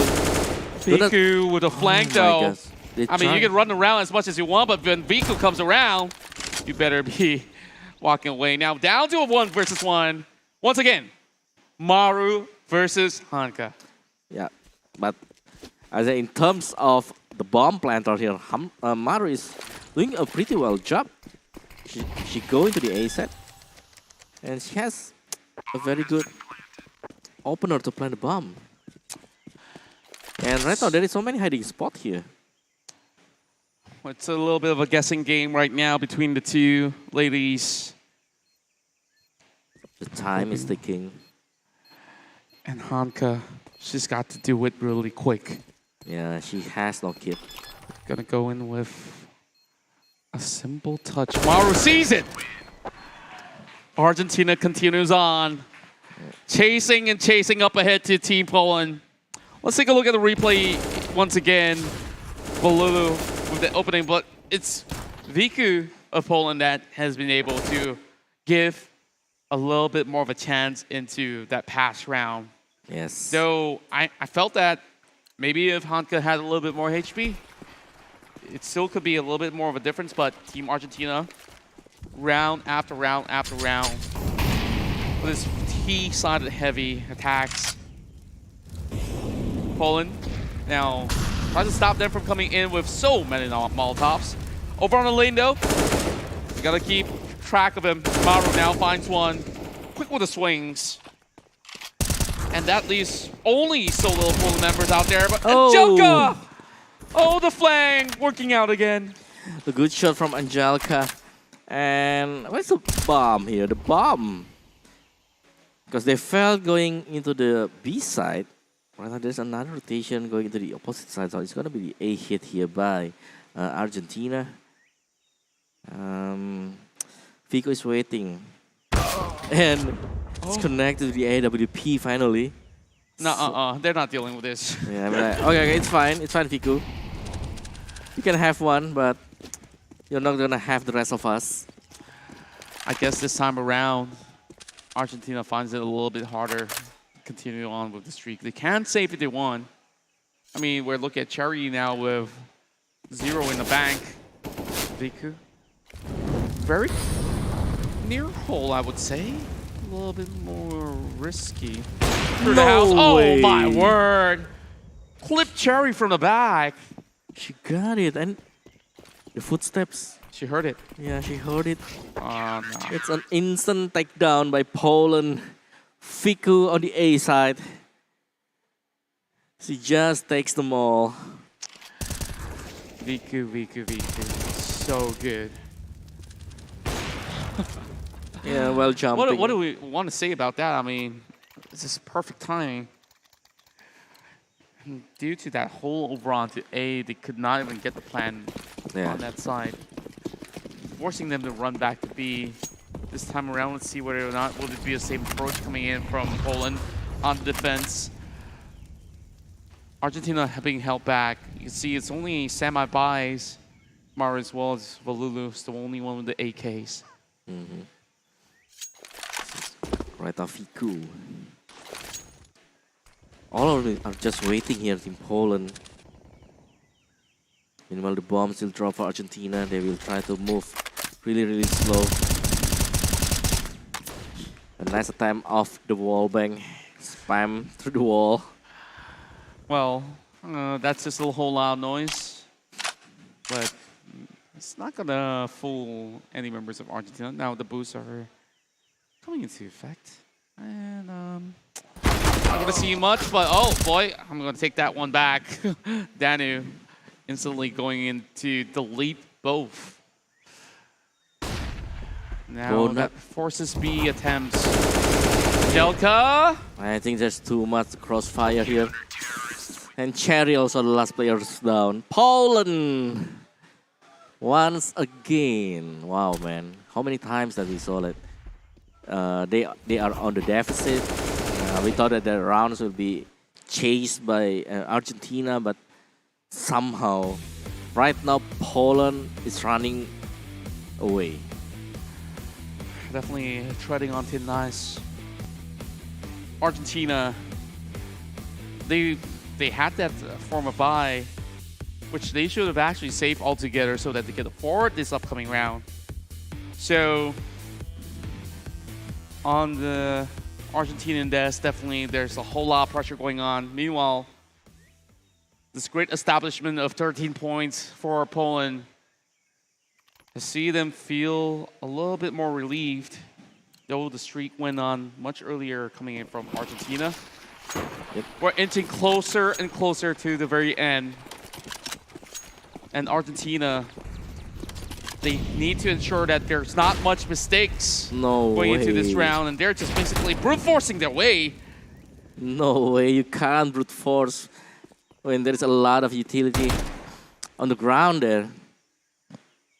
[SPEAKER 8] Viku with a flank, though. I mean, you can run around as much as you want, but when Viku comes around, you better be walking away. Now down to a 1 versus 1. Once again, Maru versus Hanka.
[SPEAKER 6] Yeah, but as in terms of the bomb planter here, Maru is doing a pretty well job. She go into the A set, and she has a very good opener to plant the bomb. And right now, there is so many hiding spots here.
[SPEAKER 8] It's a little bit of a guessing game right now between the two ladies.
[SPEAKER 6] The time is ticking.
[SPEAKER 8] And Hanka, she's got to do it really quick.
[SPEAKER 6] Yeah, she has no kit.
[SPEAKER 8] Gonna go in with a simple touch. Maru sees it! Argentina continues on. Chasing and chasing up ahead to Team Poland. Let's take a look at the replay once again. Balulu with the opening, but it's Viku of Poland that has been able to give a little bit more of a chance into that past round.
[SPEAKER 6] Yes.
[SPEAKER 8] So I felt that maybe if Hanka had a little bit more HP, it still could be a little bit more of a difference, but Team Argentina, round after round after round, with this T-sided heavy attacks. Poland now tries to stop them from coming in with so many Molotovs. Over on the lane though, you gotta keep track of him. Maru now finds one, quick with the swings. And that leaves only solo Poland members out there, but Angelica! Oh, the flang working out again.
[SPEAKER 6] The good shot from Angelica. And where's the bomb here? The bomb. Because they felt going into the B side. Right now there's another rotation going into the opposite side. So it's going to be the A hit here by Argentina. Fico is waiting. And it's connected to the AWP finally.
[SPEAKER 8] No, they're not dealing with this.
[SPEAKER 6] Yeah, I mean, okay, it's fine. It's fine, Fico. You can have one, but you're not gonna have the rest of us.
[SPEAKER 8] I guess this time around, Argentina finds it a little bit harder to continue on with the streak. They can save it they won. I mean, we're looking at Cherry now with 0 in the bank. Viku. Very near hole, I would say. A little bit more risky. Through the house.
[SPEAKER 6] way.
[SPEAKER 8] Oh my word! Clip Cherry from the back.
[SPEAKER 6] She got it, and the footsteps.
[SPEAKER 8] She heard it.
[SPEAKER 6] Yeah, she heard it.
[SPEAKER 8] No.
[SPEAKER 6] It's an instant takedown by Poland. Fiku on the A side. She just takes them all.
[SPEAKER 8] Viku. So good.
[SPEAKER 6] Yeah, well jumping.
[SPEAKER 8] What do we want to say about that? I mean, this is perfect timing. Due to that hole over onto A, they could not even get the plan on that side. Forcing them to run back to B. This time around, let's see whether or not will it be the same approach coming in from Poland on the defense. Argentina being held back. You can see it's only semi-buys. Mara as well as Valulu is the only one with the AKs.
[SPEAKER 6] Right off Fiku. All of them are just waiting here in Poland. Meanwhile, the bombs will drop for Argentina. They will try to move really slow. A nice attempt off the wall bang. Spam through the wall.
[SPEAKER 8] Well, that's just a whole loud noise. But it's not going to fool any members of Argentina. Now the boosts are coming into effect. And not going to see much, but oh boy, I'm going to take that one back. Danu instantly going in to delete both. Now that forces B attempts. Jelka.
[SPEAKER 6] I think there's too much crossfire here. And Cherry also the last player is down. Poland. Once again. Wow, man. How many times that we saw it? They are on the deficit. We thought that the rounds would be chased by Argentina, but somehow, right now, Poland is running away.
[SPEAKER 8] Definitely treading on thin ice. Argentina, they had that form of bye, which they should have actually saved altogether so that they can afford this upcoming round. So on the Argentinian desk, definitely there's a whole lot of pressure going on. Meanwhile, this great establishment of 13 points for Poland, to see them feel a little bit more relieved, though the streak went on much earlier coming in from Argentina.
[SPEAKER 6] Yep.
[SPEAKER 8] We're inching closer and closer to the very end. And Argentina, they need to ensure that there's not much mistakes going into this round, and they're just basically brute forcing their way.
[SPEAKER 6] No way, you can't brute force when there's a lot of utility on the ground there.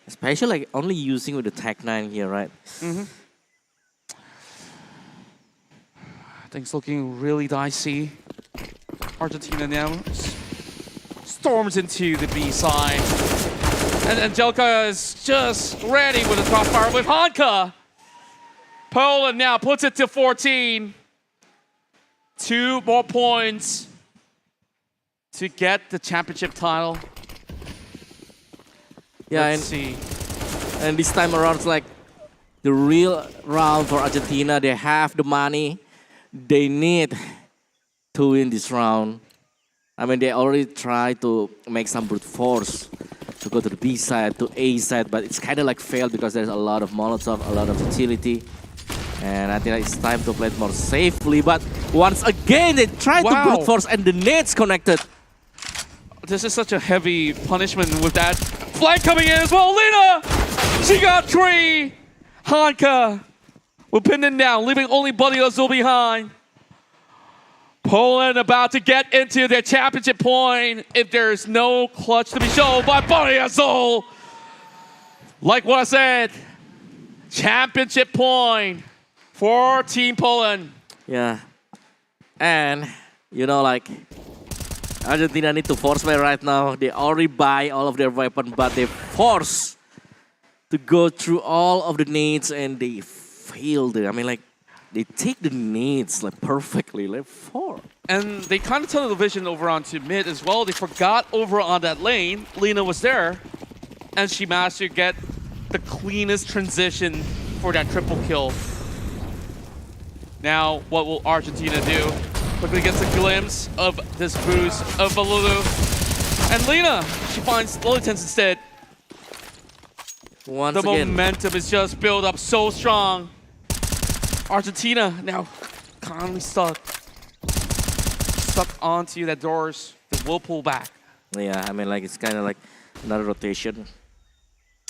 [SPEAKER 6] Especially like only using with the Tech-9 here, right?
[SPEAKER 8] Things looking really dicey. Argentina now storms into the B side. And Angelica is just ready with a crossfire with Hanka. Poland now puts it to 14. 2 more points to get the championship title.
[SPEAKER 6] Yeah,
[SPEAKER 8] Let's see.
[SPEAKER 6] And this time around, it's like the real round for Argentina. They have the money. They need to win this round. I mean, they already tried to make some brute force to go to the B side, to A side, but it's kind of like failed because there's a lot of Molotov, a lot of utility. And I think it's time to play it more safely. But once again, they try to brute force and the nets connected.
[SPEAKER 8] This is such a heavy punishment with that flank coming in as well. Lena, she got 3. Hanka will pin it down, leaving only Buddy Azul behind. Poland about to get into their championship point if there's no clutch to be shown by Buddy Azul. Like what I said, championship point for Team Poland.
[SPEAKER 6] Yeah. And, you know, like, Argentina need to force play right now. They already buy all of their weapons, but they force to go through all of the needs and they fail there. I mean, like, they take the needs like perfectly, like 4.
[SPEAKER 8] And they kind of tunnel the vision over onto mid as well. They forgot over on that lane. Lena was there, and she managed to get the cleanest transition for that triple kill. Now, what will Argentina do? Quickly gets a glimpse of this boost of Balulu. And Lena, she finds Lolitans instead.
[SPEAKER 6] Once
[SPEAKER 8] the
[SPEAKER 6] again,
[SPEAKER 8] momentum is just built up so strong. Argentina now currently stuck onto that doors that will pull back.
[SPEAKER 6] Yeah, I mean, like, it's kind of like another rotation.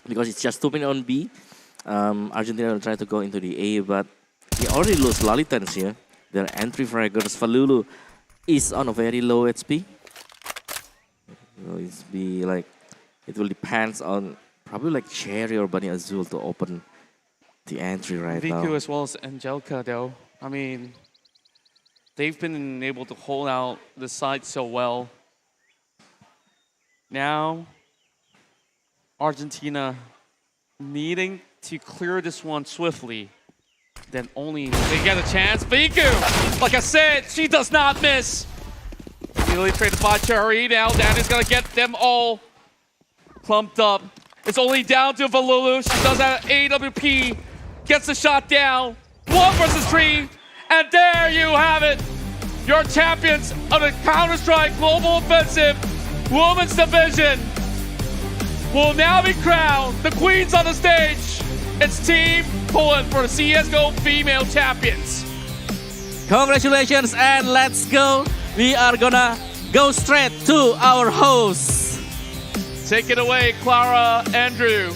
[SPEAKER 6] Because it's just 2 minutes on B. Argentina will try to go into the A, but they already lose Lolitans here. Their entry fraggers, Falulu, is on a very low HP. So it's be like, it will depend on probably like Cherry or Bunny Azul to open the entry right now.
[SPEAKER 8] Viku as well as Angelica though. I mean, they've been able to hold out the side so well. Now, Argentina needing to clear this one swiftly. Then only they get a chance. Viku, like I said, she does not miss. Immediately traded by Cherry. Now Danny's gonna get them all clumped up. It's only down to Valulu. She does have AWP. Gets the shot down. 1 versus 3. And there you have it. Your champions of the Counter-Strike Global Offensive Women's Division will now be crowned the queens on the stage. It's Team Poland for the CSGO Female Champions.
[SPEAKER 9] Congratulations and let's go. We are gonna go straight to our host.
[SPEAKER 8] Take it away, Clara, Andrew.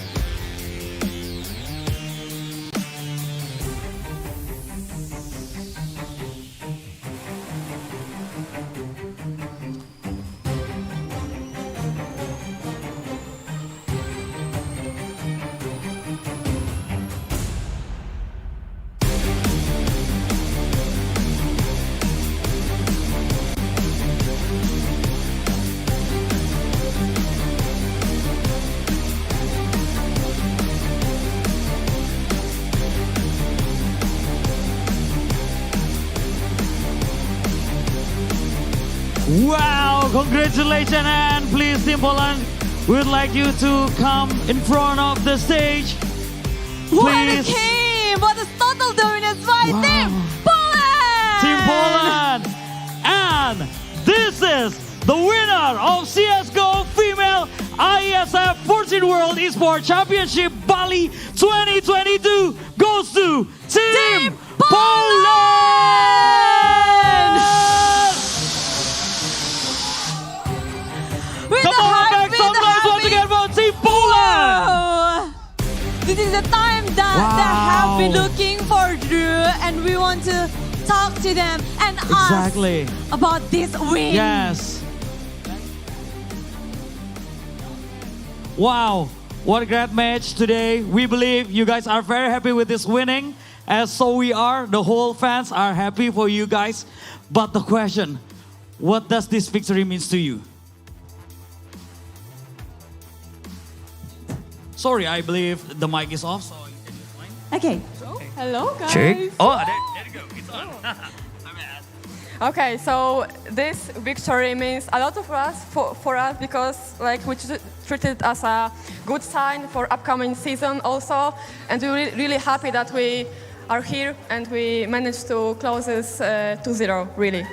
[SPEAKER 7] Wow, congratulations and please Team Poland, we would like you to come in front of the stage.
[SPEAKER 5] What a
[SPEAKER 7] Please.
[SPEAKER 5] game! What a total dominance by Team Poland!
[SPEAKER 7] Team Poland. And this is the winner of CSGO Female IESF 14 World Esports Championship Bali 2022 goes to Team Poland!
[SPEAKER 5] With
[SPEAKER 7] Come
[SPEAKER 5] the
[SPEAKER 7] on,
[SPEAKER 5] hype,
[SPEAKER 7] back
[SPEAKER 5] with
[SPEAKER 7] some
[SPEAKER 5] the
[SPEAKER 7] noise once
[SPEAKER 5] happy-
[SPEAKER 7] again for Team Poland!
[SPEAKER 5] Oh, this is the time that they have been looking for, Drew, and we want to talk to them and
[SPEAKER 7] Exactly.
[SPEAKER 5] ask about this win.
[SPEAKER 7] Yes. Wow, what a great match today. We believe you guys are very happy with this winning, as so we are. The whole fans are happy for you guys. But the question, what does this victory means to you? Sorry, I believe the mic is off, so you can use mine.
[SPEAKER 5] Okay.
[SPEAKER 13] Hello, guys.
[SPEAKER 7] Check. Oh, there you go. It's on.
[SPEAKER 13] Okay, so this victory means a lot of us for us because like we treat it as a good sign for upcoming season also, and we're really happy that we are here and we managed to close this 2-0. Really.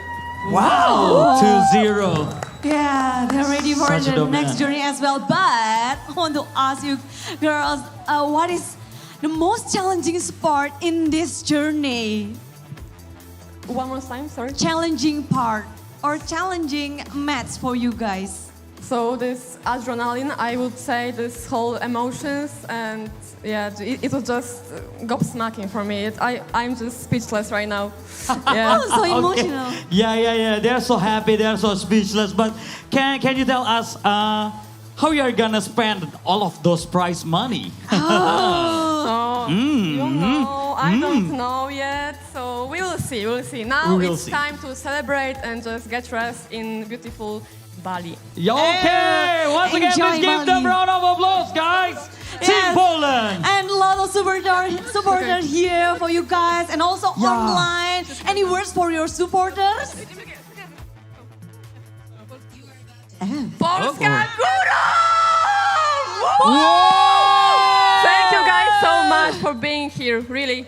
[SPEAKER 7] Wow, 2-0.
[SPEAKER 5] Yeah, they're ready for
[SPEAKER 7] Such a
[SPEAKER 5] the
[SPEAKER 7] dominant.
[SPEAKER 5] next journey as well. But I want to ask you, girls, what is the most challenging part in this journey?
[SPEAKER 13] One more time, sorry.
[SPEAKER 5] Challenging part or challenging match for you guys?
[SPEAKER 13] So this adrenaline, I would say, this whole emotions, and yeah, it was just gobsmacking for me. I'm just speechless right now. Yeah.
[SPEAKER 5] Oh, so emotional.
[SPEAKER 7] Yeah. They're so happy. They're so speechless. But can you tell us how you are gonna spend all of those prize money?
[SPEAKER 13] Oh, you know, I don't know yet. So we will see. Now
[SPEAKER 7] We will
[SPEAKER 13] it's
[SPEAKER 7] see.
[SPEAKER 13] time to celebrate and just get rest in beautiful Bali.
[SPEAKER 7] Okay, once again,
[SPEAKER 5] Enjoy
[SPEAKER 7] let's give
[SPEAKER 5] Bali.
[SPEAKER 7] them a round of applause, guys. Team
[SPEAKER 5] Yes.
[SPEAKER 7] Poland.
[SPEAKER 5] And a lot of supporters here for you guys, and also
[SPEAKER 7] Yeah.
[SPEAKER 5] online. Any words for your supporters?
[SPEAKER 13] Polska Góra!
[SPEAKER 7] Whoa!
[SPEAKER 13] Thank you guys so much for being here, really.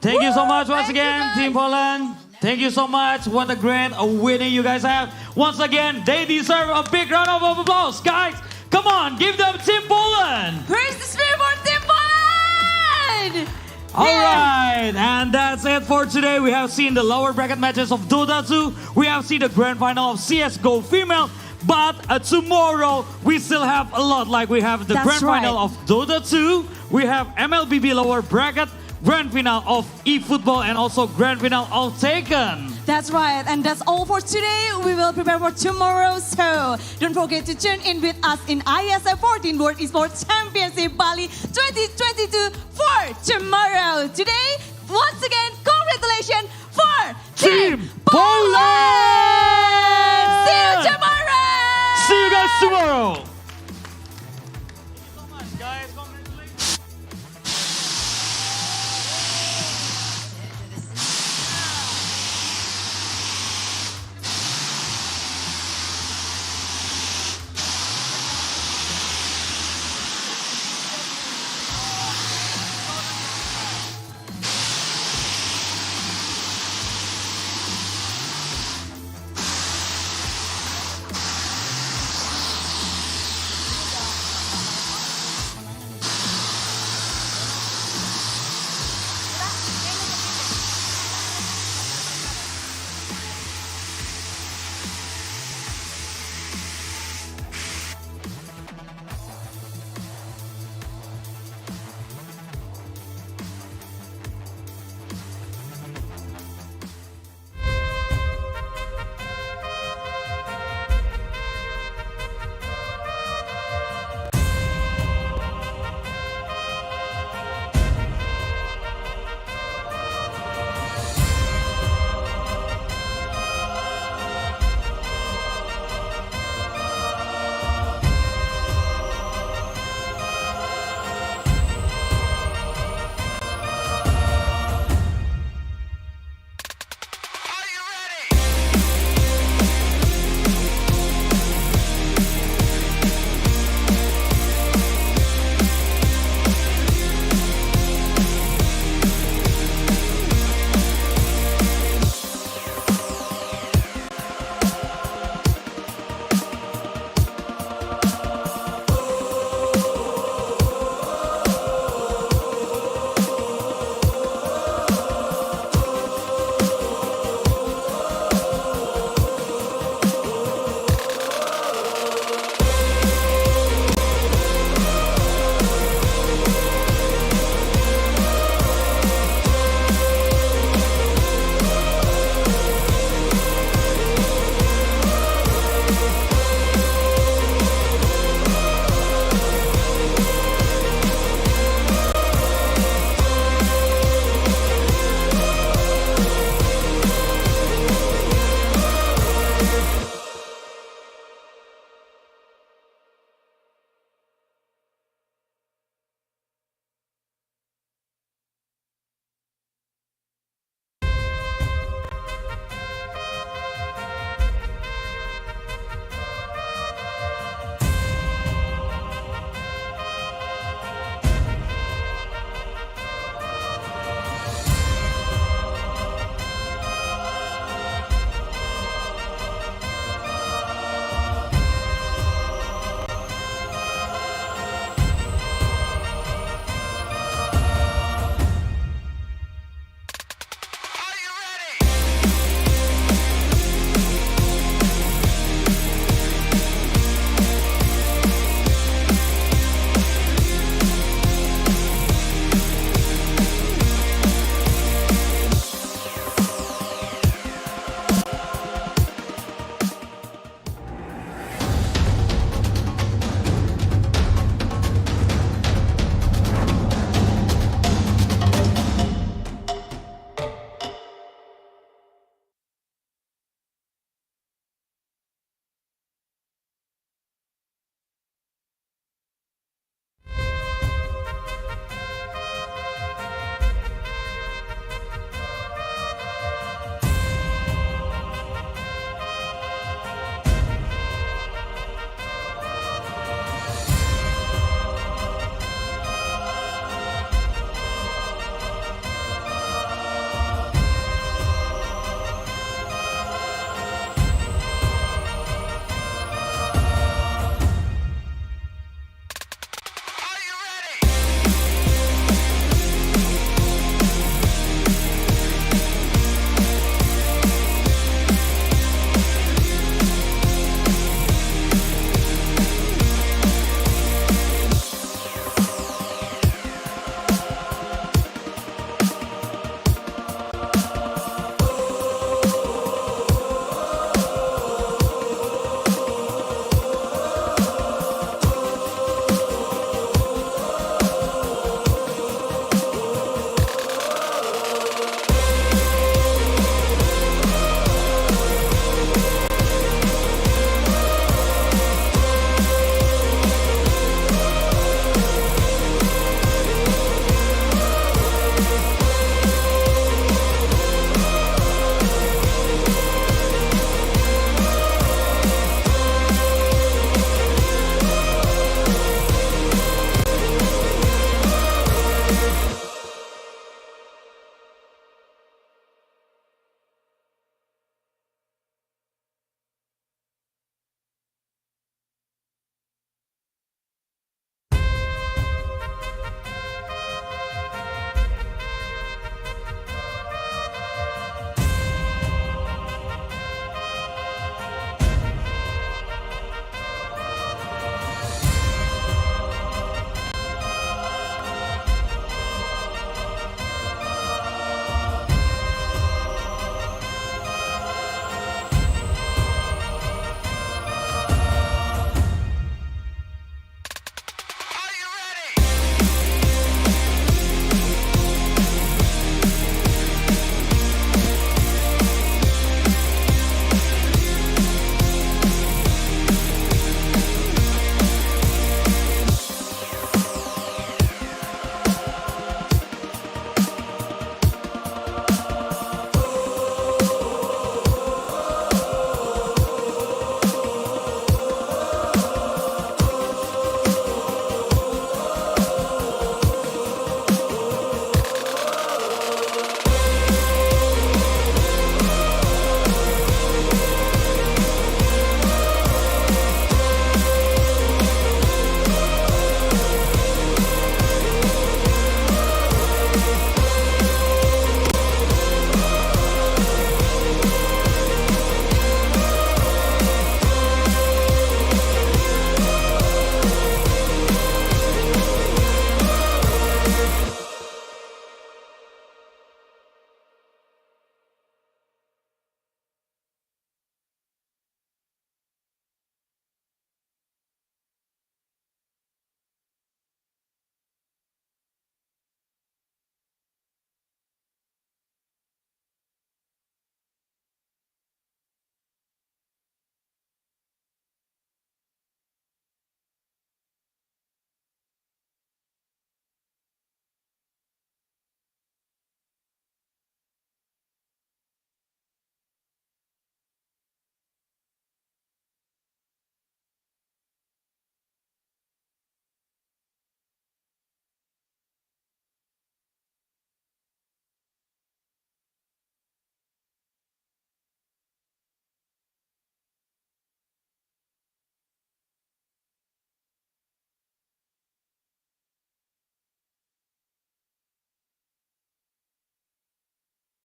[SPEAKER 7] Thank you so much once
[SPEAKER 13] Thank you,
[SPEAKER 7] again,
[SPEAKER 13] guys.
[SPEAKER 7] Team Poland. Thank you so much. What a great winning you guys have. Once again, they deserve a big round of applause. Guys, come on, give them Team Poland.
[SPEAKER 5] Where's the spirit for Team Poland?
[SPEAKER 7] All right, and that's it for today. We have seen the lower bracket matches of Dota 2. We have seen the grand final of CSGO Female. But tomorrow, we still have a lot. Like we have the
[SPEAKER 5] That's
[SPEAKER 7] grand final
[SPEAKER 5] right.
[SPEAKER 7] of Dota 2. We have MLBB lower bracket, grand final of eFootball, and also grand final of Taken.
[SPEAKER 5] That's right, and that's all for today. We will prepare for tomorrow, so don't forget to tune in with us in IESF 14 World Esports Championship Bali 2022 for tomorrow. Today, once again, congratulations for
[SPEAKER 7] Team Poland!